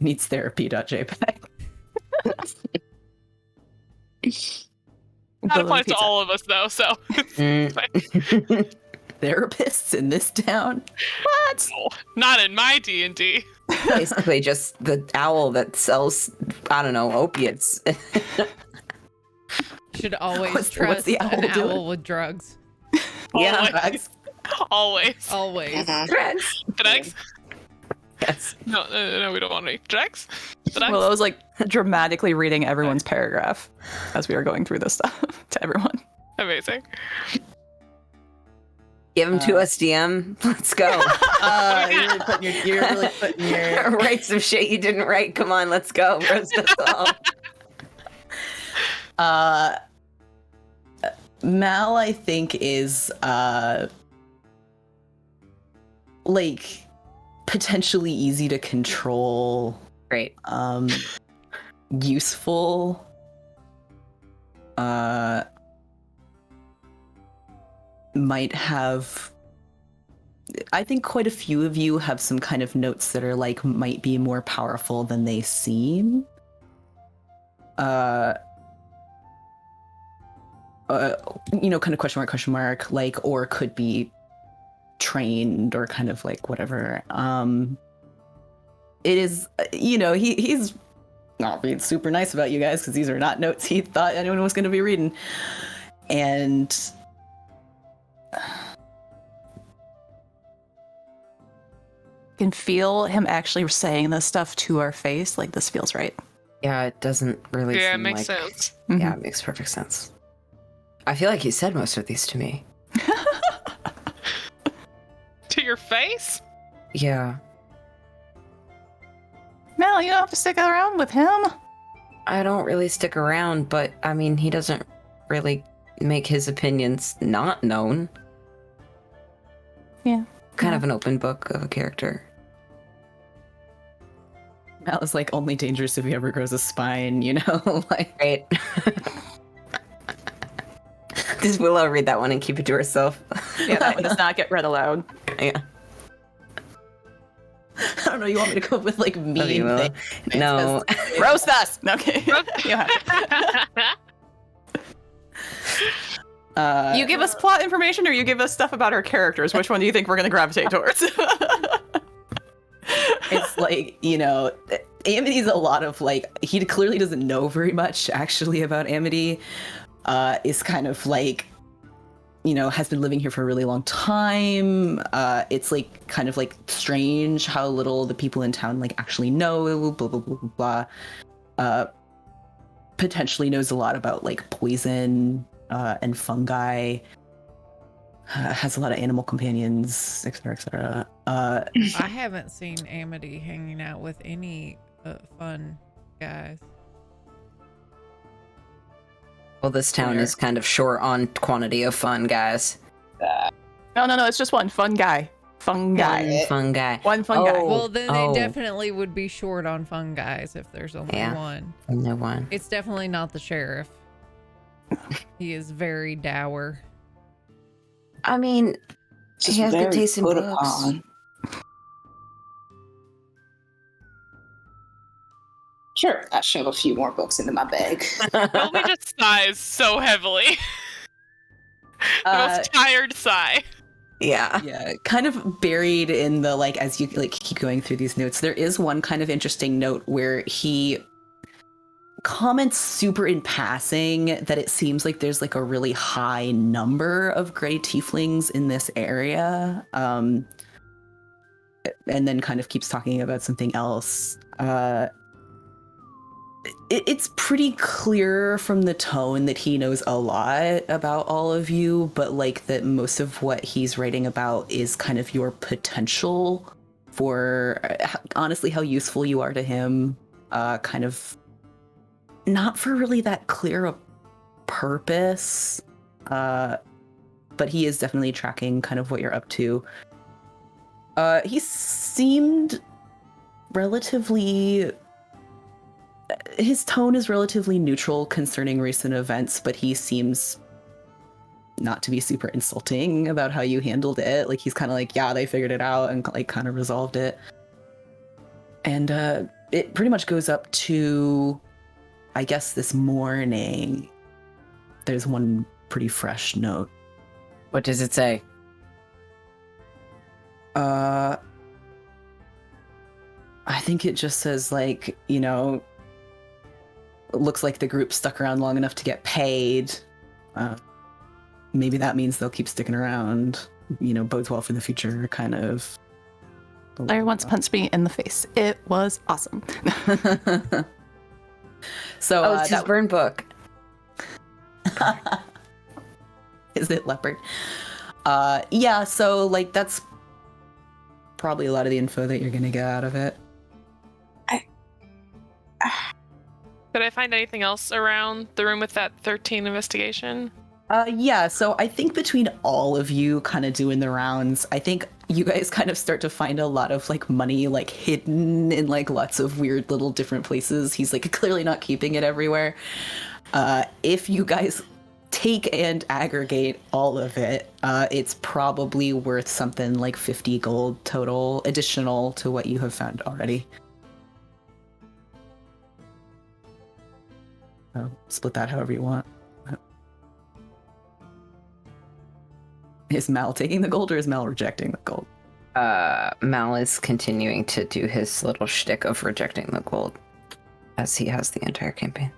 Needs therapy.jpg. That applies to all of us, though, so. Therapists in this town? What? No, not in my D&D. Basically, just the owl that sells, I don't know, opiates. should always What's trust the owl an doing? owl with drugs. Yeah, Always. Always. Always. drugs. Drugs? Yes. No, we don't want any drugs. Drugs? Willow was like dramatically reading everyone's paragraph as we were going through this stuff to everyone. Amazing. Give him to us, DM. Let's go. You're really putting your Write some shit you didn't write. Come on, let's go. Roast us all. Mal, I think, is like potentially easy to control, Great. useful, might have, I think quite a few of you have some kind of notes that are like might be more powerful than they seem. Kind of question mark, like, or could be trained or kind of like whatever. It is, he's not being super nice about you guys because these are not notes he thought anyone was going to be reading. And Can feel him actually saying this stuff to our face. Like, this feels right. Yeah, it doesn't really Yeah, it seem makes like... sense. Yeah, it makes perfect sense. I feel like he said most of these to me. To your face? Yeah. Mel, you don't have to stick around with him. I don't really stick around, but I mean, he doesn't really make his opinions not known. Yeah. Kind of an open book of a character. Mal is like only dangerous if he ever grows a spine, like. Right. Does Willow read that one and keep it to herself? Yeah, that one does not get read aloud. Yeah. I don't know. You want me to come up with like mean will. things? No. Roast us. Okay. Yeah. You give us plot information, or you give us stuff about our characters. Which one do you think we're going to gravitate towards? It's like, you know, Amity's a lot of like, he clearly doesn't know very much actually about Amity. Is kind of like, you know, has been living here for a really long time. It's like kind of like strange how little the people in town like actually know, blah, blah, blah, blah, blah. Potentially knows a lot about like poison and fungi. Has a lot of animal companions, etc., etc. I haven't seen Amity hanging out with any fun guys. Well, this town is kind of short on quantity of fun, guys. No. It's just one fun guy. Fun guy. Fun guy. One fun guy. Well, then they definitely would be short on fun guys if there's only one. No one. It's definitely not the sheriff. He is very dour. I mean, he has good taste in books. Sure, I shove a few more books into my bag. Sylvie just sighs so heavily. The most tired sigh. Yeah, kind of buried in the, like, as you like keep going through these notes, there is one kind of interesting note where he comments super in passing that it seems like there's like a really high number of gray tieflings in this area, and then kind of keeps talking about something else. It's pretty clear from the tone that he knows a lot about all of you, but like that most of what he's writing about is kind of your potential for, honestly, how useful you are to him. Kind of not for really that clear a purpose, but he is definitely tracking kind of what you're up to. He seemed relatively... His tone is relatively neutral concerning recent events, but he seems not to be super insulting about how you handled it. Like, he's kind of like, yeah, they figured it out and like kind of resolved it. And it pretty much goes up to, I guess, this morning. There's one pretty fresh note. What does it say? I think it just says, like, you know, looks like the group stuck around long enough to get paid. Maybe that means they'll keep sticking around. You know, bodes well for the future, kind of. Larry once punched me in the face. It was awesome. So it's his burn book. Is it leopard? Yeah, so like that's probably a lot of the info that you're gonna get out of it. Did I find anything else around the room with that 13 investigation? Yeah, so I think between all of you kind of doing the rounds, I think you guys kind of start to find a lot of like money like hidden in like lots of weird little different places. He's like clearly not keeping it everywhere. If you guys take and aggregate all of it, it's probably worth something like 50 gold total, additional to what you have found already. Split that however you want. Is Mal taking the gold or is Mal rejecting the gold? Mal is continuing to do his little shtick of rejecting the gold, as he has the entire campaign.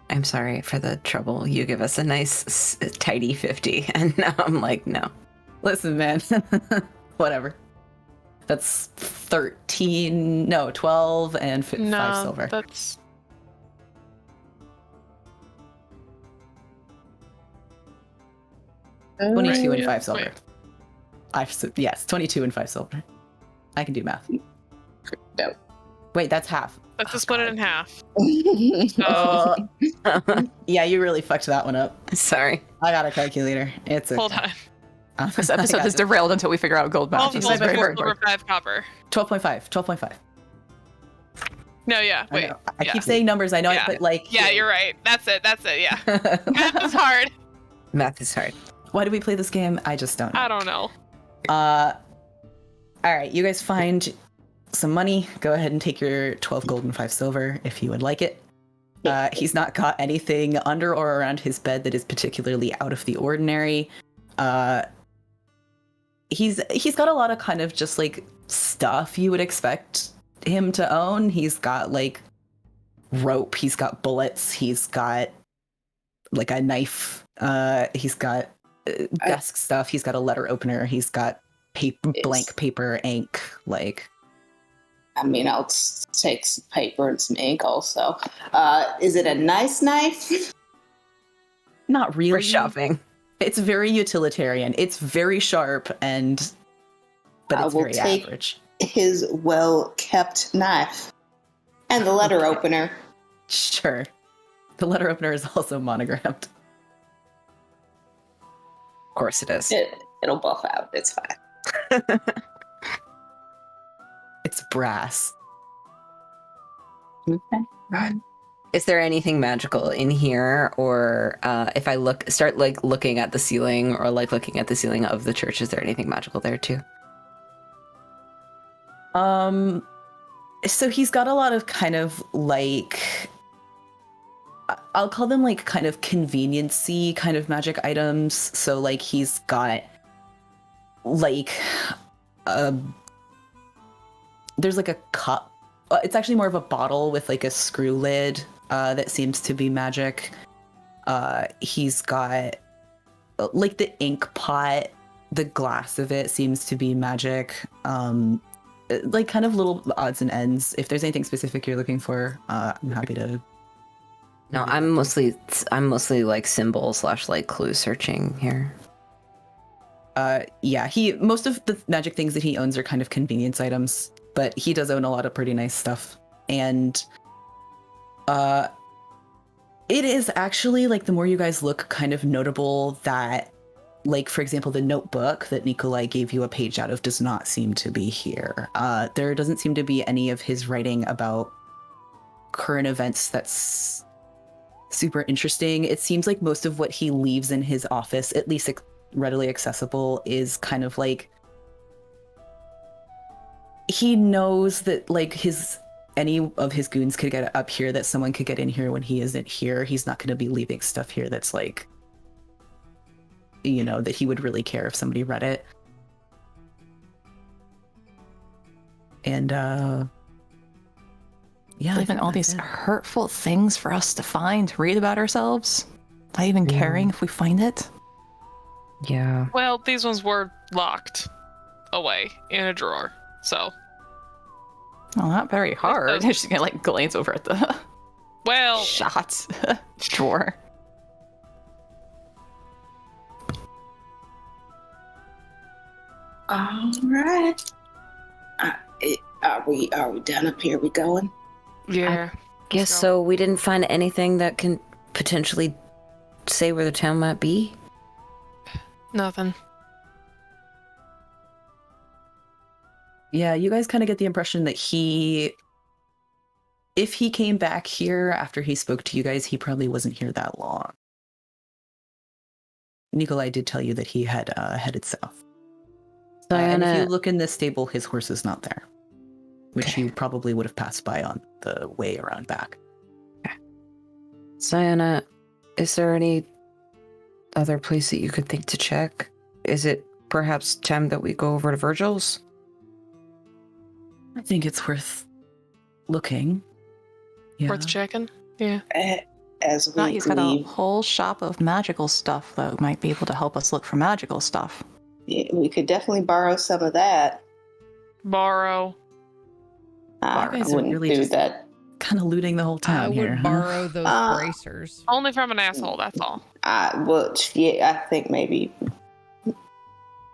I'm sorry for the trouble. You give us a nice, tidy 50, and now I'm like, no. Listen, man. Whatever. That's 12 and 5 silver. That's... 22 and 5 silver. Wait. Yes, 22 and 5 silver. I can do math. No. Wait, that's half. Let's just split it in half. Yeah, you really fucked that one up. Sorry. I got a calculator. It's okay. Hold on. This episode is derailed until we figure out gold math. 12 gold, 4 silver, 5 copper. 12.5. No, yeah, I wait. know. I keep saying numbers, I know, Yeah. but like... Yeah, you're right. That's it, yeah. Math is hard. Math is hard. Why do we play this game? I just don't know. I don't know. All right, you guys find some money. Go ahead and take your 12 gold and 5 silver if you would like it. He's not got anything under or around his bed that is particularly out of the ordinary. He's got a lot of kind of just like stuff you would expect him to own. He's got like rope, he's got bullets, he's got like a knife, he's got desk stuff, he's got a letter opener, he's got blank paper, ink, like. I mean, I'll take some paper and some ink also. Is it a nice knife? Not really. For shopping. It's very utilitarian. It's very sharp, but it's very average. His well-kept knife. And the letter opener. Sure. The letter opener is also monogrammed. Of course it is. It'll buff out. It's fine. It's brass. Okay. Is there anything magical in here, or if I start looking at the ceiling, or like looking at the ceiling of the church, is there anything magical there too? So he's got a lot of kind of like, I'll call them like kind of convenience-y kind of magic items. So like he's got like there's like a cup. It's actually more of a bottle with like a screw lid that seems to be magic. He's got like the ink pot. The glass of it seems to be magic. Like kind of little odds and ends. If there's anything specific you're looking for, I'm happy to. No, I'm mostly like symbol / like clue searching here. Yeah, most of the magic things that he owns are kind of convenience items, but he does own a lot of pretty nice stuff. And it is actually, like, the more you guys look, kind of notable that, like, for example, the notebook that Nikolai gave you a page out of does not seem to be here. There doesn't seem to be any of his writing about current events that's super interesting. It seems like most of what he leaves in his office, at least readily accessible, is kind of like, he knows that like any of his goons could get up here, that someone could get in here when he isn't here. He's not going to be leaving stuff here that's like, you know, that he would really care if somebody read it. And yeah, Leaving all these hurtful things for us to find, to read about ourselves, not even caring if we find it. Yeah. Well, these ones were locked away in a drawer, so. Well, not very hard. I'm just gonna like glance over at the shot drawer. All right. Are we done up here? We going? Yeah. Guess so. We didn't find anything that can potentially say where the town might be. Nothing. Yeah, you guys kind of get the impression that if he came back here after he spoke to you guys, he probably wasn't here that long. Nikolai did tell you that he had headed south. And if you look in this stable, his horse is not there, which you probably would have passed by on the way around back. Sayana, is there any other place that you could think to check? Is it perhaps time that we go over to Virgil's? I think it's worth looking. Yeah. Worth checking? Yeah. As we He's got a leave, whole shop of magical stuff that might be able to help us look for magical stuff. yeah, we could definitely borrow some of that. Borrow. I You guys are wouldn't really do just that. kind of looting the whole I town here. would huh? borrow those bracers. Only from an asshole, that's all. Well, yeah, I think maybe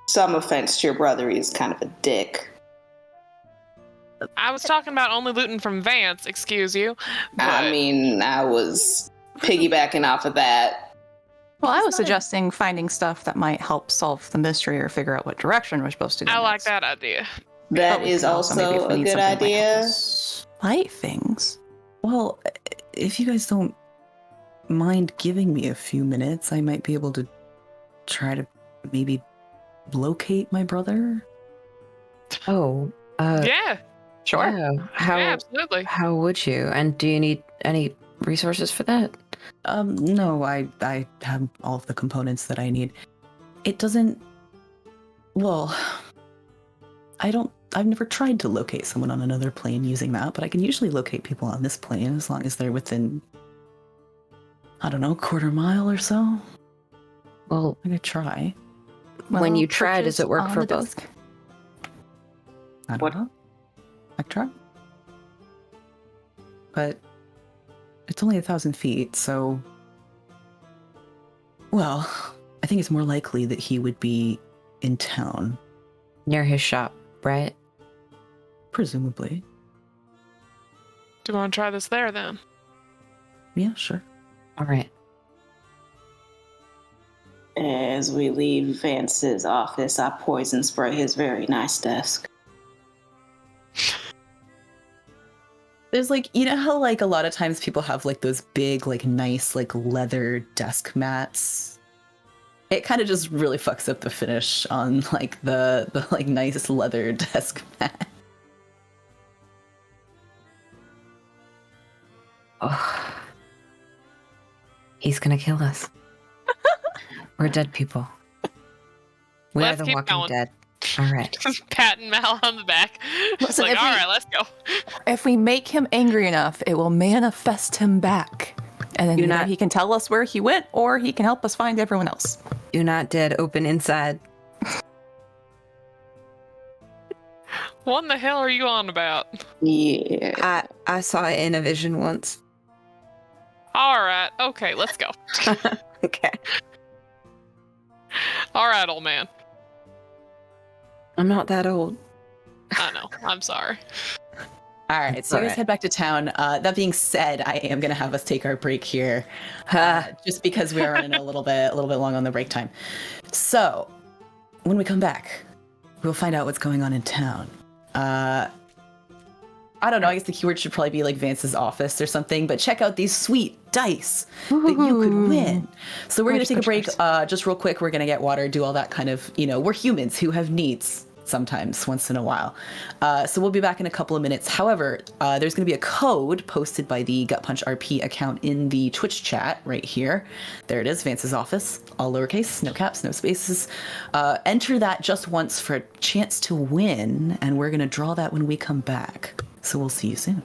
some offense to your brother. He's kind of a dick. I was talking about only looting from Vance, excuse you. I mean, I was piggybacking off of that. Well, I was suggesting finding stuff that might help solve the mystery or figure out what direction we're supposed to go. I like next. that idea. That But we is can maybe, if also we a need good something that might help idea. us fight things. Well, if you guys don't mind giving me a few minutes, I might be able to try to maybe locate my brother. Oh, Yeah, Sure. yeah. yeah, absolutely. How would you? And do you need any resources for that? No, I have all of the components that I need. It doesn't. Well, I've never tried to locate someone on another plane using that, but I can usually locate people on this plane as long as they're within, I don't know, a quarter mile or so. Well, I'm gonna try. when Well, you try, does it work on for the both? desk. I don't What? know. I can try. But it's only 1,000 feet, so. Well, I think it's more likely that he would be in town, Near his shop, right? presumably. Do you want to try this there then? Yeah, sure. All right. As we leave Vance's office, I poison spray his very nice desk. There's like, you know how like a lot of times people have like those big, like nice, like leather desk mats? It kind of just really fucks up the finish on like the like nice leather desk mat. Oh. He's gonna kill us. We're dead people. We Let's are the keep walking going. dead. All right. Just patting Mal on the back. Just Listen, like, if all we- right, let's go. If we make him angry enough, it will manifest him back. And then You're either not- he can tell us where he went or he can help us find everyone else. Do not dead. Open inside. What in the hell are you on about? Yeah. I saw it in a vision once. All right, okay, let's go. Okay. All right, old man. I'm not that old. I know. I'm sorry. All right, It's so you all guys right. head back to town. That being said, I am gonna have us take our break here, just because we are running a little bit long on the break time. So, when we come back, we'll find out what's going on in town. I don't know. I guess the keyword should probably be like Vance's office or something. But check out these sweet dice that you could win. So we're gonna take a break, just real quick. We're gonna get water, do all that kind of. We're humans who have needs sometimes, once in a while. So we'll be back in a couple of minutes. However, there's gonna be a code posted by the Gut Punch RP account in the Twitch chat right here. There it is, Vance's office, all lowercase, no caps, no spaces. Enter that just once for a chance to win, and we're gonna draw that when we come back. So we'll see you soon.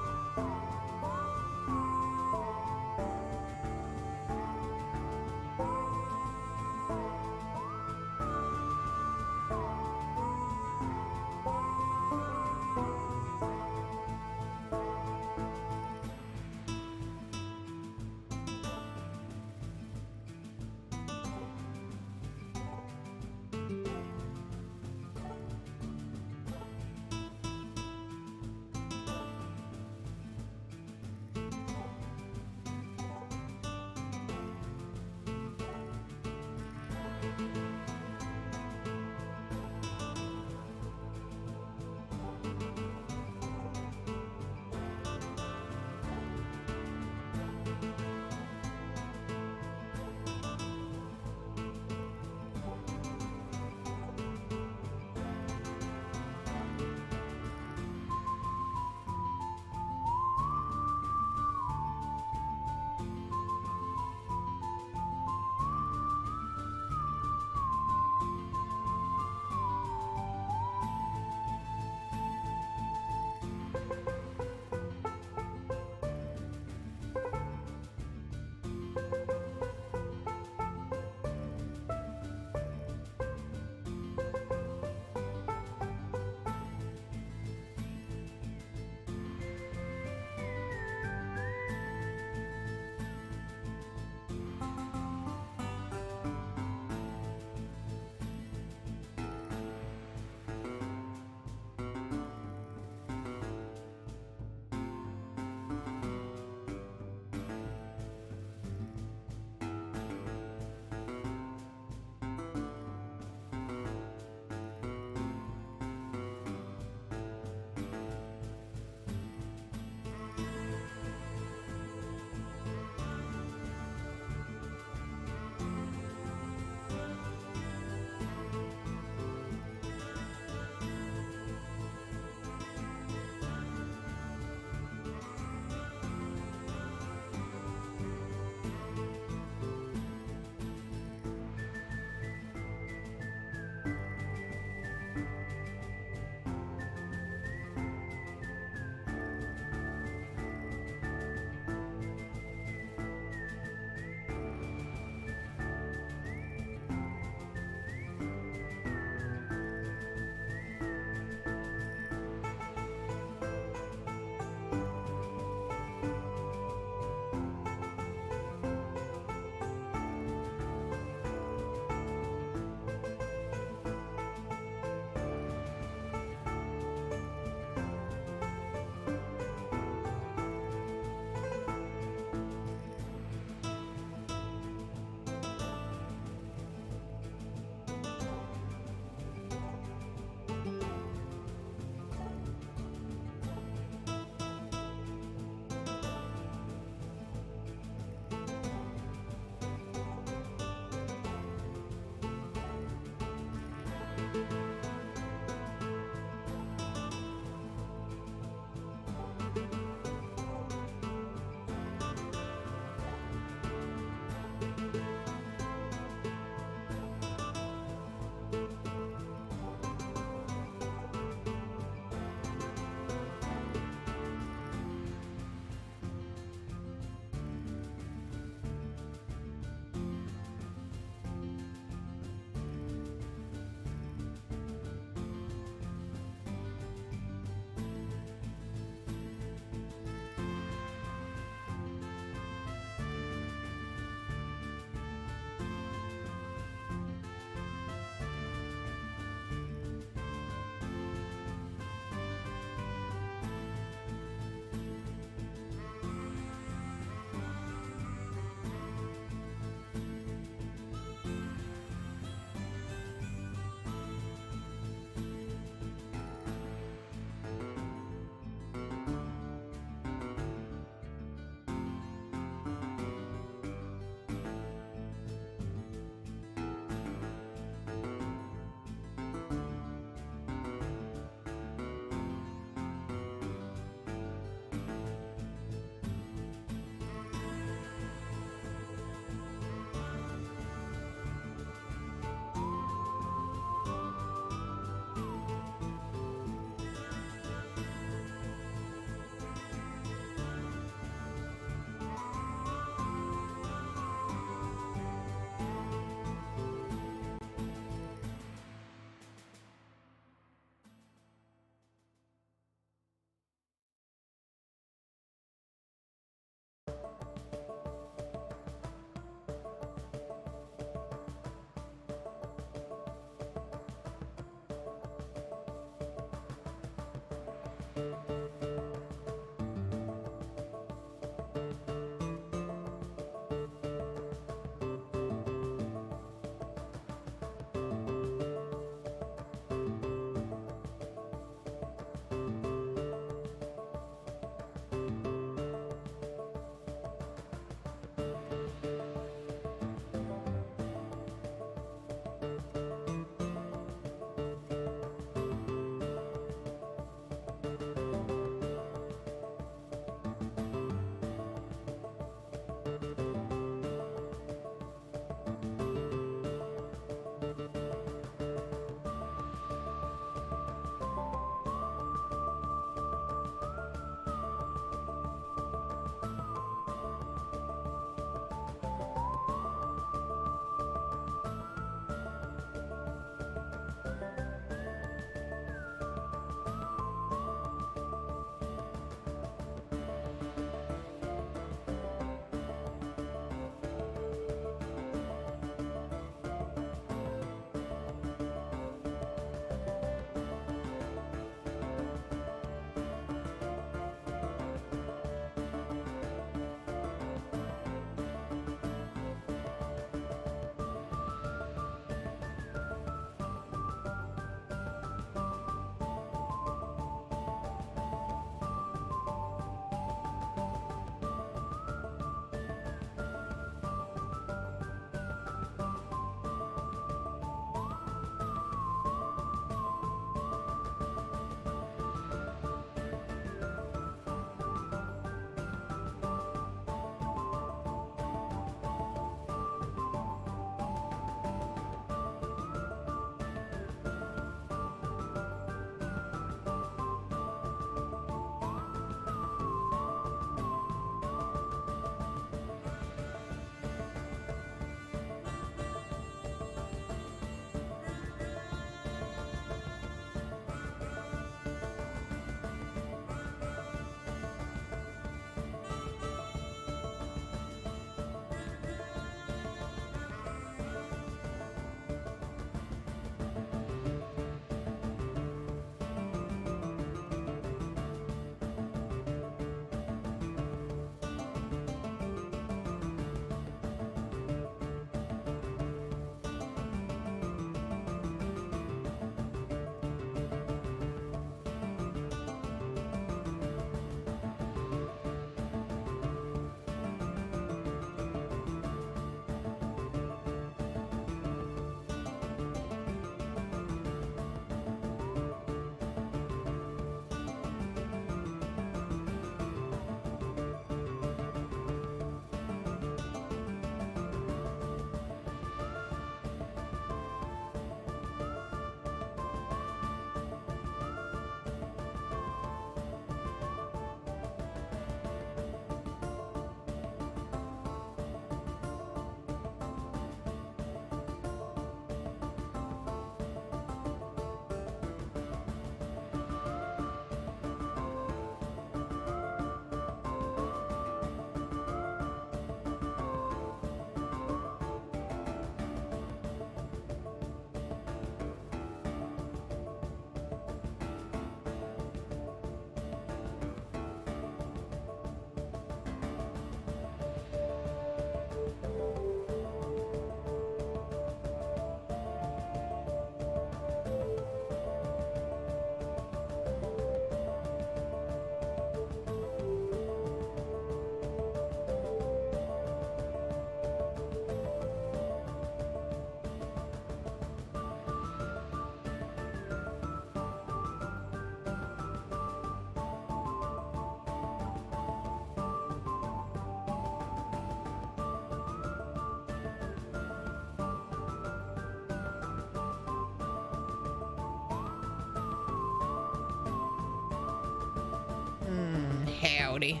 howdy.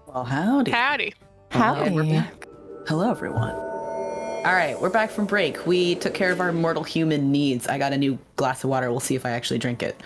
Well, howdy. Howdy. Howdy. We're back. Hello, everyone. All right, we're back from break. We took care of our mortal human needs. I got a new glass of water. We'll see if I actually drink it.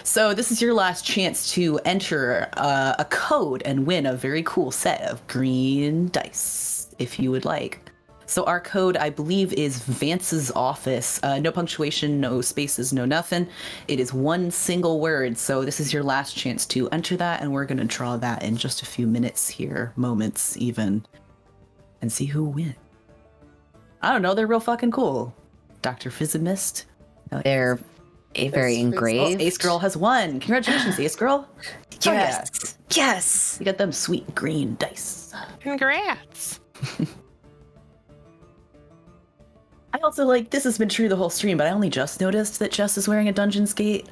So this is your last chance to enter a code and win a very cool set of green dice, if you would like. So our code, I believe, is Vance's office. No punctuation, no spaces, no nothing. It is one single word. So this is your last chance to enter that, and we're going to draw that in just a few minutes here, moments even, and see who wins. I don't know. They're real fucking cool. Dr. Physicist. They're very engraved. Oh, Ace Girl has won. Congratulations, Ace Girl. Yes. Yes. You got them sweet green dice. Congrats. I also this has been true the whole stream, but I only just noticed that Jess is wearing a Dungeons Gate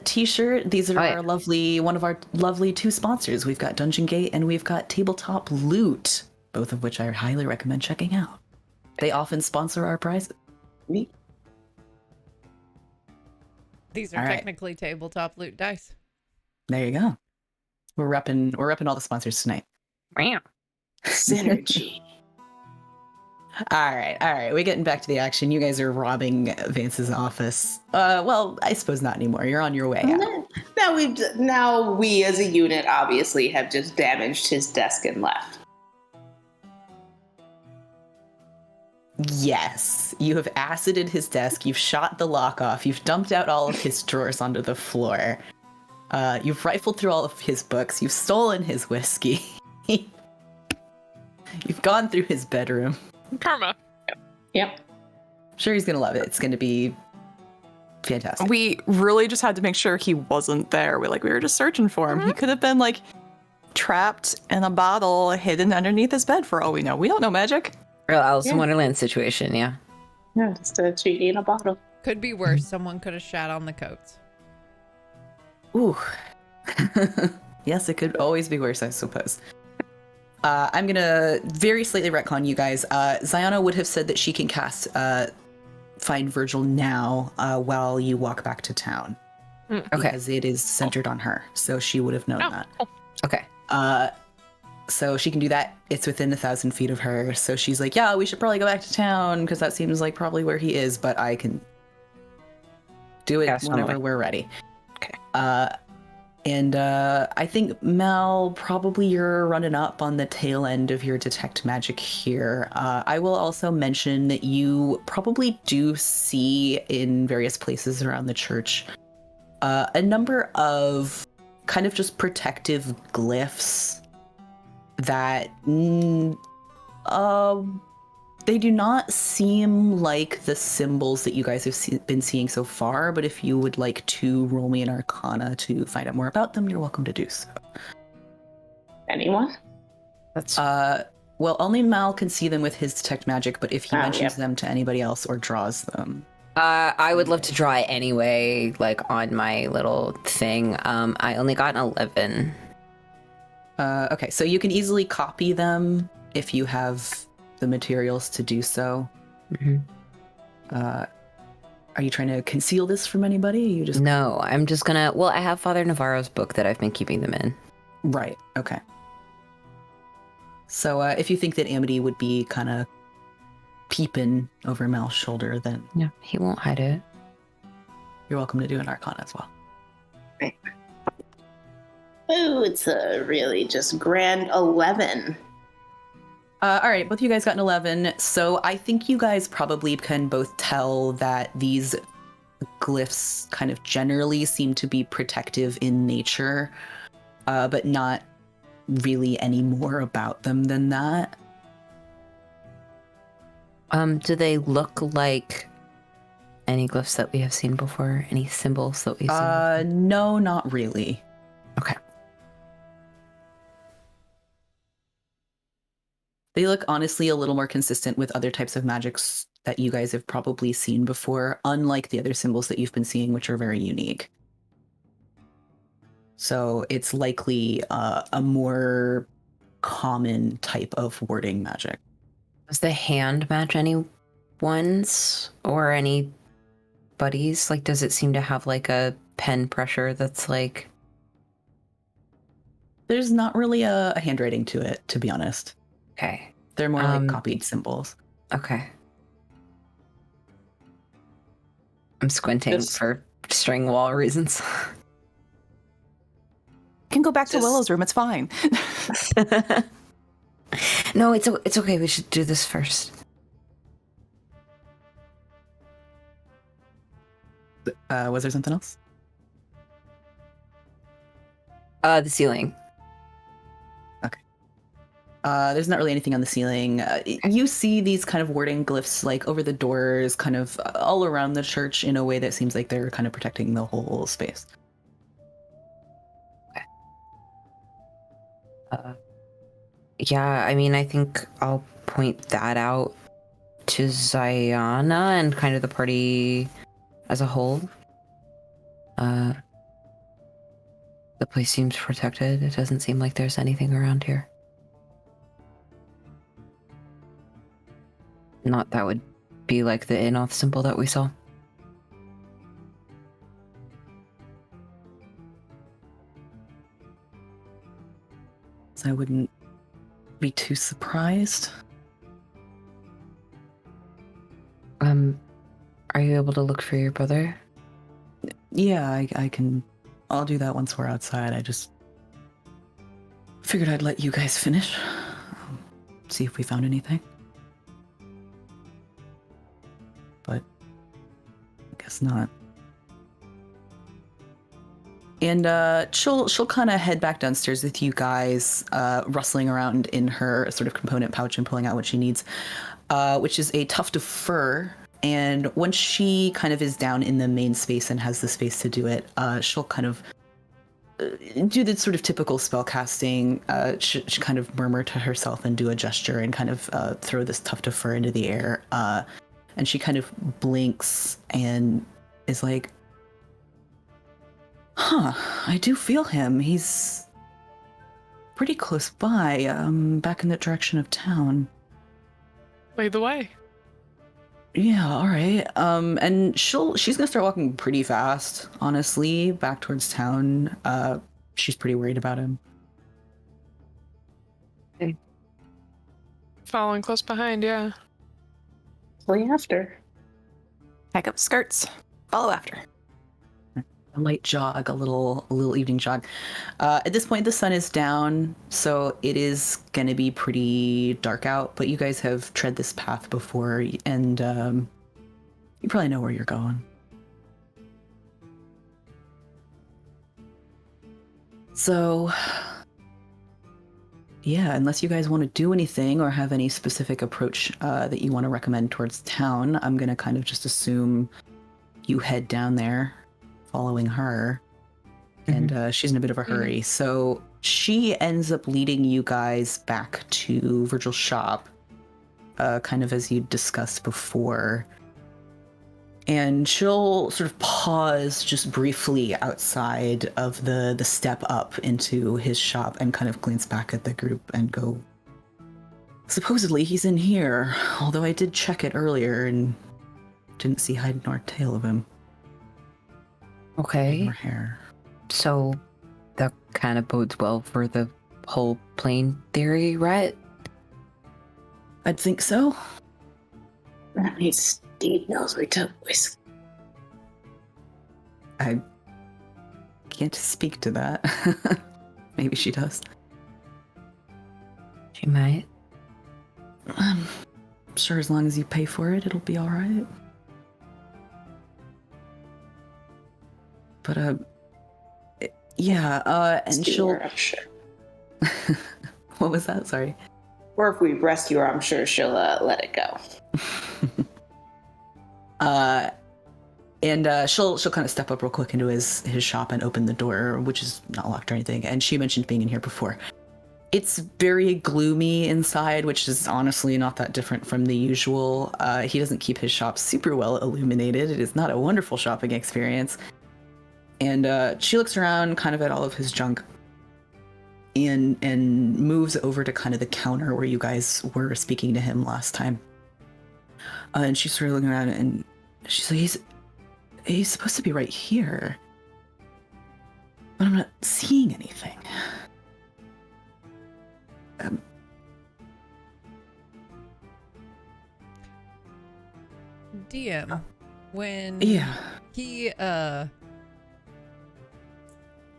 t-shirt. These are one of our lovely two sponsors. We've got Dungeon Gate and we've got Tabletop Loot, both of which I highly recommend checking out. They often sponsor our prizes. These are technically tabletop loot dice. There you go. We're repping all the sponsors tonight. Wow. Synergy. All right. We're getting back to the action. You guys are robbing Vance's office. Well, I suppose not anymore. You're on your way out. Now we as a unit obviously have just damaged his desk and left. Yes, you have acided his desk. You've shot the lock off. You've dumped out all of his drawers onto the floor. You've rifled through all of his books. You've stolen his whiskey. You've gone through his bedroom. Karma. Yep. I'm sure he's gonna love it. It's gonna be fantastic. We really just had to make sure he wasn't there. We were just searching for him. He could have been trapped in a bottle hidden underneath his bed for all we know. We don't know magic. Real Alice in Wonderland situation, yeah. Yeah, just a genie in a bottle. Could be worse. Someone could have shat on the coats. Ooh. Yes, it could always be worse, I suppose. I'm gonna very slightly retcon you guys. Ziana would have said that she can cast Find Virgil now while you walk back to town. Okay. Because it is centered on her, so she would have known that. Okay. So she can do that. It's within 1,000 feet of her. So she's like, yeah, we should probably go back to town because that seems like probably where he is, but I can do it whenever we're ready. Okay. And I think, Mel, probably you're running up on the tail end of your detect magic here. I will also mention that you probably do see in various places around the church a number of kind of just protective glyphs that they do not seem like the symbols that you guys have been seeing so far, but if you would like to roll me an arcana to find out more about them, you're welcome to do so. Anyone? That's well, only Mal can see them with his detect magic, but if he mentions them to anybody else or draws them. I would love to draw it anyway, on my little thing. I only got an 11. Okay, so you can easily copy them if you have the materials to do so. Mm-hmm. Are you trying to conceal this from anybody? You just No, I'm just gonna. Well, I have Father Navarro's book that I've been keeping them in. Right. Okay. So if you think that Amity would be kind of peeping over Mal's shoulder, then Yeah, he won't hide it. you're welcome to do an arcana as well. Oh, it's a really just grand 11. All right, both of you guys got an 11. So I think you guys probably can both tell that these glyphs kind of generally seem to be protective in nature, but not really any more about them than that. Do they look like any glyphs that we have seen before? Any symbols that we've seen? No, not really. Okay. They look honestly a little more consistent with other types of magics that you guys have probably seen before, unlike the other symbols that you've been seeing, which are very unique. So it's likely a more common type of warding magic. Does the hand match any ones or any buddies? Does it seem to have a pen pressure that's There's not really a handwriting to it, to be honest. Okay. They're more like copied symbols. Okay. I'm squinting for string wall reasons. You can go back to Willow's room. It's fine. No, it's okay. We should do this first. Was there something else? The ceiling. Okay. There's not really anything on the ceiling. You see these kind of wording glyphs like over the doors, kind of all around the church in a way that seems like they're kind of protecting the whole space. Yeah, I mean, I think I'll point that out to Ziana and kind of the party as a whole. The place seems protected. It doesn't seem like there's anything around here. Not that would be like the Inoth symbol that we saw. So I wouldn't be too surprised. Are you able to look for your brother? Yeah, I can. I'll do that once we're outside. I just figured I'd let you guys finish. See if we found anything. But I guess not. And she'll kind of head back downstairs with you guys, rustling around in her sort of component pouch and pulling out what she needs, which is a tuft of fur. And once she kind of is down in the main space and has the space to do it, she'll kind of do the sort of typical spell casting. She kind of murmur to herself and do a gesture and kind of throw this tuft of fur into the air. And she kind of blinks and is like, huh, I do feel him. He's pretty close by, back in the direction of town. Lead the way. Yeah, all right. And she's gonna start walking pretty fast, honestly, back towards town. She's pretty worried about him. Following close behind, yeah. Way after. Pack up skirts. Follow after. A light jog, a little evening jog. At this point, the sun is down, so it is gonna be pretty dark out. But you guys have tread this path before, and you probably know where you're going. So, yeah, unless you guys want to do anything or have any specific approach that you want to recommend towards town, I'm gonna kind of just assume you head down there, following her, and she's in a bit of a hurry. So she ends up leading you guys back to Virgil's shop, kind of as you discussed before. And she'll sort of pause just briefly outside of the step up into his shop and kind of glance back at the group and go, supposedly he's in here, although I did check it earlier and didn't see hide nor tail of him. Okay. Or hair. So that kind of bodes well for the whole plane theory, right? I'd think so. That means Steve knows we took whiskey. I can't speak to that. Maybe she does. She might. I'm sure as long as you pay for it, it'll be all right. But yeah, and she'll. I'm sure. What was that? Sorry. Or if we rescue her, I'm sure she'll let it go. And she'll kind of step up real quick into his shop and open the door, which is not locked or anything. And she mentioned being in here before. It's very gloomy inside, which is honestly not that different from the usual. He doesn't keep his shop super well illuminated. It is not a wonderful shopping experience. And she looks around kind of at all of his junk and moves over to kind of the counter where you guys were speaking to him last time. And she's sort of looking around and she's like, he's supposed to be right here. But I'm not seeing anything. DM, when he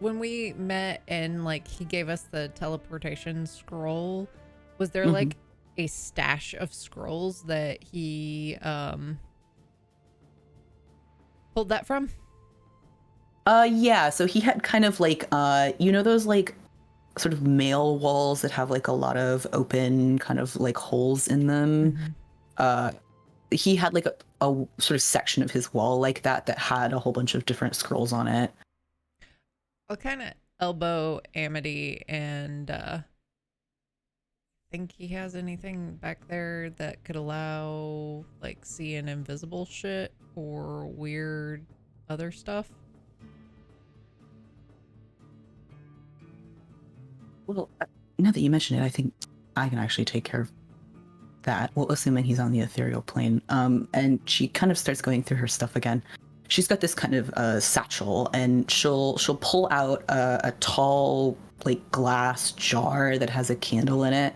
when we met and like he gave us the teleportation scroll, was there like a stash of scrolls that he pulled that from? Yeah, so he had kind of like those like sort of mail walls that have like a lot of open kind of like holes in them. He had like a sort of section of his wall like that had a whole bunch of different scrolls on it. I'll kind of elbow Amity and think he has anything back there that could allow like seeing invisible shit or weird other stuff. Well, now that you mention it, I think I can actually take care of that. Well, assuming he's on the ethereal plane. And she kind of starts going through her stuff again. She's got this kind of satchel, and she'll pull out a tall like glass jar that has a candle in it.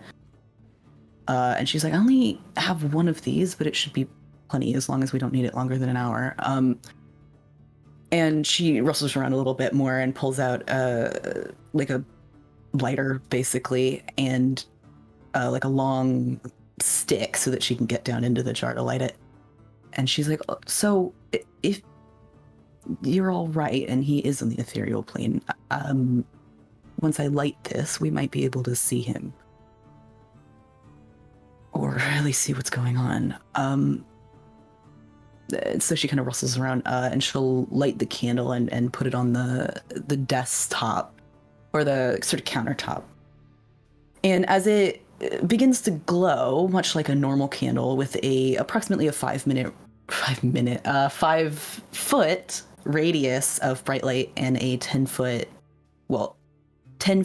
And she's like, I only have one of these, but it should be plenty as long as we don't need it longer than an hour. And she rustles around a little bit more and pulls out like a lighter basically, and like a long stick so that she can get down into the jar to light it. And she's like, so if you're all right and he is on the ethereal plane, once I light this, we might be able to see him, or at least see what's going on. So she kind of rustles around and she'll light the candle and put it on the desktop or the sort of countertop. And as it begins to glow, much like a normal candle, with approximately a 5 foot radius of bright light and a 10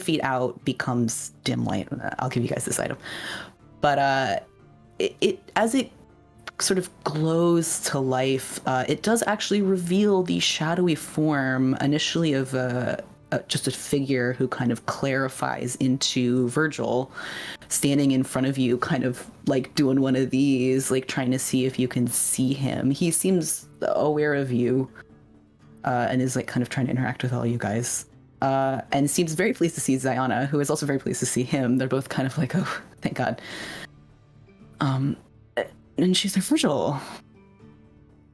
feet out becomes dim light. I'll give you guys this item. But it as it sort of glows to life, it does actually reveal the shadowy form initially of just a figure who kind of clarifies into Virgil, standing in front of you, kind of like doing one of these, like trying to see if you can see him. He seems aware of you and is like kind of trying to interact with all you guys, and seems very pleased to see Ziana, who is also very pleased to see him. They're both kind of like, oh, thank God. And she's like, Virgil,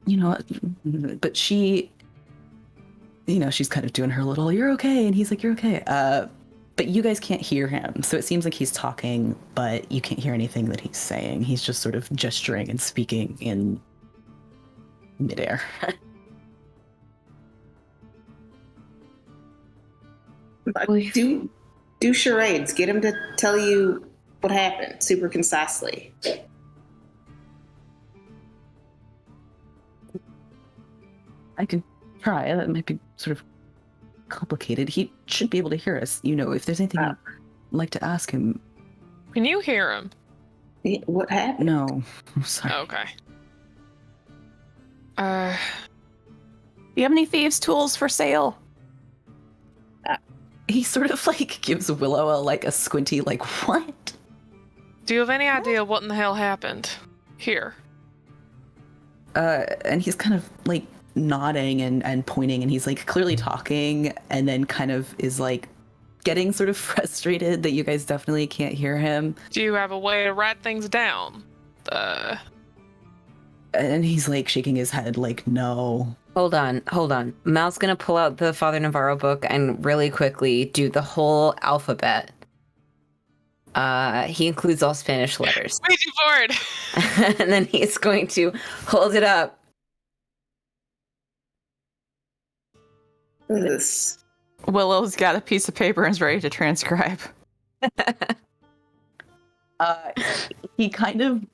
but she, she's kind of doing her little, you're okay. And he's like, you're okay. But you guys can't hear him. So it seems like he's talking, but you can't hear anything that he's saying. He's just sort of gesturing and speaking in midair. Do charades. Get him to tell you what happened super concisely. I could try. That might be sort of complicated. He should be able to hear us. If there's anything you'd like to ask him. Can you hear him? What happened? No, I'm sorry. Okay. Do you have any thieves' tools for sale? He sort of like gives Willow a squinty, like, what? Do you have any idea what in the hell happened here? And he's kind of like nodding and pointing, and he's like clearly talking, and then kind of is like getting sort of frustrated that you guys definitely can't hear him. Do you have a way to write things down? And he's like shaking his head like, no. Hold on. Mal's gonna pull out the Father Navarro book and really quickly do the whole alphabet. He includes all Spanish letters. Way too forward. And then he's going to hold it up. This. Willow's got a piece of paper and is ready to transcribe. He kind of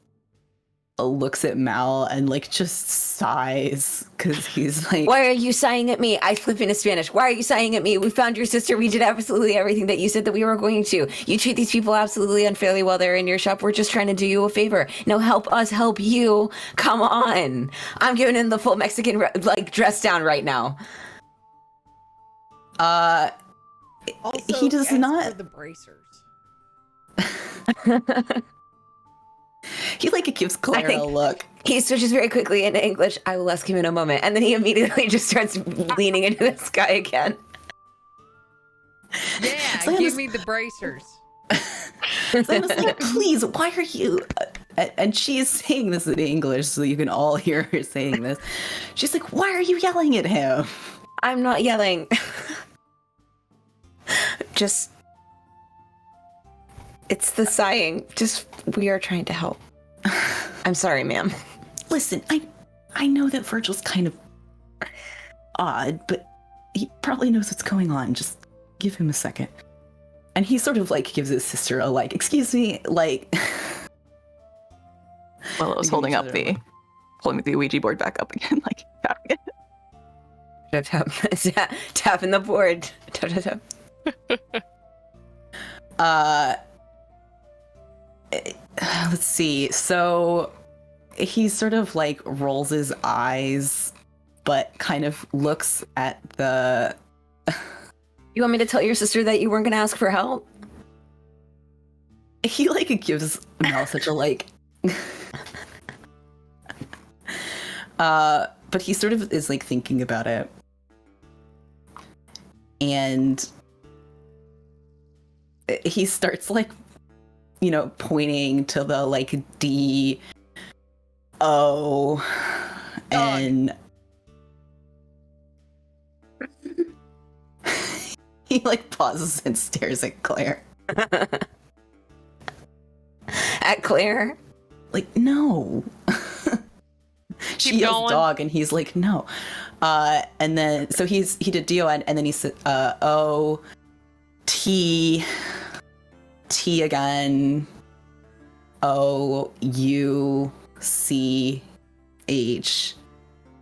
looks at Mal and like just sighs because he's like, why are you sighing at me? I flip into Spanish. Why are you sighing at me? We found your sister. We did absolutely everything that you said that we were going to. You treat these people absolutely unfairly while they're in your shop. We're just trying to do you a favor. Now help us help you. Come on. I'm giving him the full Mexican like dress down right now. Also, he does ask not for the bracers. He like gives Clara a look He switches very quickly into English. I will ask him in a moment. And then he immediately just starts leaning into this guy again. Yeah, So give me the bracers. So I was like, please, why are you? And she's saying this in English, so you can all hear her saying this. She's like, why are you yelling at him? I'm not yelling. Just... It's the sighing. Just, we are trying to help. I'm sorry, ma'am. Listen, I know that Virgil's kind of odd, but he probably knows what's going on. Just give him a second. And he sort of like gives his sister a like, excuse me, like. Willow's holding the Ouija board back up again, like tapping it. Tapping the board. Tap, tap, tap. Let's see. So he sort of like rolls his eyes, but kind of looks at the. You want me to tell your sister that you weren't going to ask for help? He like gives Mel such a like. But he sort of is like thinking about it, and he starts like, pointing to the like D-O and he like pauses and stares at Claire. At Claire? Like, no. She yells dog and he's like, no. And then so he did D-O-N and then he said O T T again, O U C H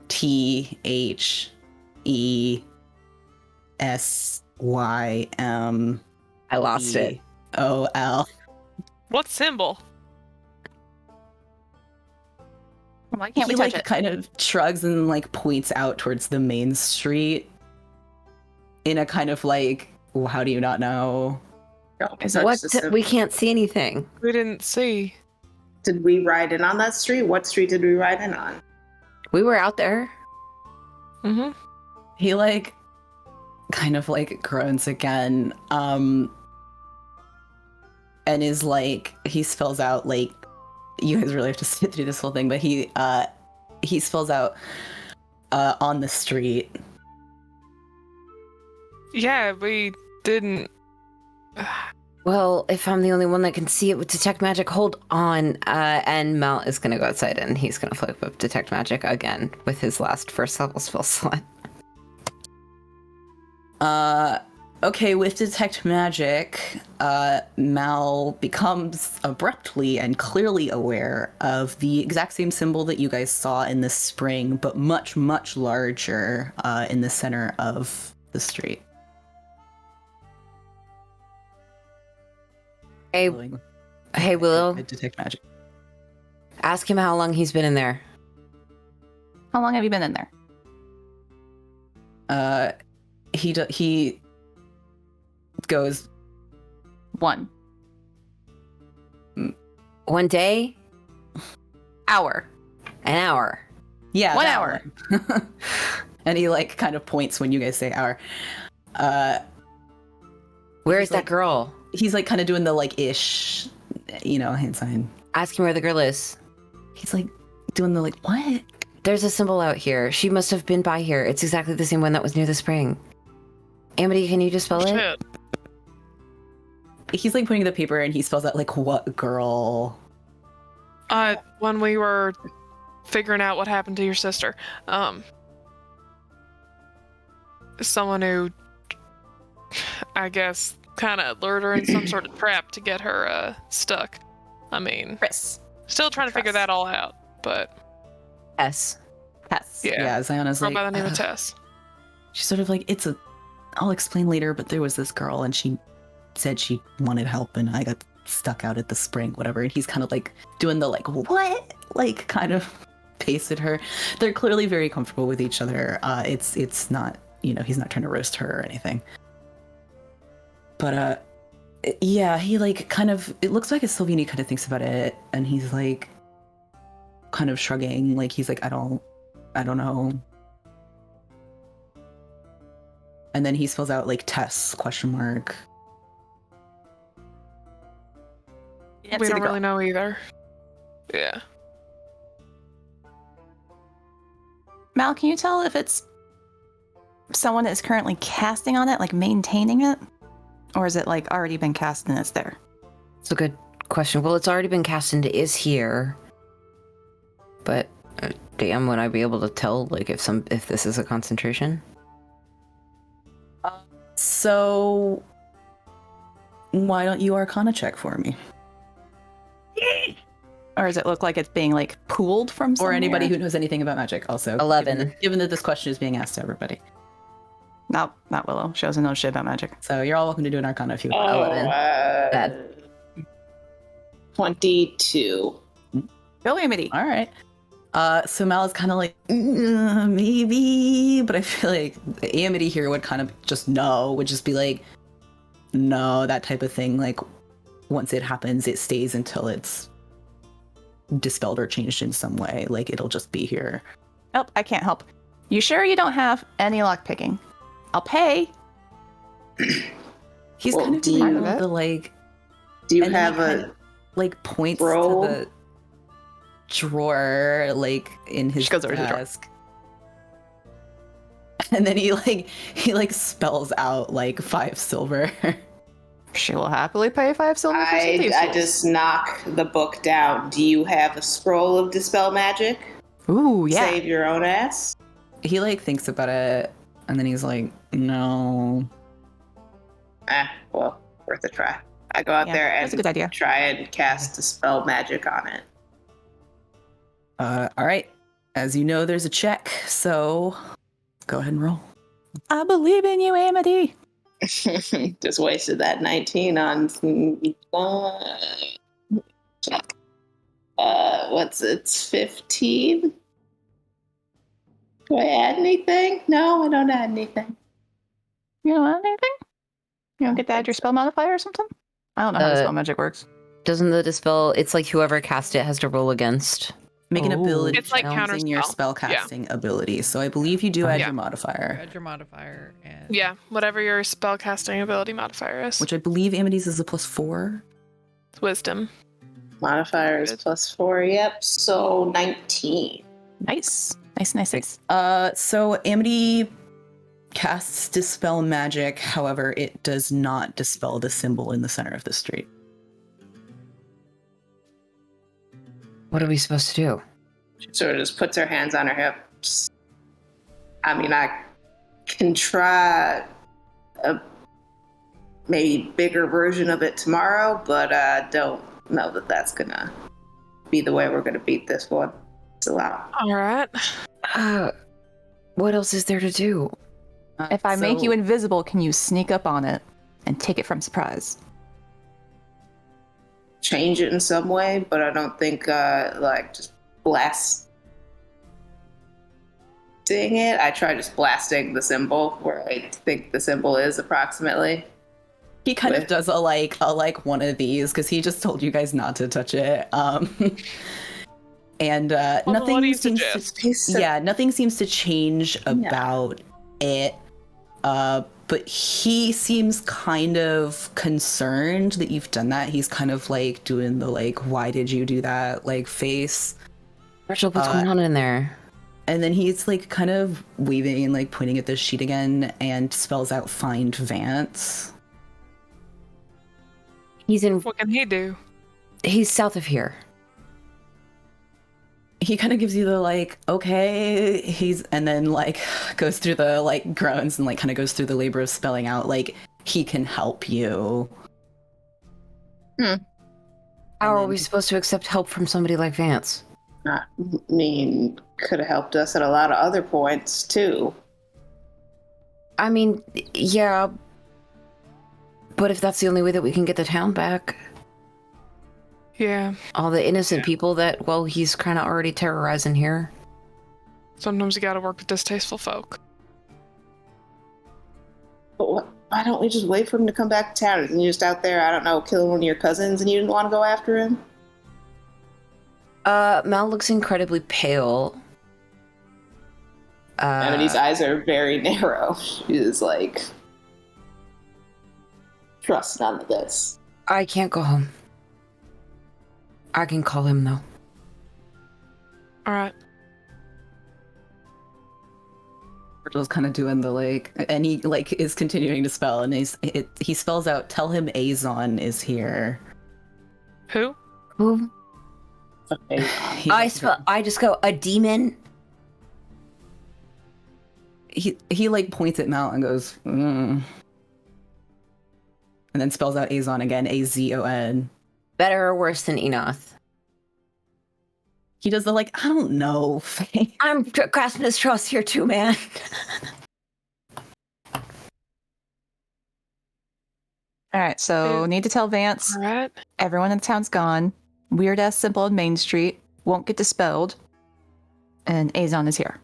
T H E S Y M. I lost it. O L. What symbol? Why can't He we touch like it? kind of shrugs and like points out towards the main street in a kind of like, well, how do you not know? We can't see anything. We didn't see. Did we ride in on that street? What street did we ride in on? We were out there. Mm-hmm. He like kind of like groans again, and is like, he spells out like, you guys really have to sit through this whole thing, but he spells out on the street. Yeah, we didn't. Well, if I'm the only one that can see it with detect magic, hold on. And Mel is going to go outside and he's going to flip up detect magic again with his last first level spell slot. Okay, with detect magic, Mal becomes abruptly and clearly aware of the exact same symbol that you guys saw in the spring, but much, much larger in the center of the street. Hey, Willow. Detect magic. Ask him how long he's been in there. How long have you been in there? He goes 1 day? Hour. An hour. Yeah, 1 that hour. one. And he like kind of points when you guys say hour. Where is like, that girl? He's like kind of doing the like ish, hand sign. Ask him where the girl is. He's like doing the like, what? There's a symbol out here. She must have been by here. It's exactly the same one that was near the spring. Amity, can you just spell it? Shit. He's like pointing to the paper and he spells out like, what girl? When we were figuring out what happened to your sister, someone who, I guess, kind of lured her in some sort of trap to get her stuck. I mean, Chris. still trying to figure that all out, but S. Tess. Yeah. Yeah, Ziona's girl like, by the name of Tess. she's sort of like, I'll explain later, but there was this girl and she said she wanted help and I got stuck out at the spring, whatever. And he's kind of like doing the like, what? Like kind of pace at her. They're clearly very comfortable with each other. It's not, he's not trying to roast her or anything. But yeah, he like kind of, it looks like a Sylvie kind of thinks about it and he's like, kind of shrugging, like he's like, I don't know. And then he spells out like tests, question mark. We don't really know either. Yeah. Mal, can you tell if it's someone that is currently casting on it, like maintaining it? Or is it like already been cast and it's there? It's a good question. Well, it's already been cast and it is here. But damn, would I be able to tell like if this is a concentration? So why don't you Arcana check for me? Or does it look like it's being like pooled from somewhere? Or anybody who knows anything about magic also. 11. Given that this question is being asked to everybody. No, not Willow. She doesn't know shit about magic. So you're all welcome to do an Arcana if you want. 11. Bad. 22. Go Amity. All right. So Mal is kind of like, maybe, but I feel like Amity here would kind of just know, would just be like, no, that type of thing. Like, once it happens, it stays until it's dispelled or changed in some way. Like, it'll just be here. Oh, I can't help. You sure you don't have any lockpicking? I'll pay. He's Well, kind of do doing you- the like, Do you and then have he kind a of, like points roll? to the drawer like in his She goes over to the drawer. desk. And then he spells out like 5 silver. She will happily pay 5 silver for some I tools. just knock the book down. Do you have a scroll of dispel magic? Ooh, yeah. Save your own ass. He like thinks about it and then he's like, no. Well, worth a try. I go out Yeah, there that's a good idea. and try and cast dispel magic on it. All right. As you know, there's a check, so go ahead and roll. I believe in you, Amity. Just wasted that 19 on what's it's 15? Do I add anything? No, I don't add anything. You don't want anything? You don't get to add your spell modifier or something? I don't know how spell magic works. Doesn't the dispel? It's like whoever cast it has to roll against. Make an Oh. ability It's like check using your counterspell. spellcasting ability. So I believe you do add Yeah. your modifier, Add your modifier and Yeah, whatever your spellcasting ability modifier is. which I believe Amity's is a +4. It's wisdom. Modifier is +4. Yep. So 19. Nice. Nice. So Amity casts Dispel Magic. However, it does not dispel the symbol in the center of the street. What are we supposed to do? She sort of just puts her hands on her hips. I mean, I can try a maybe bigger version of it tomorrow, but I don't know that that's gonna be the way we're gonna beat this one. It's a lot. All right. What else is there to do? If I make So- you invisible, can you sneak up on it and take it from surprise? Change it in some way, but I don't think like just blasting it. I try just blasting the symbol where I think the symbol is approximately. He kind of does a one of these because he just told you guys not to touch it. And Well, what do nothing you seems suggest? nothing seems to change about it. But he seems kind of concerned that you've done that. He's kind of like doing the like, why did you do that? Like face. Rachel, what's going on in there? And then he's like kind of waving and like pointing at this sheet again and spells out find Vance. What can he do? He's south of here. He kind of gives you the like, okay, and then like goes through the like groans and like kind of goes through the labor of spelling out like he can help you. How are we supposed to accept help from somebody like Vance? I mean, could have helped us at a lot of other points too. I mean, yeah. But if that's the only way that we can get the town back, Yeah. all the innocent people that, well, he's kind of already terrorizing here. Sometimes you gotta work with distasteful folk. But why don't we just wait for him to come back to town? Isn't he just out there, I don't know, killing one of your cousins and you didn't want to go after him? Mal looks incredibly pale. Amity's eyes are very narrow. She is like, trust none of this. I can't go home. I can call him though. All right. Virgil's kind of doing the like, and he like is continuing to spell, and he spells out, "Tell him Azon is here." Who? Who? Okay. I just go, a demon? He like points at Mal and goes, and then spells out Azon again, Azon. Better or worse than Enoth? He does the like, I don't know. I'm grasping his trust here too, man. All right, so need to tell Vance. All right. Everyone in the town's gone. Weird ass symbol on Main Street won't get dispelled. And Azon is here.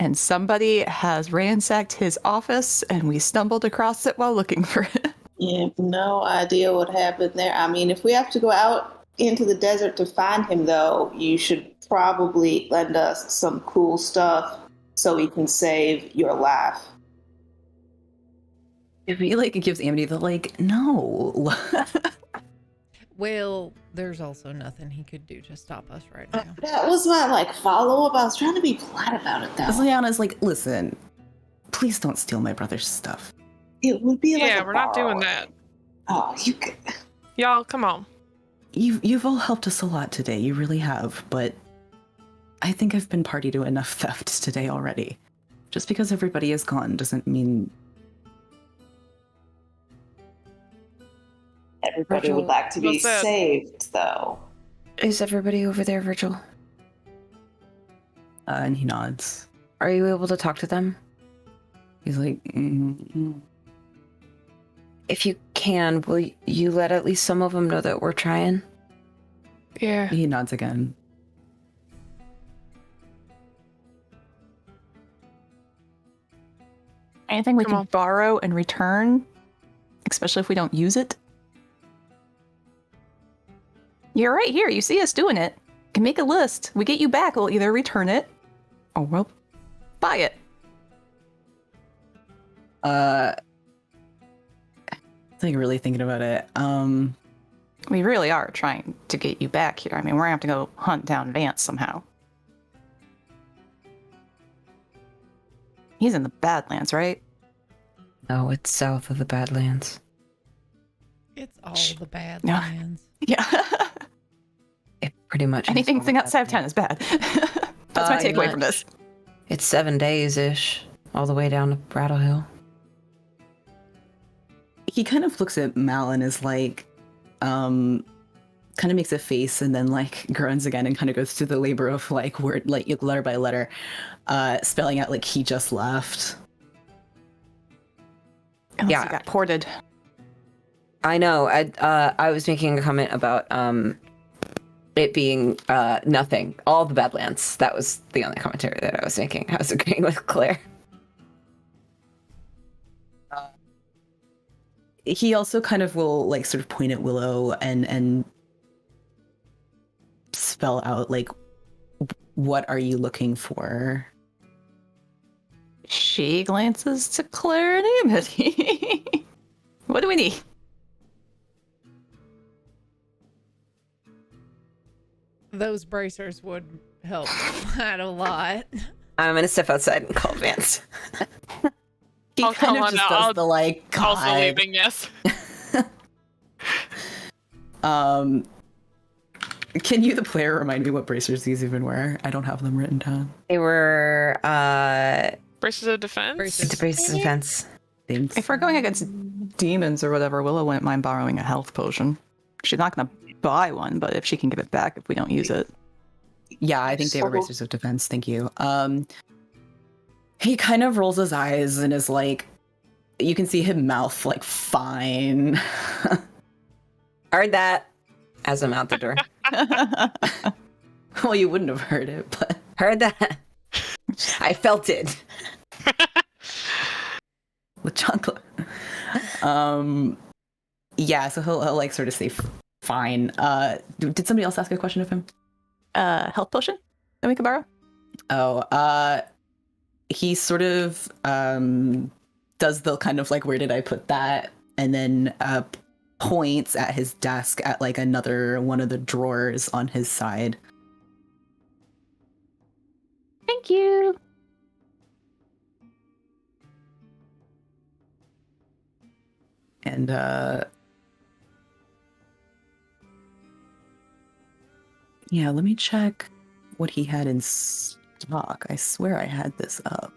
And somebody has ransacked his office, and we stumbled across it while looking for it. You have no idea what happened there. I mean, if we have to go out into the desert to find him, though, you should probably lend us some cool stuff so we can save your life. If he like gives Amity the like, no. Well, there's also nothing he could do to stop us right now. That was my like follow-up. I was trying to be polite about it, though. Liana's like, listen, please don't steal my brother's stuff. It would be like Yeah, we're not doing that. Oh, you could. Y'all, come on. You've all helped us a lot today. You really have, but I think I've been party to enough theft today already. Just because everybody is gone doesn't mean Everybody Virgil, would like to be what's that? saved, though. Is everybody over there, Virgil? and he nods. Are you able to talk to them? He's like, If you can, will you let at least some of them know that we're trying? Yeah. he nods again. Anything we Come can on. borrow and return, especially if we don't use it. You're right here. You see us doing it. Can make a list. We get you back. We'll either return it or we'll buy it. I think really thinking about it. We really are trying to get you back here. I mean, we're gonna have to go hunt down Vance somehow. He's in the Badlands, right? No, it's south of the Badlands. It's all the bad No. lands. Yeah. It pretty much is Anything all the outside of town Badlands. is bad. That's my takeaway from this. It's 7 days-ish, all the way down to Brattle Hill. He kind of looks at Mal and is like, kind of makes a face and then like grunts again and kind of goes through the labor of like word, like letter by letter, spelling out like he just left. Unless Yeah. you got ported. I know. I was making a comment about it being nothing. All the Badlands. That was the only commentary that I was making. I was agreeing with Claire. He also kind of will like sort of point at Willow and spell out like, what are you looking for? She glances to Claire and Amity. What do we need? Those bracers would help quite a lot. I'm gonna step outside and call Vance. He I'll kind call of on just now. does the like, Also God. leaving, yes. Can you, the player, remind me what bracers these even were? I don't have them written down. They were Braces of defense? Braces. braces defense. Thanks. If we're going against demons or whatever, Willow wouldn't mind borrowing a health potion. She's not going to buy one, but if she can give it back if we don't use it. Yeah, I think they were bracers of defense. Thank you. He kind of rolls his eyes and is like, you can see him mouth like, fine. Heard that as I'm out the door. Well, you wouldn't have heard it, but Heard that. I felt it. with chocolate. Yeah, so he'll like sort of say fine. Did somebody else ask a question of him? health potion that we could borrow? He sort of does the kind of like, where did I put that? And then points at his desk at like another one of the drawers on his side. Thank you. And yeah, let me check what he had in stock. I swear I had this up.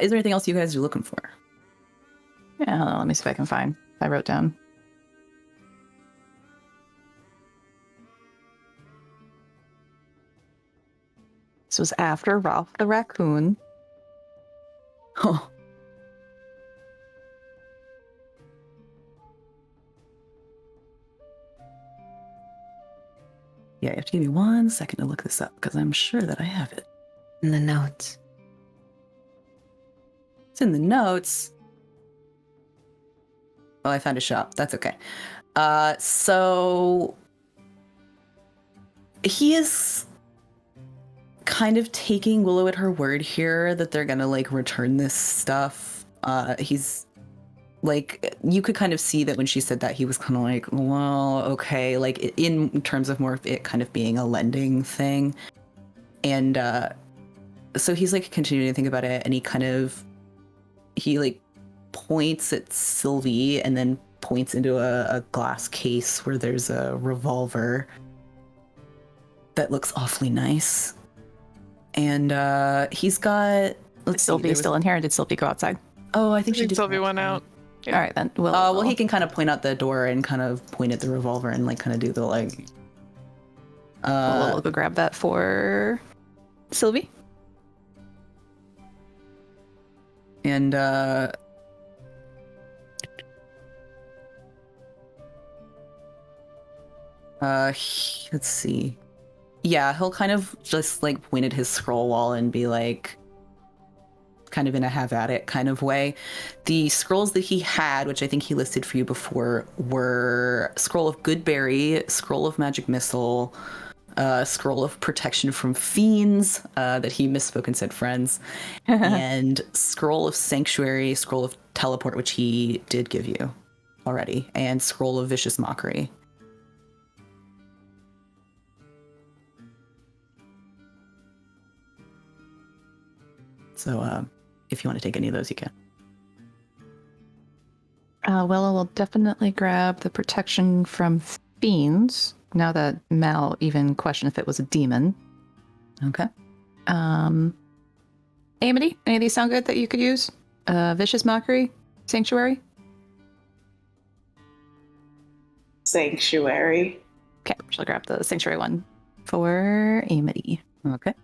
Is there anything else you guys are looking for? Yeah, hold on, let me see if I can find. I wrote down. This was after Ralph the raccoon. Oh. Yeah, you have to give me 1 second to look this up because I'm sure that I have it. In the notes. It's in the notes. Oh, I found a shop. That's okay. So he is kind of taking Willow at her word here that they're gonna like return this stuff. He's like, you could kind of see that when she said that he was kind of like, well, okay, like in terms of more of it kind of being a lending thing. And so he's like continuing to think about it, and he like points at Sylvie and then points into a glass case where there's a revolver that looks awfully nice. And he's got, let's see, Sylvie still in here, or did Sylvie go outside? Oh, I think she did. Sylvie went out. Yeah. All right, then. Well, he can kind of point out the door and kind of point at the revolver and like kind of do the like. We'll go grab that for Sylvie. And let's see. Yeah, he'll kind of just like point at his scroll wall and be like, kind of in a have at it kind of way. The scrolls that he had, which I think he listed for you before, were Scroll of Goodberry, Scroll of Magic Missile, Scroll of Protection from Fiends, that he misspoke and said friends, and Scroll of Sanctuary, Scroll of Teleport, which he did give you already, and Scroll of Vicious Mockery. So if you want to take any of those, you can. Willow will definitely grab the protection from fiends, now that Mal even questioned if it was a demon. Okay. Amity, any of these sound good that you could use? Vicious Mockery? Sanctuary? Sanctuary. Okay, she'll grab the Sanctuary one for Amity. Okay.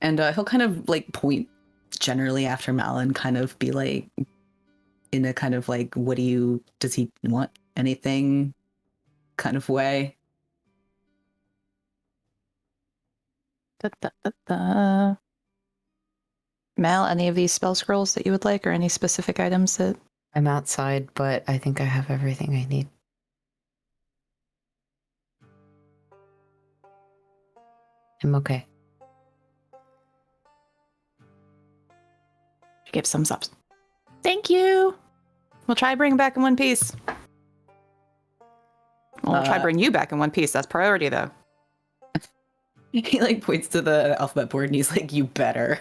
And he'll kind of like point generally after Mal and kind of be like, in a kind of like, does he want anything kind of way? Mal, any of these spell scrolls that you would like, or any specific items that... I'm outside, but I think I have everything I need. I'm okay. She gives thumbs up. Thank you. We'll try bring back in one piece. We'll try bring you back in one piece. That's priority, though. He like points to the alphabet board and he's like, you better.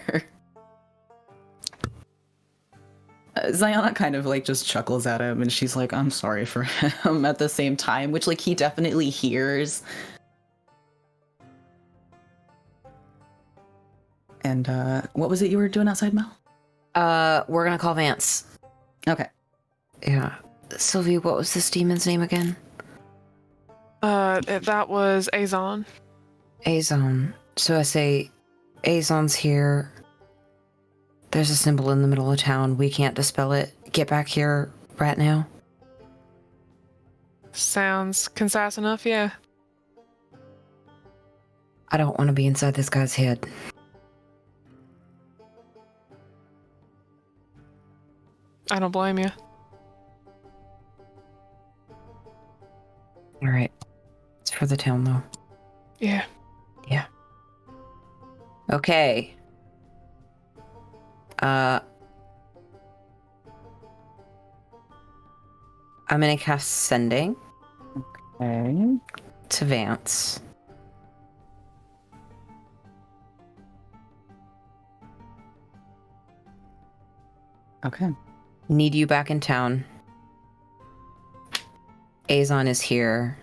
Ziona kind of like just chuckles at him and she's like, I'm sorry for him at the same time, which like he definitely hears. And what was it you were doing outside, Mel? We're gonna call Vance. Okay. Yeah. Sylvie, what was this demon's name again? That was Azon. Azon. So I say, Azon's here. There's a symbol in the middle of town. We can't dispel it. Get back here right now. Sounds concise enough, yeah. I don't want to be inside this guy's head. I don't blame you. All right. It's for the town, though. Yeah. Yeah. Okay. I'm gonna cast Sending Okay. to Vance. Okay. Need you back in town. Azon is here.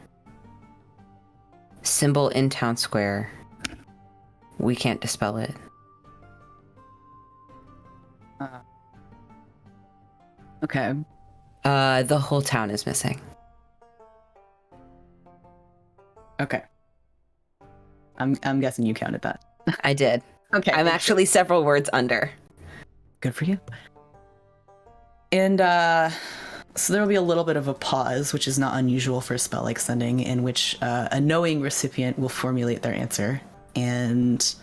Symbol in town square. We can't dispel it. Okay. The whole town is missing. Okay. I'm guessing you counted that. I did. Okay. I'm actually several words under. Good for you. And so there will be a little bit of a pause, which is not unusual for a spell like Sending, in which a knowing recipient will formulate their answer. And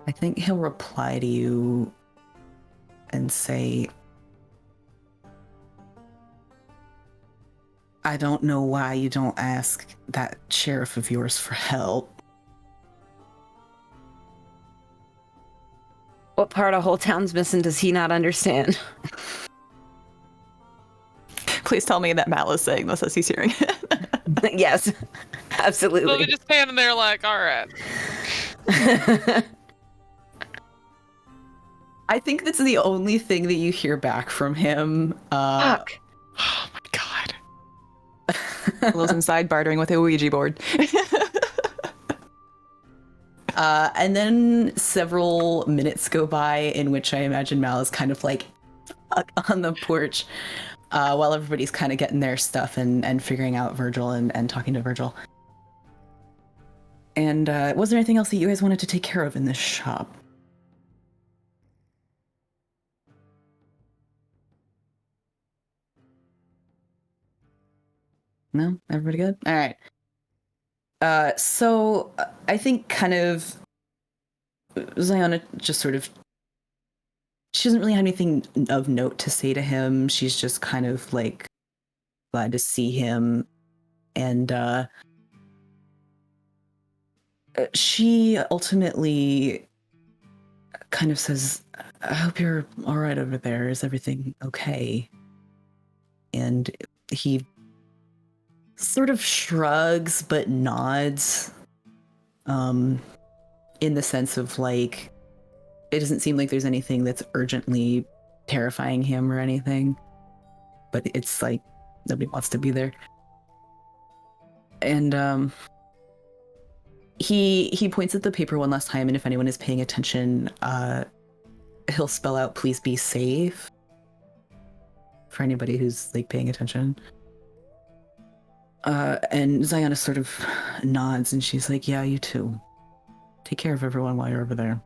I think he'll reply to you and say, I don't know why you don't ask that sheriff of yours for help. What part of whole town's missing does he not understand? Please tell me that Mal is saying this as he's hearing it. Yes, So absolutely. they just standing there like, all right. I think that's the only thing that you hear back from him. Fuck. Oh my god. Willow's inside bartering with a Ouija board. And then several minutes go by in which I imagine Mal is kind of like on the porch while everybody's kind of getting their stuff and figuring out Virgil and talking to Virgil. And was there anything else that you guys wanted to take care of in this shop? No? Everybody good? All right. So I think kind of Ziona just sort of, she doesn't really have anything of note to say to him. She's just kind of like glad to see him. And she ultimately kind of says, I hope you're all right over there. Is everything okay? And he sort of shrugs but nods, in the sense of like, it doesn't seem like there's anything that's urgently terrifying him or anything, but it's like nobody wants to be there. And he points at the paper one last time, and if anyone is paying attention, he'll spell out "please be safe" for anybody who's like paying attention. And Ziona sort of nods, and she's like, yeah, you too. Take care of everyone while you're over there.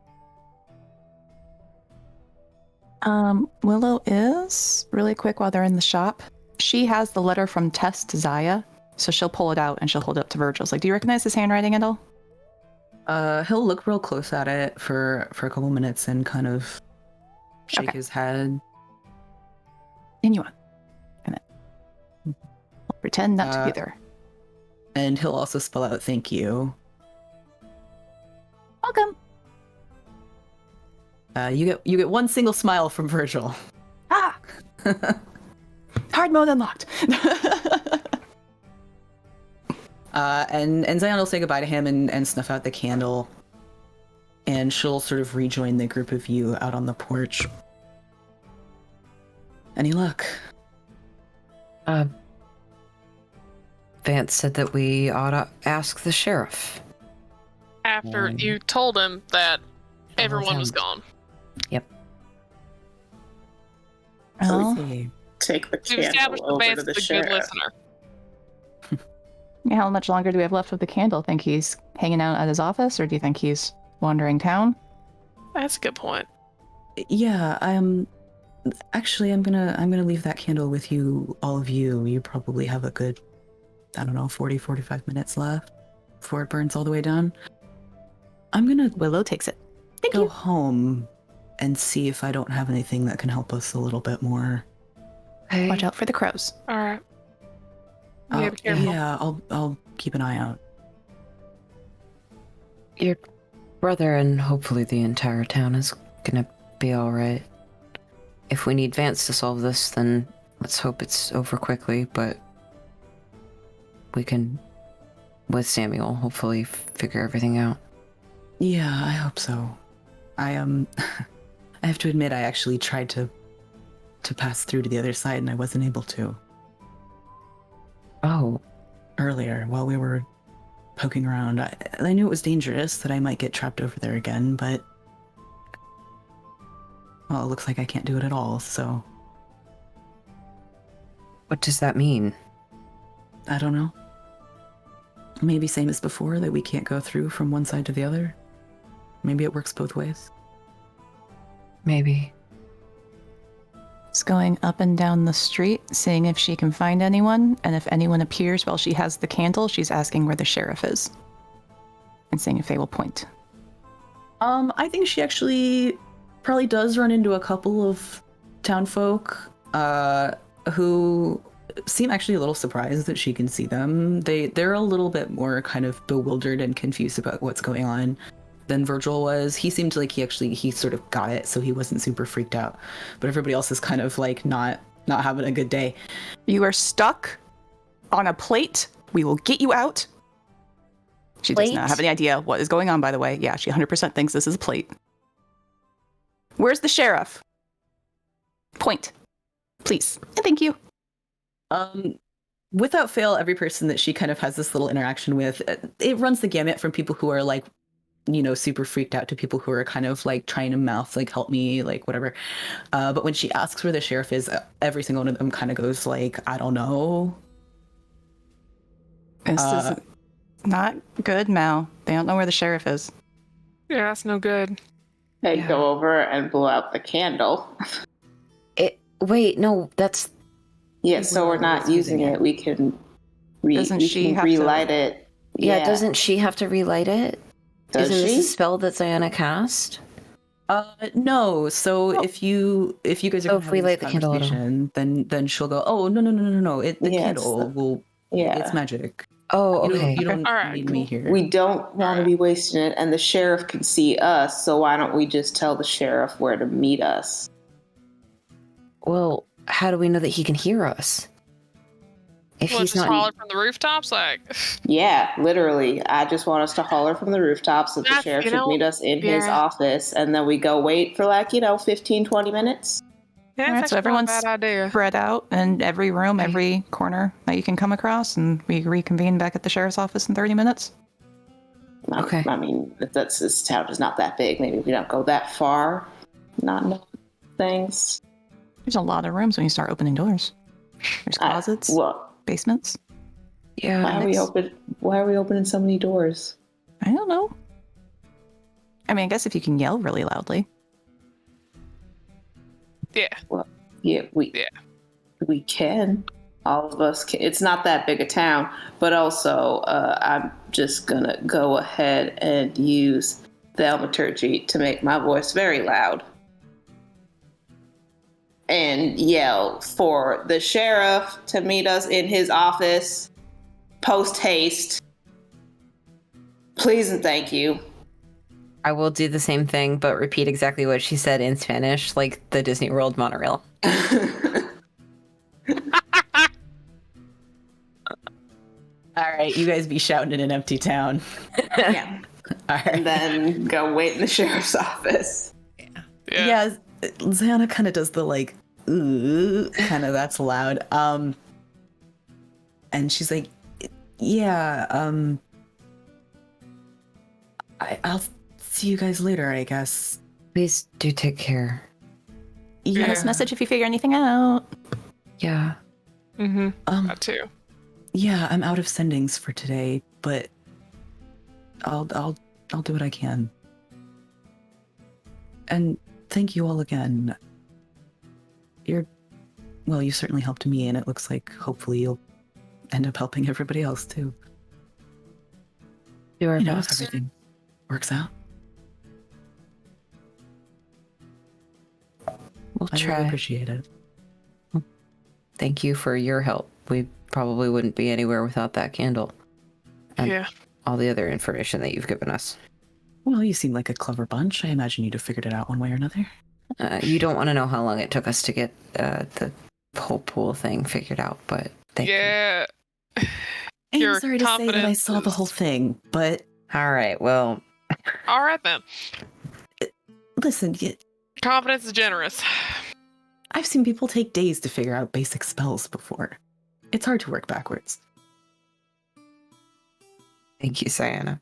Willow is, really quick while they're in the shop, she has the letter from Tess to Zaya, so she'll pull it out and she'll hold it up to Virgil. It's like, do you recognize this handwriting at all? He'll look real close at it for a couple minutes and kind of shake Okay. his head. Continue on. And then we'll pretend not to be there. And he'll also spell out "thank you." Welcome. You get one single smile from Virgil. Ah! Hard mode unlocked. And Zion will say goodbye to him and snuff out the candle. And she'll sort of rejoin the group of you out on the porch. Any luck? Vance said that we ought to ask the sheriff. After you told him that everyone was gone. Well, Take the To candle establish the over base to is the a good sheriff. listener. how much longer do we have left with the candle? Think he's hanging out at his office, or do you think he's wandering town? That's a good point. Yeah, Actually, I'm gonna leave that candle with you, all of you. You probably have a good, I don't know, 40-45 minutes left before it burns all the way down. I'm gonna Willow takes it. Thank go you. home and see if I don't have anything that can help us a little bit more. Hey, Watch out for the crows. All right. Yeah, I'll- be careful. yeah, I'll keep an eye out. your brother and hopefully the entire town is gonna be all right. If we need Vance to solve this, then let's hope it's over quickly, but we can, with Samuel, hopefully figure everything out. Yeah, I hope so. I I have to admit, I actually tried to pass through to the other side, and I wasn't able to Oh, earlier while we were poking around. I knew it was dangerous, that I might get trapped over there again, but well, it looks like I can't do it at all. So what does that mean? I don't know. Maybe same as before, that we can't go through from one side to the other. Maybe it works both ways. Maybe. She's going up and down the street, seeing if she can find anyone, and if anyone appears while she has the candle, she's asking where the sheriff is. And seeing if they will point. I think she actually probably does run into a couple of town folk who seem actually a little surprised that she can see them. They're a little bit more kind of bewildered and confused about what's going on than Virgil was. He seemed like he sort of got it, so he wasn't super freaked out. But everybody else is kind of like not having a good day. You are stuck on a plate. We will get you out. She does not Plate? have any idea what is going on, by the way. Yeah, she 100% thinks this is a plate. Where's the sheriff? Point. Please. And thank you. Without fail, every person that she kind of has this little interaction with, it runs the gamut from people who are like, you know, super freaked out to people who are kind of like trying to mouth, like, help me, like, whatever. But when she asks where the sheriff is, every single one of them kind of goes like, I don't know. This is not good, Mal. They don't know where the sheriff is. Yeah, that's no good. I'd go over and blow out the candle. Wait, no, that's... Yeah, so we're not using it. We can, Doesn't she can have relight to- it. Yeah, doesn't she have to relight it? Does Isn't she? this a spell that Ziana cast? No. So if you guys are So if we having light this the candle at all. conversation, then she'll go, oh, no. The Yeah, candle will, it's magic. Oh, You okay. don't All right, need me cool. here. We don't want to be wasting it, and the sheriff can see us, so why don't we just tell the sheriff where to meet us? Well, how do we know that he can hear us? If Well, he's just not... holler from the rooftops, like. Yeah, literally. I just want us to holler from the rooftops that the That's- sheriff you should know, meet us in his yeah. office, and then we go wait for 15, 20 minutes. Yeah, All right, that's so actually not a everyone's bad idea. spread out in every room, every corner that you can come across, and we reconvene back at the sheriff's office in 30 minutes. Okay. I mean, this town is not that big. Maybe we don't go that far. Not know things. There's a lot of rooms when you start opening doors. There's closets, Well, basements. Yeah, why are we opening so many doors? I don't know. I mean, I guess if you can yell really loudly. Yeah. Yeah, we can. All of us can. It's not that big a town, but also I'm just gonna go ahead and use thaumaturgy to make my voice very loud and yell for the sheriff to meet us in his office post haste. Please and thank you. I will do the same thing, but repeat exactly what she said in Spanish, like the Disney World monorail. All right, you guys be shouting in an empty town. Yeah. All right. And then go wait in the sheriff's office. Yeah, Xana kind of does the like, ooh, kind of, that's loud. And she's like, yeah, I'll see you guys later, I guess. Please do take care. Send us a message if you figure anything out. Yeah. Mm-hmm. That too. Yeah, I'm out of sendings for today, but I'll do what I can. And thank you all again. Well, you certainly helped me, and it looks like hopefully you'll end up helping everybody else too. Do our You know, if best. everything works out. We'll I really try. appreciate it. Thank you for your help. We probably wouldn't be anywhere without that candle. And Yeah. all the other information that you've given us. Well, you seem like a clever bunch. I imagine you'd have figured it out one way or another. You don't want to know how long it took us to get the whole pool thing figured out, but thank you. Yeah. I'm Your sorry to say that I confidence saw the whole is- thing, but All right, well, All right then. listen, Confidence is generous. I've seen people take days to figure out basic spells before. It's hard to work backwards. thank you, Sienna.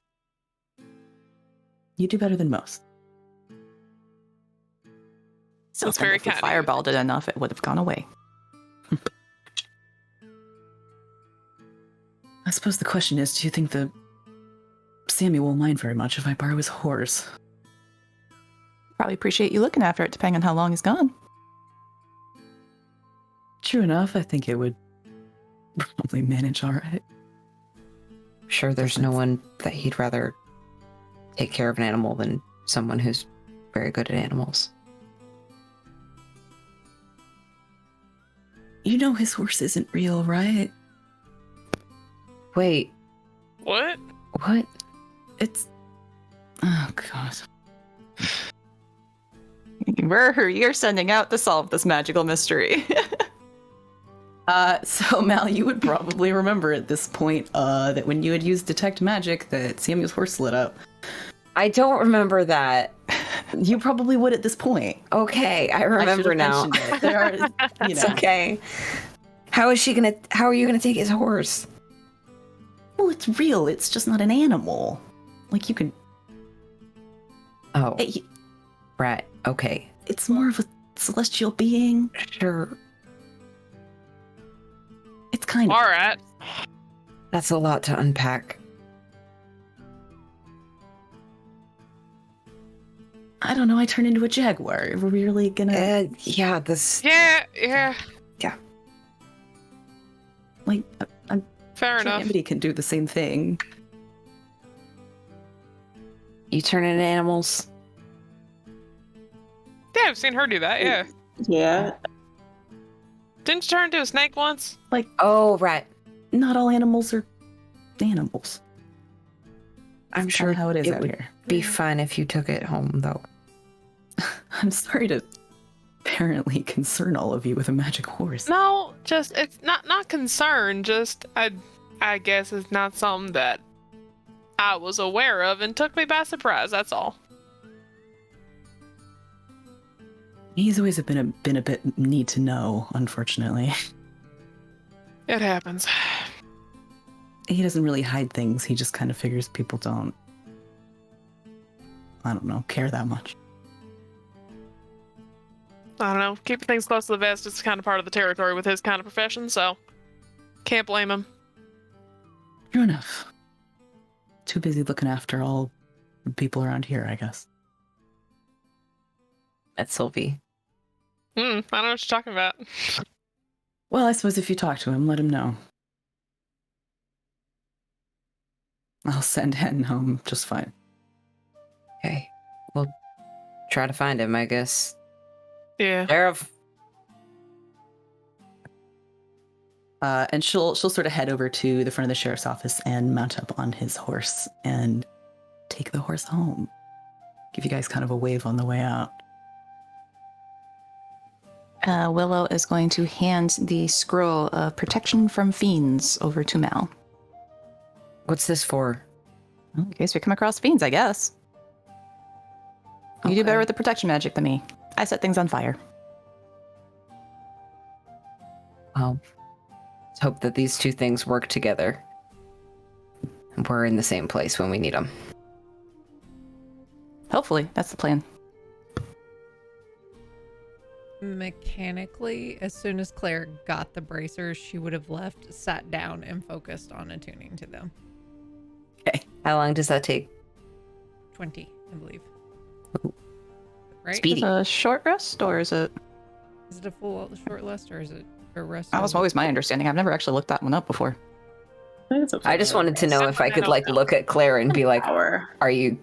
You do better than most. So That's very if we kind of you. fireballed it enough, it would have gone away. I suppose the question is, do you think the Sammy will mind very much if I borrow his horse? Probably appreciate you looking after it, depending on how long he's gone. True enough, I think it would probably manage all right. Sure, there's no one that he'd rather take care of an animal than someone who's very good at animals. You know his horse isn't real, right? Wait, What? what? It's... Oh, God. You're sending out to solve this magical mystery. So Mal, you would probably remember at this point that when you had used detect magic, that Samuel's horse lit up. I don't remember that. You probably would at this point. Okay, I I should remember have now. mentioned it. There are, you It's know. okay. How are you gonna take his horse? Well, it's real. It's just not an animal. Like you can. Oh, It, right. Okay, it's more of a celestial being. sure. It's kind of. All right. That's a lot to unpack. I don't know. I turn into a jaguar. Are we really gonna Yeah, this. Yeah. like? I'm Fair sure enough. anybody can do the same thing. You turn into animals. Yeah, I've seen her do that. Yeah. Yeah. Didn't you turn into a snake once? Oh, right. Not all animals are animals. I'm That's sure kinda how it is out would here. be fun if you took it home, though. I'm sorry to apparently concern all of you with a magic horse. No, just it's not concerned. Just I guess it's not something that I was aware of and took me by surprise. That's all. He's always been a bit need to know, unfortunately. It happens. He doesn't really hide things. He just kind of figures people don't, I don't know, care that much. I don't know. Keeping things close to the vest is kind of part of the territory with his kind of profession, so can't blame him. True enough. Too busy looking after all the people around here, I guess. That's Sylvie. I don't know what you're talking about. Well, I suppose if you talk to him, let him know. I'll send Hen home just fine. Okay, we'll try to find him, I guess. Yeah. Sheriff. And she'll sort of head over to the front of the sheriff's office and mount up on his horse and take the horse home. Give you guys kind of a wave on the way out. Willow is going to hand the scroll of protection from fiends over to Mal. What's this for? Well, in case we come across fiends, I guess. You do better with the protection magic than me. I set things on fire. Well, let's hope that these two things work together. And we're in the same place when we need them. Hopefully, that's the plan. Mechanically, as soon as Claire got the bracers, she would have left, sat down, and focused on attuning to them. Okay. How long does that take? 20, I believe. Right? Speedy. Is it a short rest or is it? Is it a full short rest or is it a rest? That was always my understanding. I've never actually looked that one up before. I just wanted to know if I could like look at Claire and be like, Hour. "Are you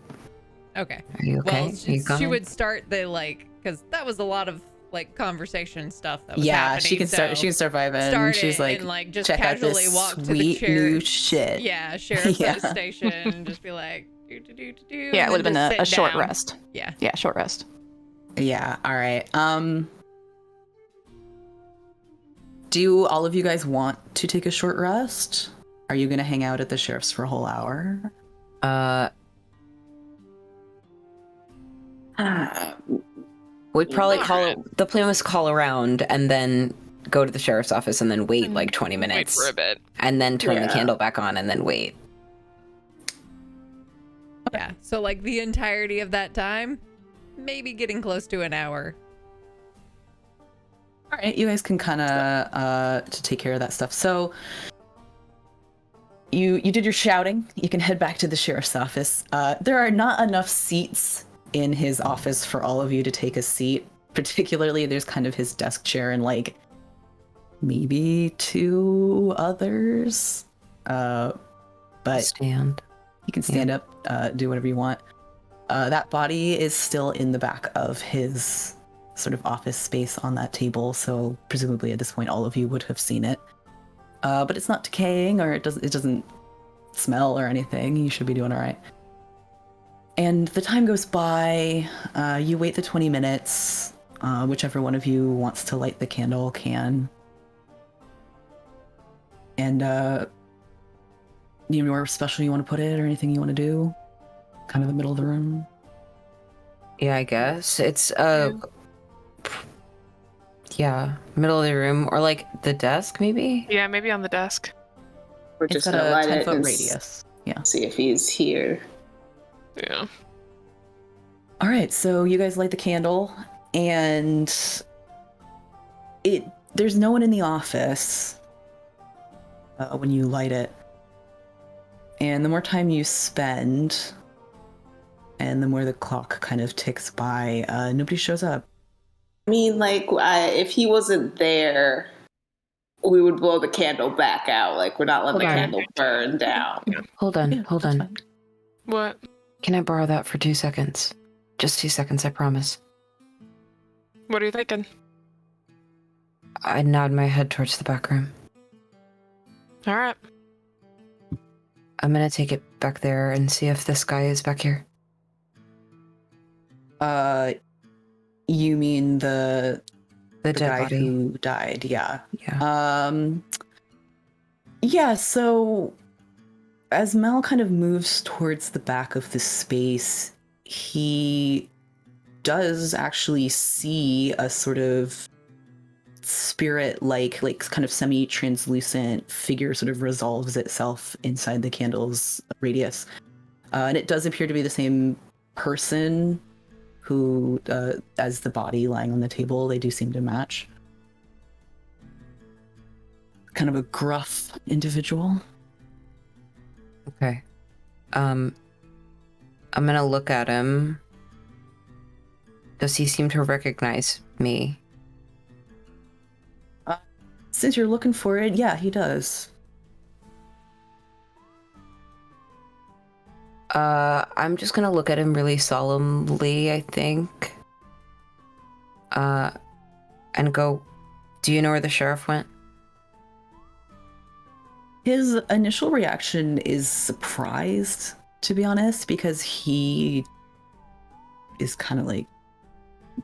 Okay. okay? Well, Are you she coming?" would start the like, because that was a lot of like conversation stuff that was Yeah, happening. she can start. so She can start vibing. start She's it like, and like just check out casually this walk to the sweet chair. new shit. Yeah, sheriff's Yeah. station, and just be like, do. Yeah, it would have been a short down. rest. Yeah. Yeah, short rest. Yeah. All right. Do all of you guys want to take a short rest? Are you gonna hang out at the sheriff's for a whole hour? We'd probably the plan was call around and then go to the sheriff's office and then wait like 20 Wait minutes for a bit. and then turn the Yeah. candle back on and then wait. Yeah. So like the entirety of that time, maybe getting close to an hour. All right, you guys can kind of to take care of that stuff. So you did your shouting. You can head back to the sheriff's office. There are not enough seats in his office for all of you to take a seat. Particularly, there's kind of his desk chair and like maybe 2 others. But Stand. you can stand up, do whatever you want. That body is still in the back of his sort of office space on that table, so presumably at this point all of you would have seen it. But it's not decaying, or it doesn't smell or anything. You should be doing all right. And the time goes by. You wait the 20 minutes. Whichever one of you wants to light the candle can. And anywhere special you want to put it, or anything you want to do? Kind of the middle of the room. Yeah, I guess it's yeah, middle of the room or like the desk maybe. Yeah, maybe on the desk. We're It's just got gonna a light it 10-foot and radius. Yeah. see if he's here. Yeah. All right, so you guys light the candle, and there's no one in the office when you light it. And the more time you spend, and the more the clock kind of ticks by, nobody shows up. I mean, like, if he wasn't there, we would blow the candle back out. Like, we're not letting the Hold on. candle burn down. Hold on, Yeah, hold that's on. fine. What? Can I borrow that for 2 seconds? Just 2 seconds, I promise. What are you thinking? I nod my head towards the back room. All right. I'm gonna take it back there and see if this guy is back here. You mean the The dead guy body. who died? Yeah. Yeah. Yeah, so as Mel kind of moves towards the back of the space, he does actually see a sort of spirit like kind of semi-translucent figure sort of resolves itself inside the candle's radius. And it does appear to be the same person who, as the body lying on the table, they do seem to match. Kind of a gruff individual. Okay. I'm gonna look at him. Does he seem to recognize me? Since you're looking for it, yeah, he does. I'm just gonna look at him really solemnly, I think. And go, do you know where the sheriff went? His initial reaction is surprised, to be honest, because he is kind of like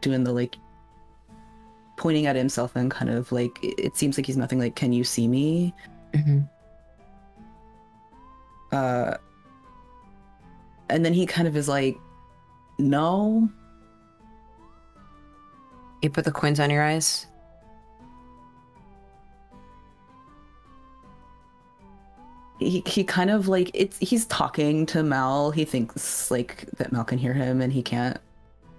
doing the like pointing at himself and kind of like it seems like he's nothing like, can you see me? Mm-hmm. And then he kind of is like, no. You put the coins on your eyes? He kind of like he's talking to Mal. He thinks like that Mal can hear him and he can't.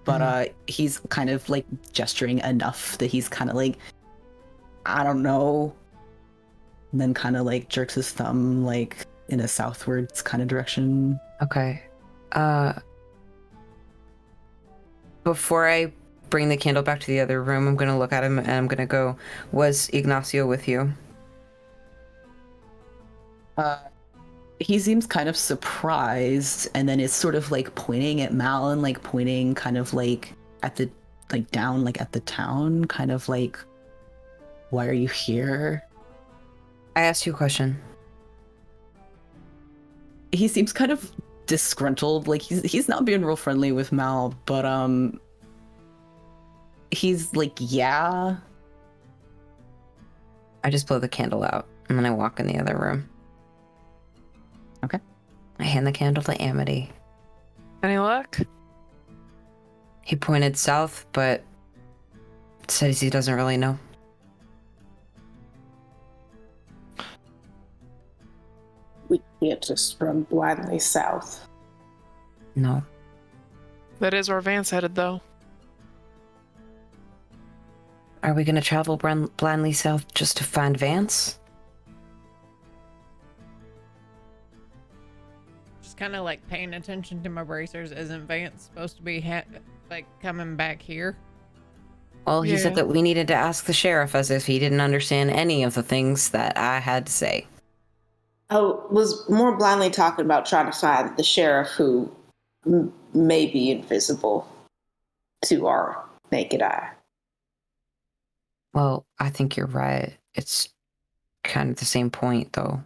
But he's kind of like gesturing enough that he's kind of like, I don't know. And then kind of like jerks his thumb like in a southwards kind of direction. Okay. Before I bring the candle back to the other room. I'm gonna look at him and I'm gonna go, was Ignacio with you? He seems kind of surprised, and then is sort of like pointing at Mal and like pointing kind of like at the down like at the town, kind of like, why are you here? I asked you a question. He seems kind of disgruntled, like he's not being real friendly with Mal, but he's like, yeah. I just blow the candle out and then I walk in the other room. Okay. I hand the candle to Amity. Any luck? He pointed south, but says he doesn't really know. We can't just run blindly south. No. That is where Vance headed, though. Are we gonna travel blindly south just to find Vance? Just kind of like paying attention to my bracers. Isn't Vance supposed to be like coming back here? Well, he said Yeah. that we needed to ask the sheriff as if he didn't understand any of the things that I had to say. I was more blindly talking about trying to find the sheriff who may be invisible to our naked eye. Well, I think you're right. It's kind of the same point, though.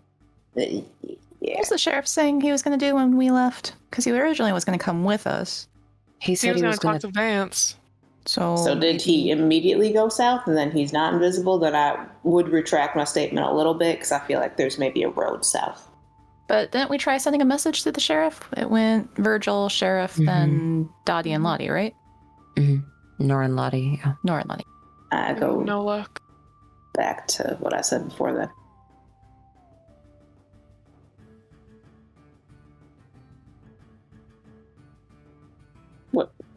Yeah. What was the sheriff saying he was going to do when we left? Because he originally was going to come with us. He He said was he going was to going talk to Vance. So did he immediately go south and then he's not invisible? Then I would retract my statement a little bit because I feel like there's maybe a road south. But didn't we try sending a message to the sheriff? It went Virgil, sheriff, then Dottie and Lottie, right? Nora and Lottie, yeah. Nora and Lottie. I go No luck. back to what I said before then.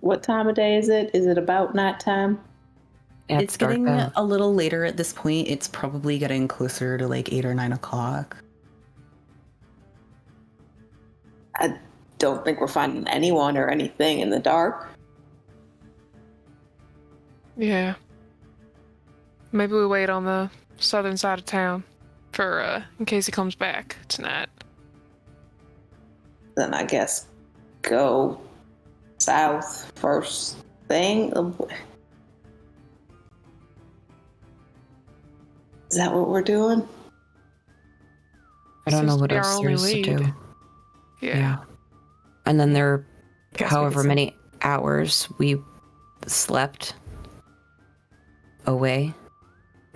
What time of day is it? Is it about night time? Yeah, It's dark getting out. a little later at this point. It's probably getting closer to like 8 or 9 o'clock. I don't think we're finding anyone or anything in the dark. Yeah. Maybe we wait on the southern side of town for in case he comes back tonight. Then I guess go south first thing. Is that what we're doing? I don't Seems know to what be our else there only is to lead. do. Yeah. And then there are Guess we however could say- many hours we slept away.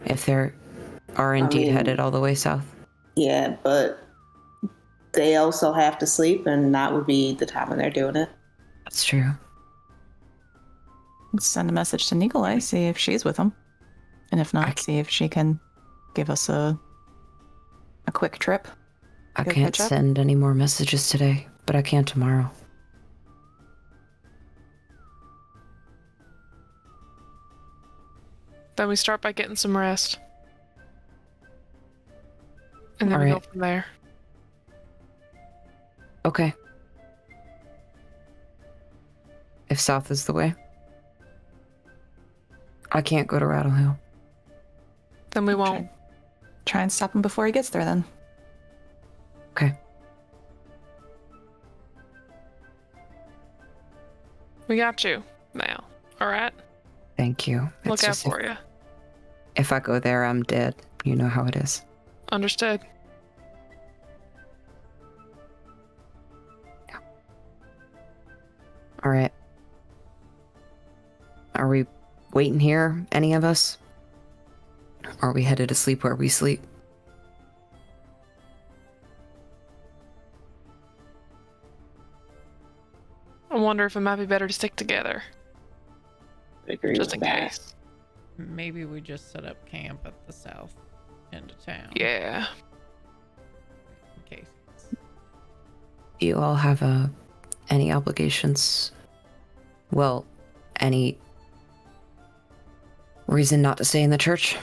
If they are indeed mean- headed all the way south. Yeah, but they also have to sleep, and that would be the time when they're doing it. That's true. Let's send a message to Nikolai, see if she's with him. And if not, see if she can give us a quick trip. I Go can't catch up? send any more messages today, but I can tomorrow. Then we start by getting some rest. And then we go Alright. from there. Okay. If south is the way. I can't go to Rattle Hill. Then we won't. Try and stop him before he gets there then. Okay. We got you now. Alright? Thank you. Look It's out just for you. if I go there, I'm dead. You know how it is. Understood. All right. Are we waiting here, any of us? Are we headed to sleep where we sleep? I wonder if it might be better to stick together. I agree Just with in that. case. Maybe we just set up camp at the south end of town. Yeah. In case. Do you all have any obligations? Well, any reason not to stay in the church?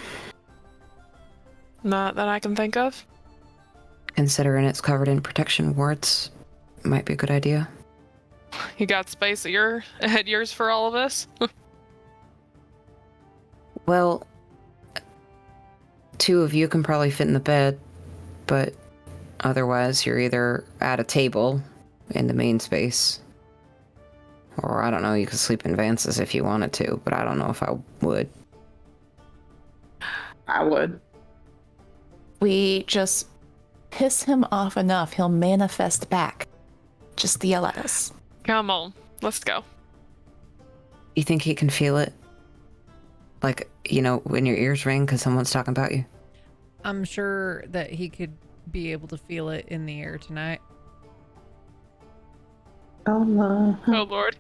Not that I can think of. Considering it's covered in protection wards, might be a good idea. You got space at yours for all of us? Well, 2 of you can probably fit in the bed, but otherwise you're either at a table in the main space, or I don't know, you could sleep in Vance's if you wanted to, but I don't know if I would. I would. We just piss him off enough, he'll manifest back. Just yell at us. Come on, let's go. You think he can feel it? Like, you know, when your ears ring because someone's talking about you? I'm sure that he could be able to feel it in the air tonight. Oh no. Oh Lord.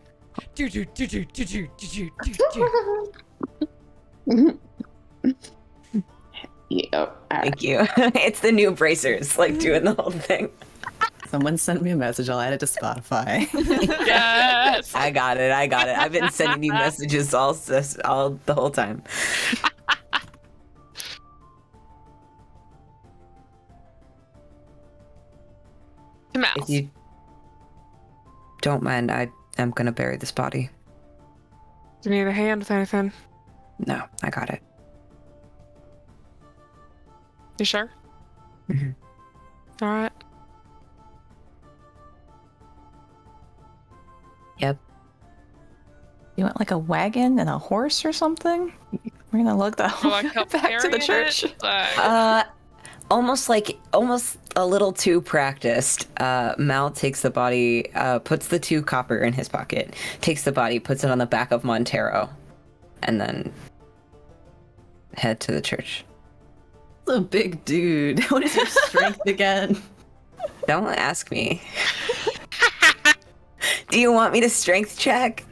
Yeah. Thank you. It's the new bracers, like doing the whole thing. Someone sent me a message. I'll add it to Spotify. Yes. I got it. I've been sending you messages all the whole time. To Mouse. If you don't mind, I am gonna bury this body. Do you need a hand with anything? No, I got it. You sure? Mhm. All right. Yep. You want like a wagon and a horse or something? We're gonna lug that Or like help back to the carrying church. it? Like, Almost a little too practiced. Mal takes the body, puts the 2 copper in his pocket, takes the body, puts it on the back of Montero, and then head to the church. That's a big dude. What is your strength again? Don't ask me. Do you want me to strength check?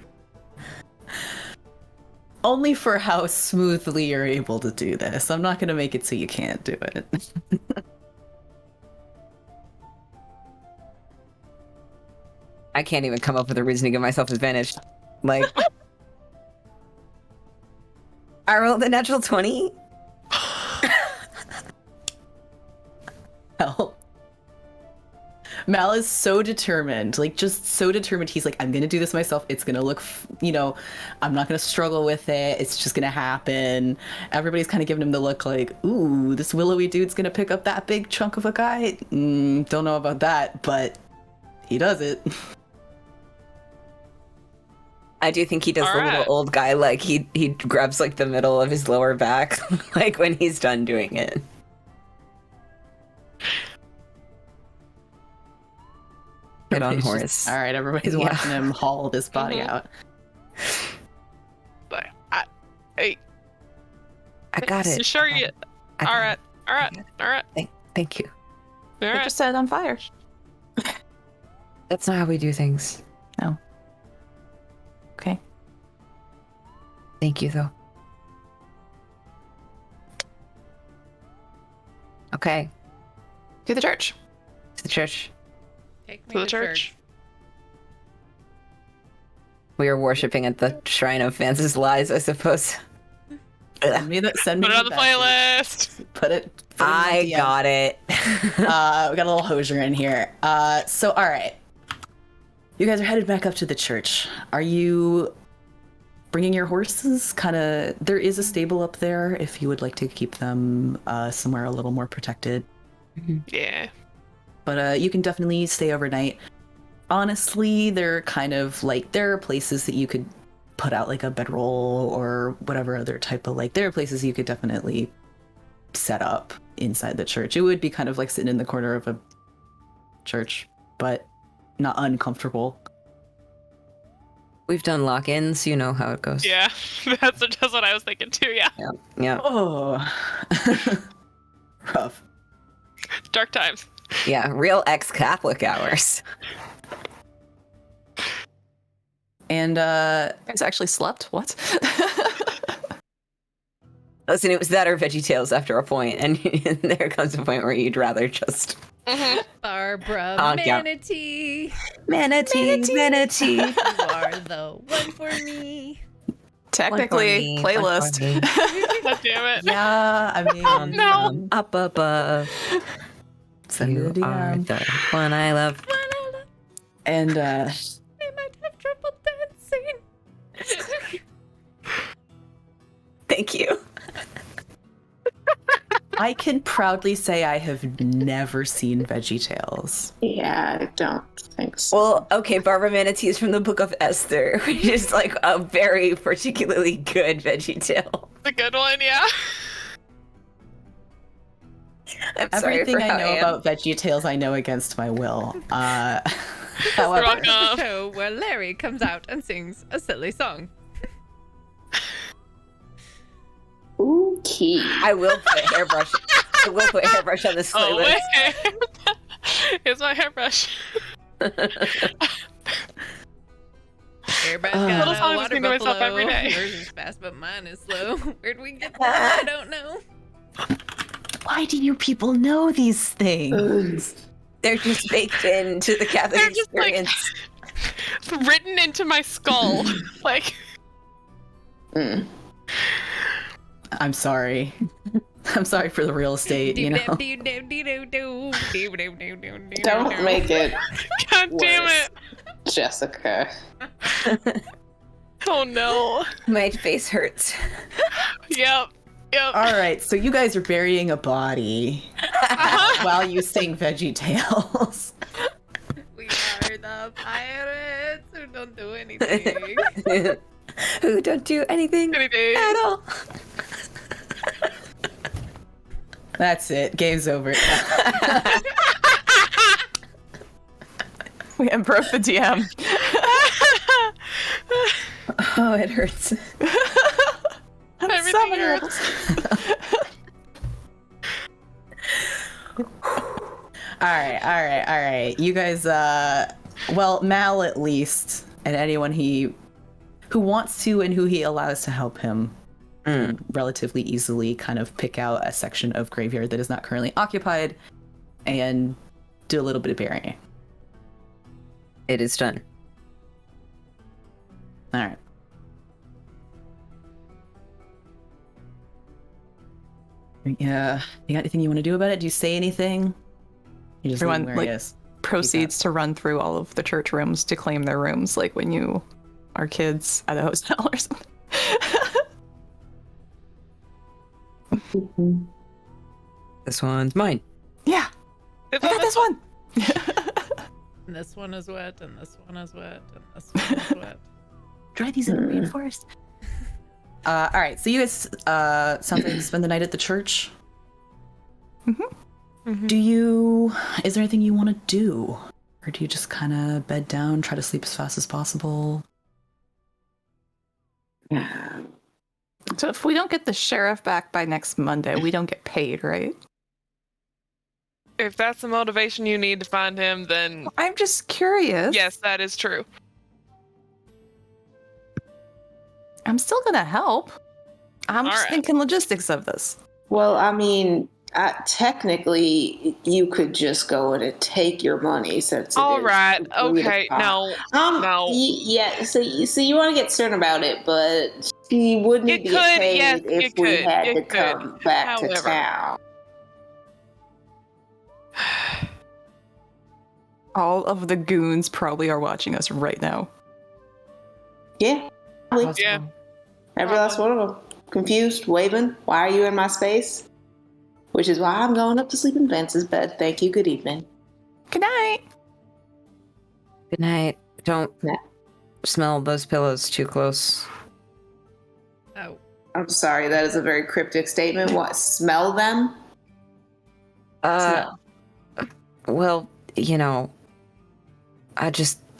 Only for how smoothly you're able to do this. I'm not going to make it so you can't do it. I can't even come up with a reason to give myself advantage. Like, I rolled a natural 20. Hell. Mal is so determined, like just so determined. He's like, I'm gonna do this myself. It's gonna look, I'm not gonna struggle with it. It's just gonna happen. Everybody's kind of giving him the look like, ooh, this willowy dude's gonna pick up that big chunk of a guy. Don't know about that, but he does it. I do think he does All the right. little old guy, like he grabs like the middle of his lower back, like when he's done doing it. Get on Everybody's horse. just- all right, everybody's Yeah. watching him haul this body Mhm. out. But hey, I got You it. sure you? I got All it. right. All right. All right. Thank you. All They right. just set it on fire. That's not how we do things. Okay. Thank you, though. Okay, To the church. to the church. Take me To the church. We are worshiping at the shrine of Vance's lies, I suppose. Send me Put it on the playlist. Put it. I got it. We got a little hosier in here. So all right. You guys are headed back up to the church. Are you bringing your horses? There is a stable up there if you would like to keep them somewhere a little more protected. Yeah. But you can definitely stay overnight. Honestly, they're kind of like, there are places that you could put out like a bedroll or whatever other type of, like, there are places you could definitely set up inside the church. It would be kind of like sitting in the corner of a church, but not uncomfortable. We've done lock-ins, you know how it goes. Yeah. That's what I was thinking too. Yeah. Yeah. Oh, rough. Dark times. Yeah, real ex-Catholic hours. And Guys actually slept? What? Listen, it was that or VeggieTales after a point, and there comes a point where you'd rather just... Barbara Honk out. Manatee, Manatee. you are the one for me. Technically, playlist. God damn it. yeah, I mean, Oh, no. Up above. Send me You the are DM. the one I love. And They might have trouble dancing. Thank you. I can proudly say I have never seen VeggieTales. Yeah, I don't think so. Well, okay, Barbara Manatees from the Book of Esther, which is like a very particularly good veggie tale. The good one, yeah. I'm sorry Everything for I how know am. about VeggieTales, I know against my will. You're However, welcome. Show where Larry comes out and sings a silly song. Okay. I will put hairbrush. I will put hairbrush on this Oh, playlist. wait. Here's my hairbrush. Everybody's Little got song a to water sing to myself buffalo. every day. Yours is fast, but mine is slow. Where'd we get that? I don't know. why do you people know these things? They're just baked into the Catholic They're just, like, experience. Written into my skull. Like, I'm sorry. I'm sorry for the real estate, you know? Don't make it, God damn it. Jessica. Oh no. My face hurts. Yep. Yep. All right, so you guys are burying a body while you sing VeggieTales. We are the pirates who don't do anything. Who don't do anything Anything. at all. That's it. Game's over. We improv the DM. Oh, it hurts. Everything hurts. All right. You guys, well, Mal at least, and anyone who wants to and who he allows to help him relatively easily kind of pick out a section of graveyard that is not currently occupied and do a little bit of burying. It is done. All right. Yeah. You got anything you want to do about it? Do you say anything? You just leave him Everyone, where like, he is. Proceeds to run through all of the church rooms to claim their rooms, like when you are kids at a hotel or something. This one's mine. Yeah, I got this one. And this one is wet, and this one is wet, and this one is wet. Try these in the rainforest. All right. So you guys, sounds like you spend the night at the church. Mhm. Is there anything you want to do? Or do you just kind of bed down, try to sleep as fast as possible? So if we don't get the sheriff back by next Monday, we don't get paid, right? If that's the motivation you need to find him, then I'm just curious. yes, that is true. I'm still gonna help. I'm All just right. thinking logistics of this. Well, I mean, technically, you could just go in and take your money since it All is right. agreed Okay. upon. No. No. Yeah. So you want to get stern about it, but she would need You to get could, paid yes, if you we could, had you to could. come back to However. town. All of the goons probably are watching us right now. Yeah. Yeah. Every last one of them. Confused, waving. Why are you in my space? Which is why I'm going up to sleep in Vance's bed. Thank you. Good evening. Good night. Good night. Don't Yeah. smell those pillows too close. Oh, I'm sorry. That is a very cryptic statement. What? Smell them? Smell. Well, you know, I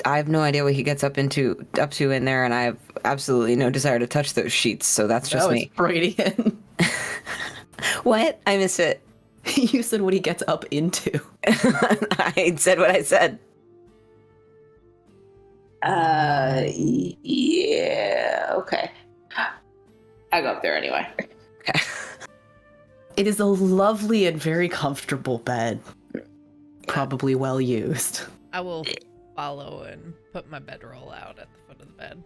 have no idea what he gets up to in there, and I have absolutely no desire to touch those sheets. So that's just It's me. Freudian. What? I missed it. You said what he gets up into. I said what I said. Yeah. Okay. I go up there anyway. Okay. It is a lovely and very comfortable bed. Probably well used. I will follow and put my bedroll out at the foot of the bed.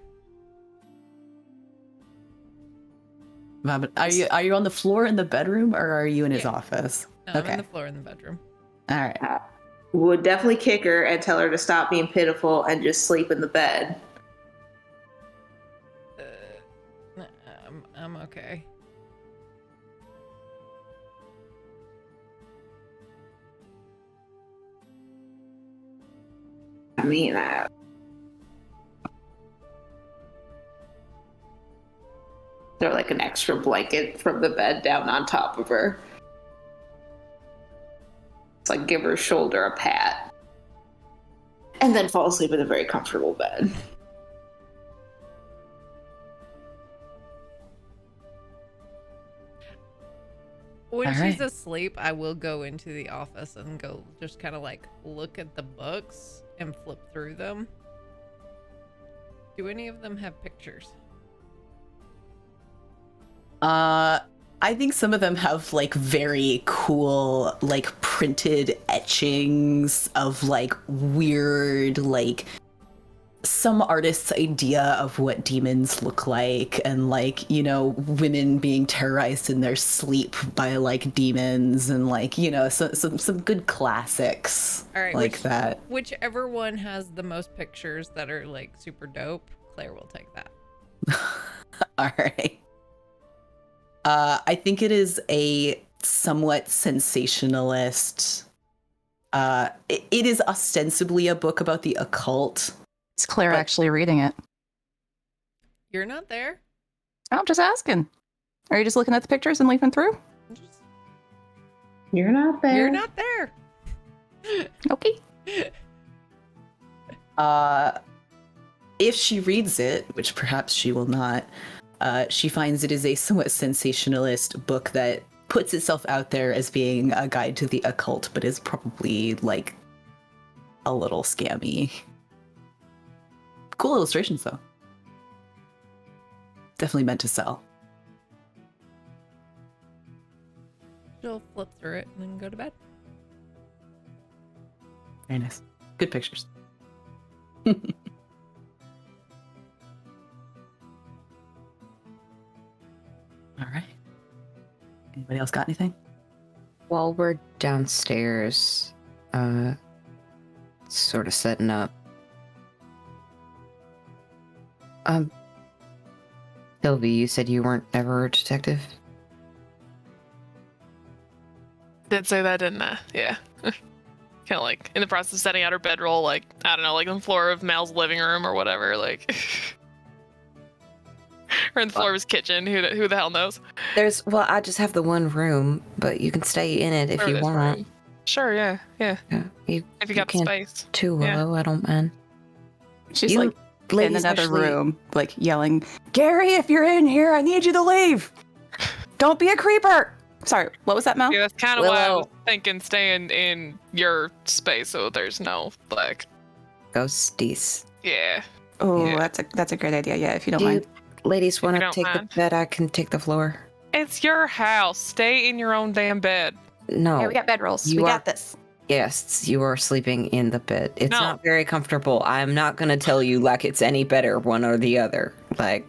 Are you on the floor in the bedroom or are you in his Yeah. office? No, I'm Okay. on the floor in the bedroom. All right. Would definitely kick her and tell her to stop being pitiful and just sleep in the bed. I'm okay. I mean, throw like an extra blanket from the bed down on top of her. It's like give her shoulder a pat. And then fall asleep in a very comfortable bed. When All she's right. asleep, I will go into the office and go just kind of like look at the books and flip through them. Do any of them have pictures? I think some of them have like very cool like printed etchings of like weird like some artist's idea of what demons look like, and like, you know, women being terrorized in their sleep by like demons, and like, you know, some good classics. All right, like that. Whichever one has the most pictures that are like super dope, Claire will take that. All right. I think it is a somewhat sensationalist. It is ostensibly a book about the occult. Is Claire But- actually reading it? You're not there? I'm just asking. Are you just looking at the pictures and leafing through? You're not there. You're not there. Okay. If she reads it, which perhaps she will not, she finds it is a somewhat sensationalist book that puts itself out there as being a guide to the occult, but is probably like a little scammy. Cool illustrations, though. Definitely meant to sell. She'll flip through it and then go to bed. Very nice. Good pictures. All right. Anybody else got anything? While we're downstairs, sort of setting up. Sylvie, you said you weren't ever a detective? Did say that, didn't I? Yeah. Kind of like in the process of setting out her bedroll, like, I don't know, like on the floor of Mal's living room or whatever, like. Or in the floor of his kitchen, who the hell knows? Well, I just have the one room, but you can stay in it if Or you this want. room. Sure, yeah. Yeah, If you got the can space. too, Yeah. Willow, I don't mind. She's You like in ladies another actually- room, like yelling, "Gary, if you're in here, I need you to leave. Don't be a creeper." Sorry, what was that, Mel? Yeah, that's kind of why I was Willow. thinking staying in your space so there's no, like, Ghosties. yeah. Oh, Yeah. that's a great idea. Yeah, if you don't Do you mind. ladies want you to don't take mind. the bed? I can take the floor. It's your house. Stay in your own damn bed. No. Yeah, we got bedrolls. You We are- got this. Yes, you are sleeping in the bed. It's No. not very comfortable. I'm not going to tell you like it's any better, one or the other. Like,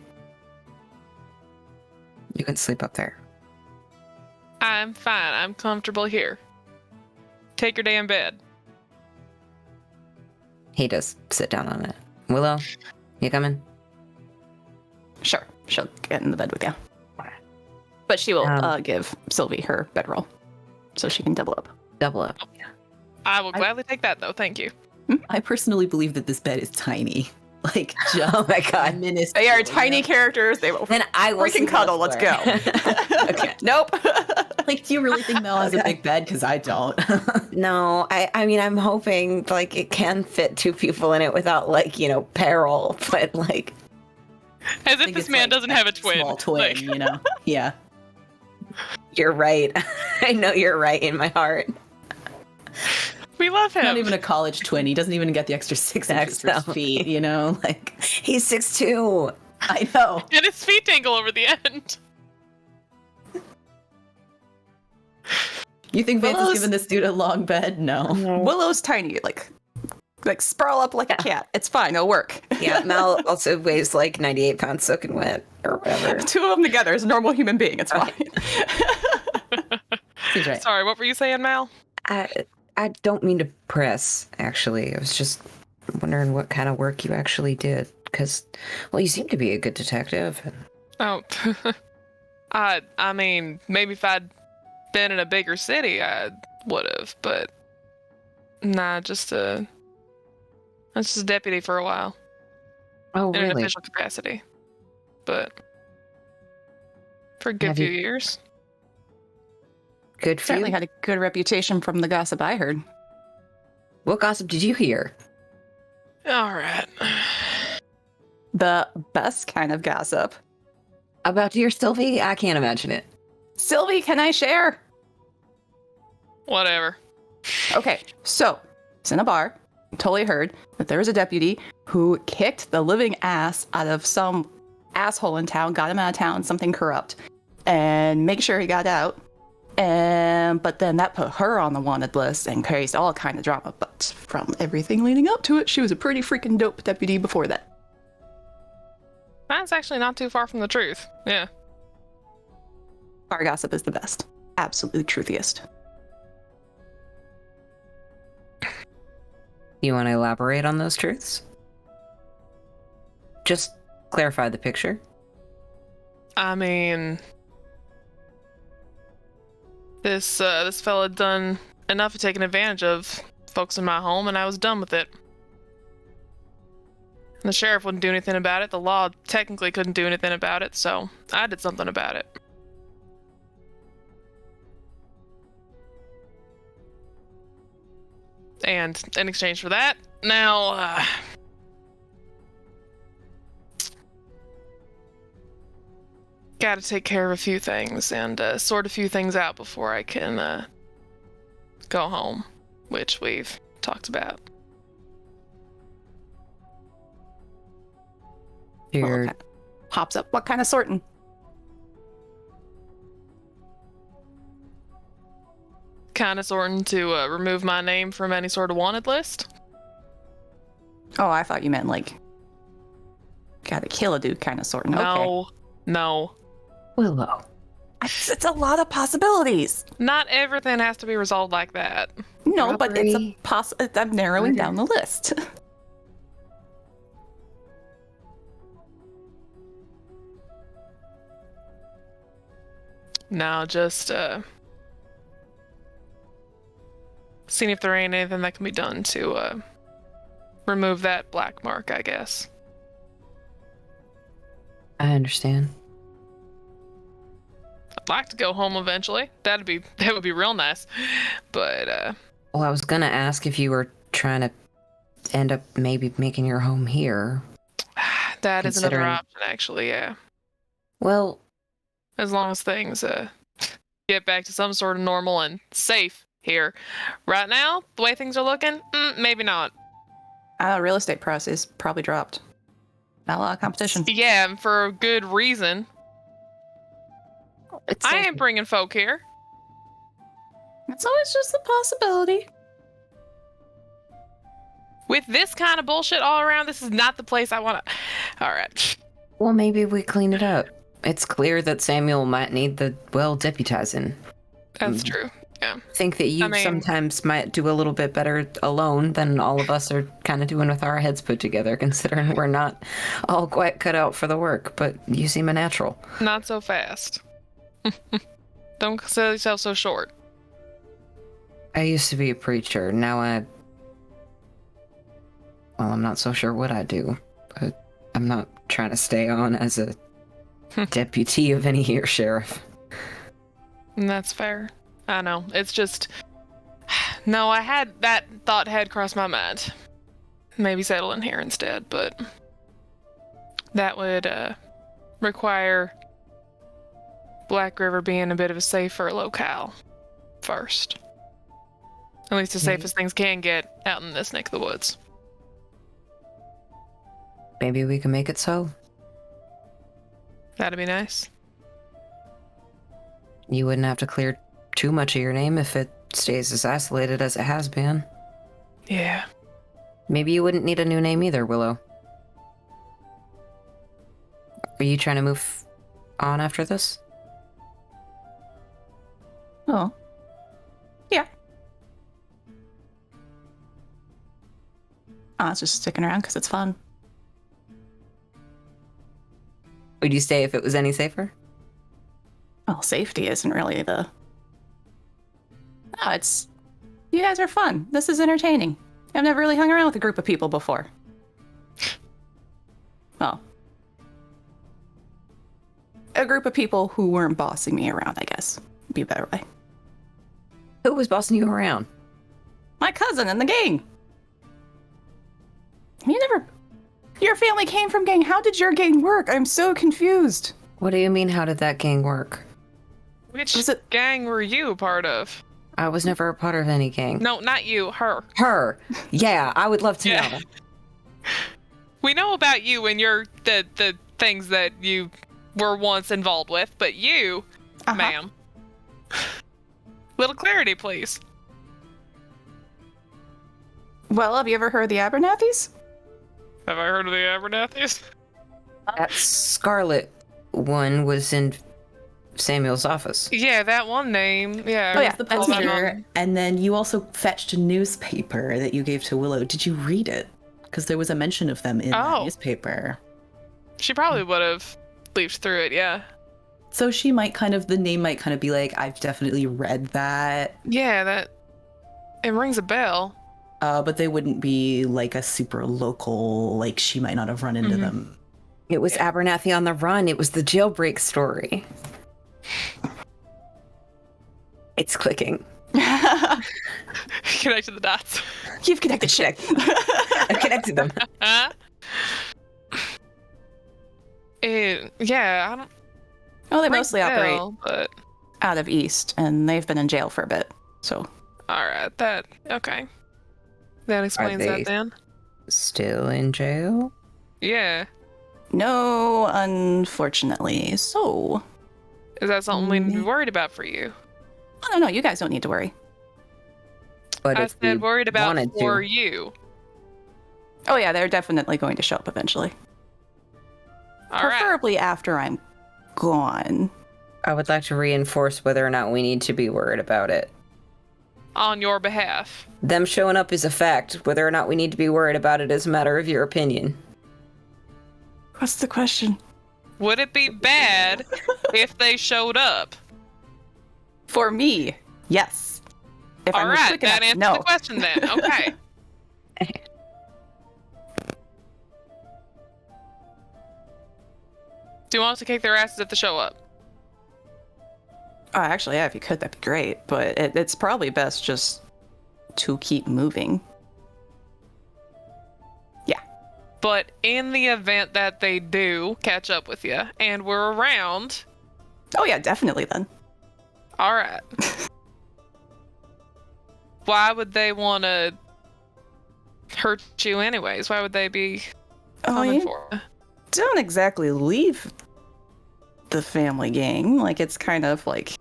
you can sleep up there. I'm fine. I'm comfortable here. Take your damn bed. He does sit down on it. Willow, you coming? Sure, she'll get in the bed with you. But she will give Sylvie her bedroll, so she can double up. Double up. I will gladly take that, though. Thank you. I personally believe that this bed is tiny. Like, just Oh my god. minuscule. They are tiny characters. They will Then I will freaking sleep cuddle. elsewhere. Let's go. Okay. Nope. Like, do you really think Mel has a big bed? Because I don't. No, I mean, I'm hoping like it can fit two people in it without like, peril, but like, As I if think this it's, man like, doesn't have a twin. Small twin, Like, you know? Yeah. you're right. I know you're right in my heart. we love him. Not even a college twin. He doesn't even get the extra 6 inches for his Exactly. feet, you know? Like, He's 6'2". I know. And his feet dangle over the end. You think Vance has Willow's- given this dude a long bed? No. Willow's tiny, like sprawl up like a cat. It's fine. It'll work. Yeah, Mal also weighs like 98 pounds soaking wet or whatever. Two of them together is a normal human being. It's fine. He's right. Sorry, what were you saying, Mal? I don't mean to press, actually. I was just wondering what kind of work you actually did. Because, well, you seem to be a good detective. Oh, I mean, maybe if I'd been in a bigger city, I would have, but nah, just a I was just a deputy for a while Oh, in an really? official capacity, but for a good Have few you- years. Good for Certainly you. had a good reputation from the gossip I heard. What gossip did you hear? All right. The best kind of gossip. About dear Sylvie? I can't imagine it. Sylvie, can I share? Whatever. Okay, so it's in a bar. Totally heard that there was a deputy who kicked the living ass out of some asshole in town, got him out of town, something corrupt, and make sure he got out. But then that put her on the wanted list and caused all kind of drama. But from everything leading up to it, she was a pretty freaking dope deputy before that. That's actually not too far from the truth. Yeah. Bar gossip is the best. Absolutely truthiest. You want to elaborate on those truths? Just clarify the picture. I mean, this fella had done enough of taking advantage of folks in my home, and I was done with it. And the sheriff wouldn't do anything about it. The law technically couldn't do anything about it, so I did something about it. And in exchange for that, now, gotta take care of a few things and sort a few things out before I can go home, which we've talked about. You're Okay. Pops up. What kind of sorting? Kind of sorting to remove my name from any sort of wanted list. Oh, I thought you meant like gotta kill a dude kind of sorting. Okay. No. Willow. It's a lot of possibilities. Not everything has to be resolved like that. No, but it's Robbery. I'm narrowing down the list. No, just seeing if there ain't anything that can be done to remove that black mark, I guess. I understand. I'd like to go home eventually. That would be real nice. But Well, I was gonna ask if you were trying to end up maybe making your home here. that is another Considering- option, actually. Yeah, Well, as long as things get back to some sort of normal and safe here. Right now, the way things are looking, maybe not. Real estate prices probably dropped. Not a lot of competition. Yeah, and for a good reason. it's I ain't bringing folk here. It's always just a possibility. With this kind of bullshit all around, this is not the place I want to. All right. Well, maybe we clean it up. It's clear that Samuel might need the deputizing. That's true. Yeah. Think that you I mean- sometimes might do a little bit better alone than all of us are kind of doing with our heads put together, considering we're not all quite cut out for the work, but you seem a natural. Not so fast. Don't sell yourself so short. I used to be a preacher. Now I'm not so sure what I do, but I'm not trying to stay on as a deputy of any here, Sheriff. And that's fair. I know. It's just. No, I had that thought had crossed my mind. Maybe settle in here instead, but. That would require Blackriver being a bit of a safer locale first. At least as safe as things can get out in this neck of the woods. Maybe we can make it so. That'd be nice. You wouldn't have to clear too much of your name if it stays as isolated as it has been. Yeah. Maybe you wouldn't need a new name either, Willow. Are you trying to move on after this? Oh. Yeah. I was just sticking around because it's fun. Would you stay if it was any safer? Well, safety isn't really the. No, it's. You guys are fun. This is entertaining. I've never really hung around with a group of people before. Well, a group of people who weren't bossing me around, I guess. Would be a better way. Who was bossing you around? My cousin and the gang. Your family came from gang. How did your gang work? I'm so confused. What do you mean, how did that gang work? Which Was it- gang were you a part of? I was never a part of any gang. No, not you, her. Her. Yeah, I would love to Yeah. know. We know about you and your the things that you were once involved with, but you, ma'am. Little clarity, please. Well, have you ever heard of the Abernathys? Have I heard of the Abernathys? That Scarlet one was in Samuel's office. Yeah, that one name. Yeah. Oh, yeah, The that's poster, me. and then you also fetched a newspaper that you gave to Willow. Did you read it? Because there was a mention of them in that Oh. newspaper. She probably would have leafed through it, yeah. So she might the name might kind of be like, I've definitely read that. Yeah, it rings a bell. But they wouldn't be like a super local, like she might not have run into them. It was Abernathy on the Run. It was the jailbreak story. It's clicking. Connected the dots. You've connected shit. I connected them. Yeah, I don't. Oh, they rings mostly a operate bell, but out of East, and they've been in jail for a bit. So, all right, okay. That explains they- that then. Still in jail? Yeah. no, unfortunately. So, Is that something we need to be worried about for you? oh, no, you guys don't need to worry. But I if we said worried about wanted for to, you. Oh, yeah, they're definitely going to show up eventually. All right. Preferably after I'm gone. I would like to reinforce whether or not we need to be worried about it. On your behalf. Them showing up is a fact. Whether or not we need to be worried about it is a matter of your opinion. What's the question? Would it be bad if they showed up? For me, yes. If All I'm right, quick that enough, answers no. the question then. Okay. Do you want us to kick their asses if they show up? Oh, actually, yeah, if you could, that'd be great. But it's probably best just to keep moving. Yeah. But in the event that they do catch up with you and we're around, Oh, yeah, definitely then. all right. Why would they want to hurt you anyways? Why would they be coming for you? Don't exactly leave the family gang. Like, it's kind of like,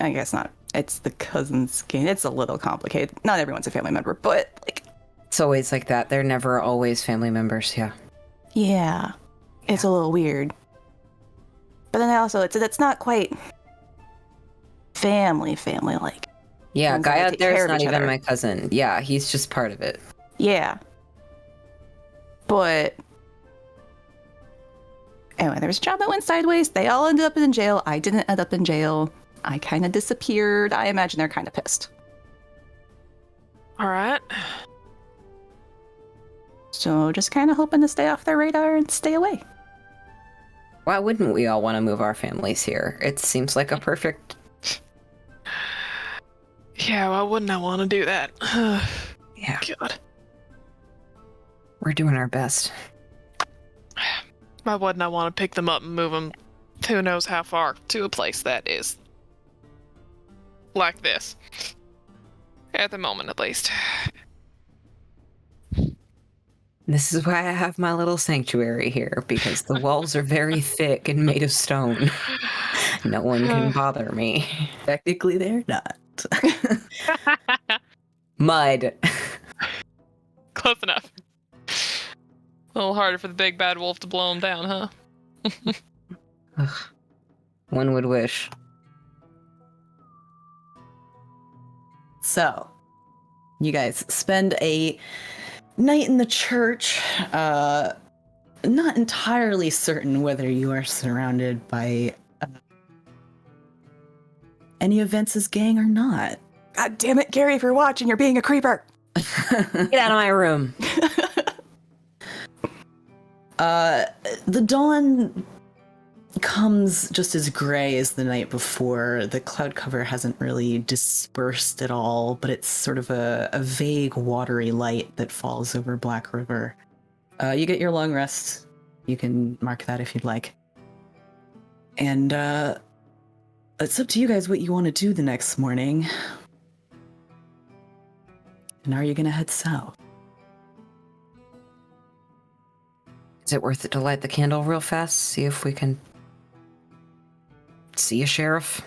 I guess not. It's the cousins gang. It's a little complicated. Not everyone's a family member, but like, It's always like that. They're never always family members, yeah. yeah, it's a little weird. But then also, it's not quite family like. Yeah, Ones guy that out take there care is of not each even other. my cousin. Yeah, he's just part of it. Yeah. But anyway, there was a job that went sideways. They all ended up in jail. I didn't end up in jail. I kind of disappeared. I imagine they're kind of pissed. All right. So just kind of hoping to stay off their radar and stay away. Why wouldn't we all want to move our families here? It seems like a perfect... Yeah, why wouldn't I want to do that? Yeah, God. we're doing our best. Why wouldn't I want to pick them up and move them who knows how far to a place that is like this? At the moment, at least. This is why I have my little sanctuary here, because the walls are very thick and made of stone. No one can bother me. Technically, they're not. Mud. Close enough. A little harder for the big bad wolf to blow them down, huh? Ugh. One would wish. So, you guys spend a night in the church, not entirely certain whether you are surrounded by any events as gang or not. God damn it, Gary, if you're watching, you're being a creeper. Get out of my room. The dawn comes just as gray as the night before. The cloud cover hasn't really dispersed at all, but it's sort of a vague, watery light that falls over Black River. You get your long rest. You can mark that if you'd like. And it's up to you guys what you want to do the next morning. And are you going to head south? Is it worth it to light the candle real fast? See if we can see a sheriff?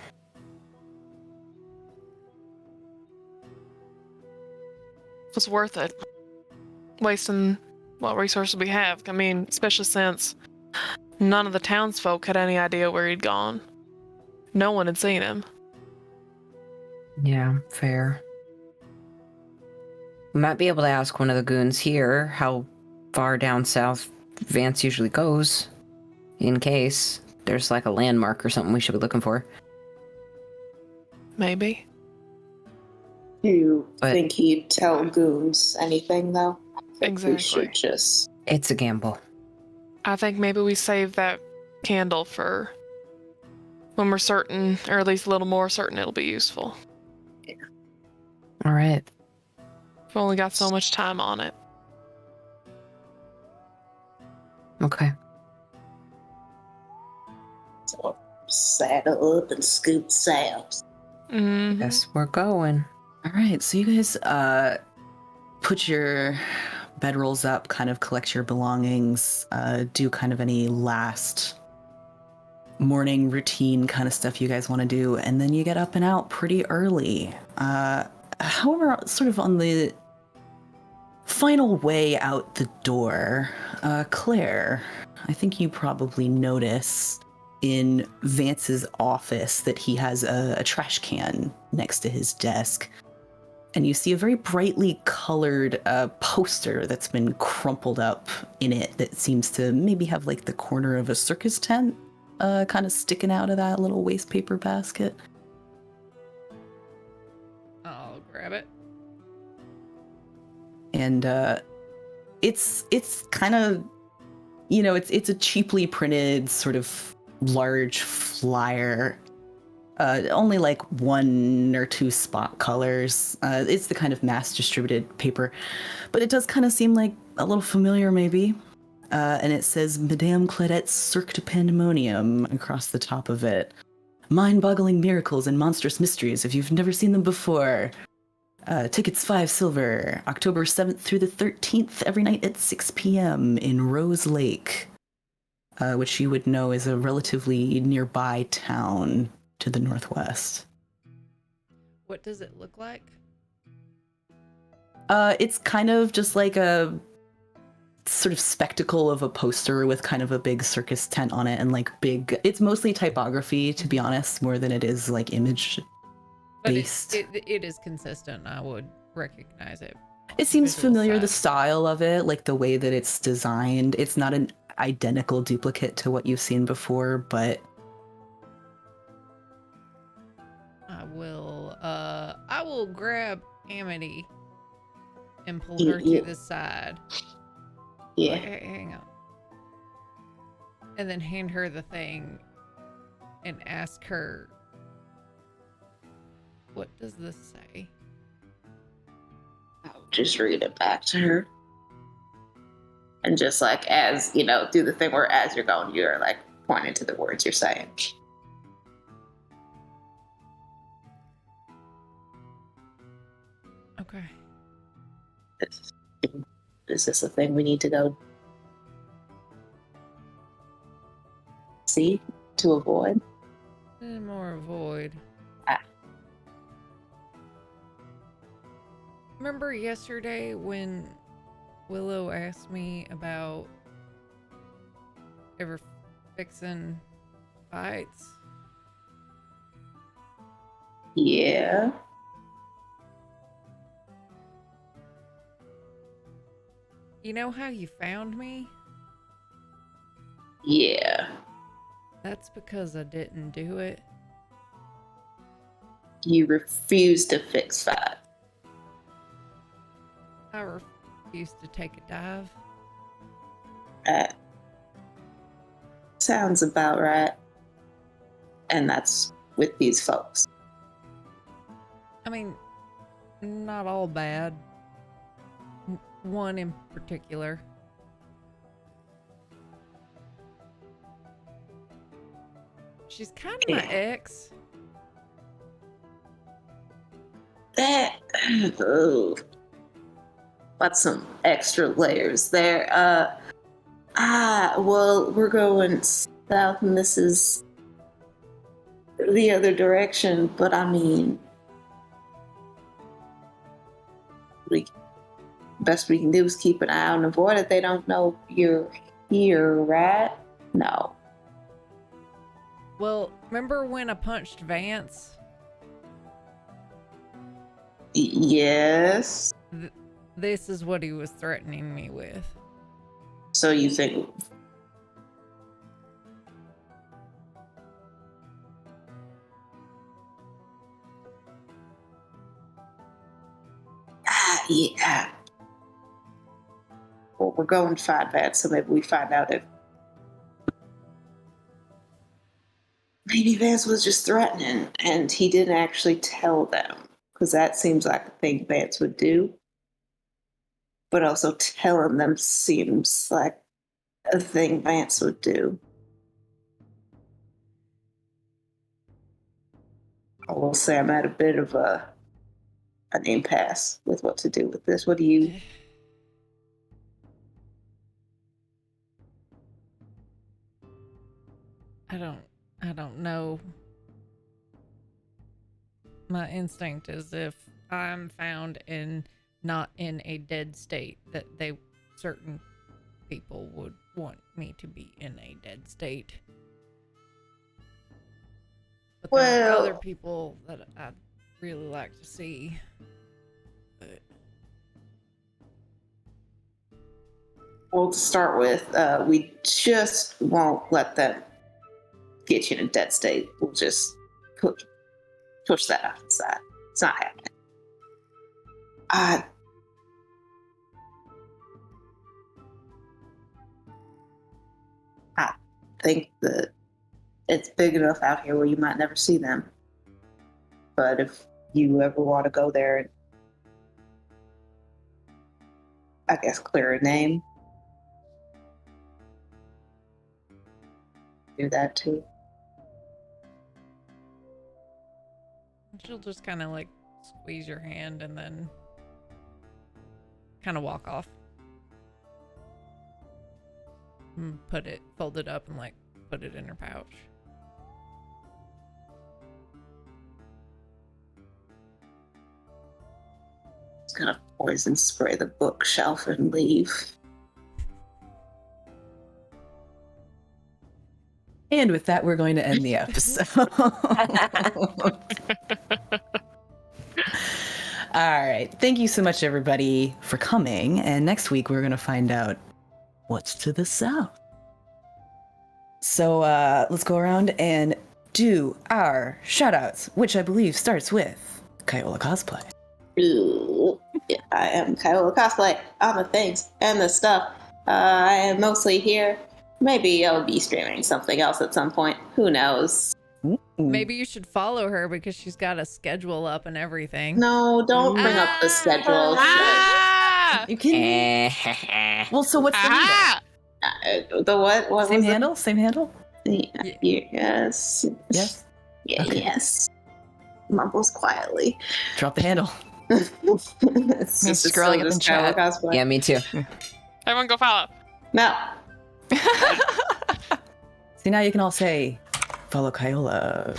It's worth it. Wasting what resources we have. I mean, especially since none of the townsfolk had any idea where he'd gone. No one had seen him. Yeah, fair. We might be able to ask one of the goons here how far down south Vance usually goes, in case there's like a landmark or something we should be looking for. Maybe. Do you But- think he'd tell goons anything, though? I think we Exactly. should just... It's a gamble. I think maybe we save that candle for when we're certain, or at least a little more certain it'll be useful. All right. We've only got so much time on it. Okay. So saddle up and scoot south. Mm-hmm. Guess we're going. All right, so you guys put your bedrolls up, kind of collect your belongings, do kind of any last morning routine kind of stuff you guys want to do, and then you get up and out pretty early. However, sort of on the final way out the door, Claire, I think you probably noticed in Vance's office that he has a trash can next to his desk. And you see a very brightly colored poster that's been crumpled up in it that seems to maybe have like the corner of a circus tent kind of sticking out of that little waste paper basket. I'll grab it. And it's kind of, you know, it's a cheaply printed sort of large flyer. Only like 1 or 2 spot colors. It's the kind of mass distributed paper, but it does kind of seem like a little familiar maybe. And it says Madame Claudette's Cirque de Pandemonium across the top of it. Mind-boggling miracles and monstrous mysteries if you've never seen them before. Tickets 5 silver, October 7th through the 13th, every night at 6 p.m. in Rose Lake, which you would know is a relatively nearby town to the northwest. What does it look like? It's kind of just like a sort of spectacle of a poster with kind of a big circus tent on it and like big, it's mostly typography to be honest, more than it is like image But based. it is consistent. I would recognize it. It seems visual familiar, the side. style of it, like the way that it's designed. It's not an identical duplicate to what you've seen before, but I will grab Amity and pull her Yeah. to the side. Yeah. Wait, hang on. And then hand her the thing and ask her, what does this say? I'll just read it back to her. And just like, as, you know, do the thing where as you're going, you're like pointing to the words you're saying. Okay. Is this a thing we need to go see to avoid? More avoid. Ah. Remember yesterday when Willow asked me about ever fixing fights? Yeah. You know how you found me? Yeah. That's because I didn't do it. You refuse to fix that. refuse to take a dive. That sounds about right. And that's with these folks. I mean, not all bad. One in particular. She's kind of my ex. That, oh, that's some extra layers there. Well, we're going south and this is the other direction, but I mean, best we can do is keep an eye out and avoid it. They don't know you're here, right? No. Well, remember when I punched Vance? Yes. This is what he was threatening me with. So you think... yeah. Well, we're going to find that, so maybe we find out if maybe Vance was just threatening and he didn't actually tell them, because that seems like a thing Vance would do. But also telling them seems like a thing Vance would do. I will say I'm at a bit of an impasse with what to do with this. What do you... I don't know. My instinct is if I'm found not in a dead state, that certain people would want me to be in a dead state. But there are other people that I'd really like to see. But... Well, to start with, we just won't let them get you in a dead state. We'll just push that off the side. It's not happening. I think that it's big enough out here where you might never see them. But if you ever want to go there and, I guess, clear a name, do that too. She'll just kind of like squeeze your hand and then kind of walk off. And fold it up and like put it in her pouch. Just gonna poison spray the bookshelf and leave. And with that, we're going to end the episode. All right. Thank you so much, everybody, for coming. And next week, we're going to find out what's to the south. So let's go around and do our shout-outs, which I believe starts with Kyola Cosplay. Ooh, yeah, I am Kyola Cosplay. All the things and the stuff. I am mostly here. Maybe I'll be streaming something else at some point. Who knows? Maybe you should follow her because she's got a schedule up and everything. No, don't bring up the schedule. You kidding? Well, so what's the handle? The what? What Same was handle? It? Same handle? Yeah. Yes. Yes? Yeah, Okay. Yes. Mumbles quietly. Drop the handle. It's Me just scrolling up in chat. cosplay. Yeah, me too. Everyone go follow. No. See, now you can all say, follow Kyola.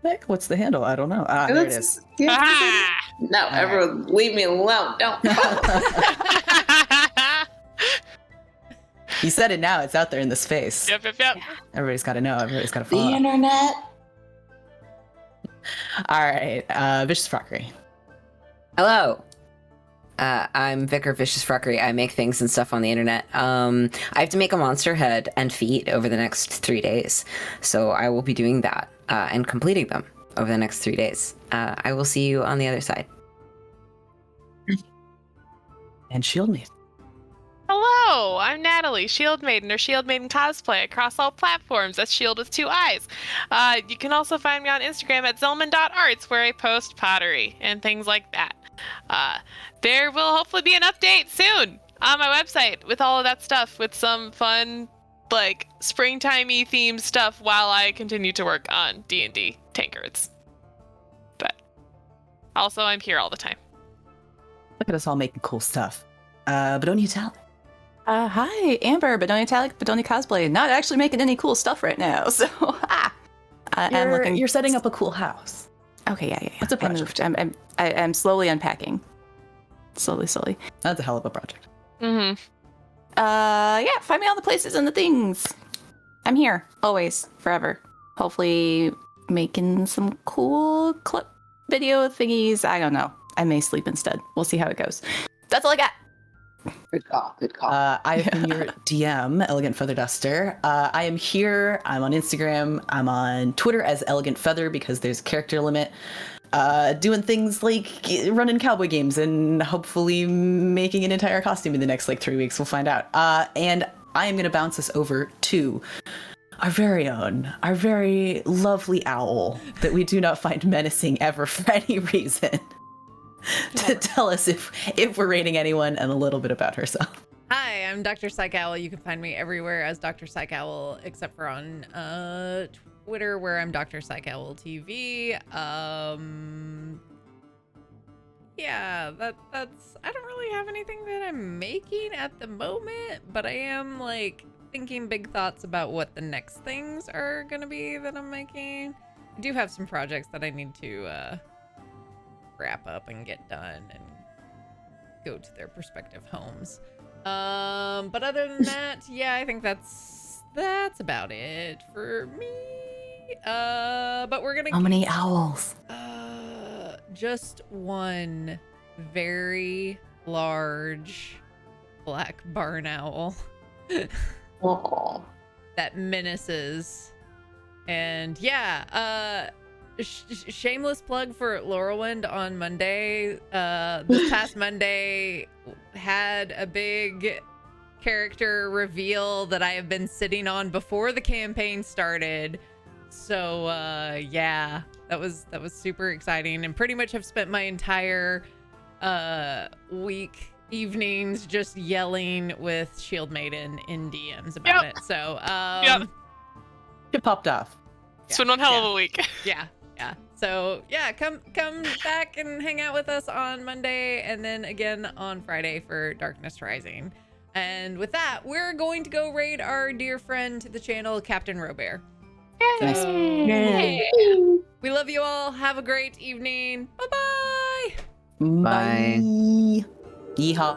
Heck, what's the handle? I don't know. Ah, there it is. No, everyone, leave me alone. Don't. You said it now. It's out there in the space. Yep. Everybody's got to know. Everybody's got to The follow. internet. All right. Vicious Frockery. Hello. I'm Vicar Vicious Frockery. I make things and stuff on the internet. I have to make a monster head and feet over the next 3 days. So I will be doing that and completing them over the next 3 days. I will see you on the other side. And Shield Maiden. Hello, I'm Natalie, Shield Maiden or Shield Maiden cosplay across all platforms. That's Shield with 2 eyes. You can also find me on Instagram at zelman.arts, where I post pottery and things like that. There will hopefully be an update soon on my website with all of that stuff, with some fun, like, springtimey themed stuff while I continue to work on D&D Tankards. But also, I'm here all the time. Look at us all making cool stuff. Bedonia Tally. Hi, Amber, Bedonia Talic, Bedonia Cosplay. Not actually making any cool stuff right now, so I'm looking. You're setting up a cool house. Okay, yeah. What's a I project? moved. I'm slowly unpacking. Slowly. That's a hell of a project. Mm-hmm. Yeah, find me all the places and the things. I'm here, always, forever. Hopefully making some cool clip video thingies. I don't know. I may sleep instead. We'll see how it goes. That's all I got. Good call. Good call. I've been your DM, Elegant Feather Duster. I am here. I'm on Instagram. I'm on Twitter as Elegant Feather because there's a character limit. Doing things like running cowboy games and hopefully making an entire costume in the next 3 weeks. We'll find out. And I am going to bounce us over to our very lovely owl that we do not find menacing ever for any reason. To tell us if we're rating anyone and a little bit about herself. Hi, I'm Dr. Psych Owl. You can find me everywhere as Dr. Psych Owl, except for on Twitter, where I'm Dr. Psych Owl TV. Yeah, that's. I don't really have anything that I'm making at the moment, but I am thinking big thoughts about what the next things are gonna be that I'm making. I do have some projects that I need to wrap up and get done and go to their prospective homes. But other than that, yeah, I think that's about it for me. But we're gonna. How many owls? Just one very large black barn owl Oh. that menaces. And yeah, shameless plug for Laurelwind on Monday. This past Monday had a big character reveal that I have been sitting on before the campaign started. So yeah, that was super exciting, and pretty much have spent my entire week evenings just yelling with Shield Maiden in DMs about it. So It popped off. It's been one hell of a week. Yeah. So yeah, come back and hang out with us on Monday, and then again on Friday for Darkness Rising. And with that, we're going to go raid our dear friend to the channel, Captain Robert. So, we love you all. Have a great evening. Bye-bye. Bye. Yeehaw.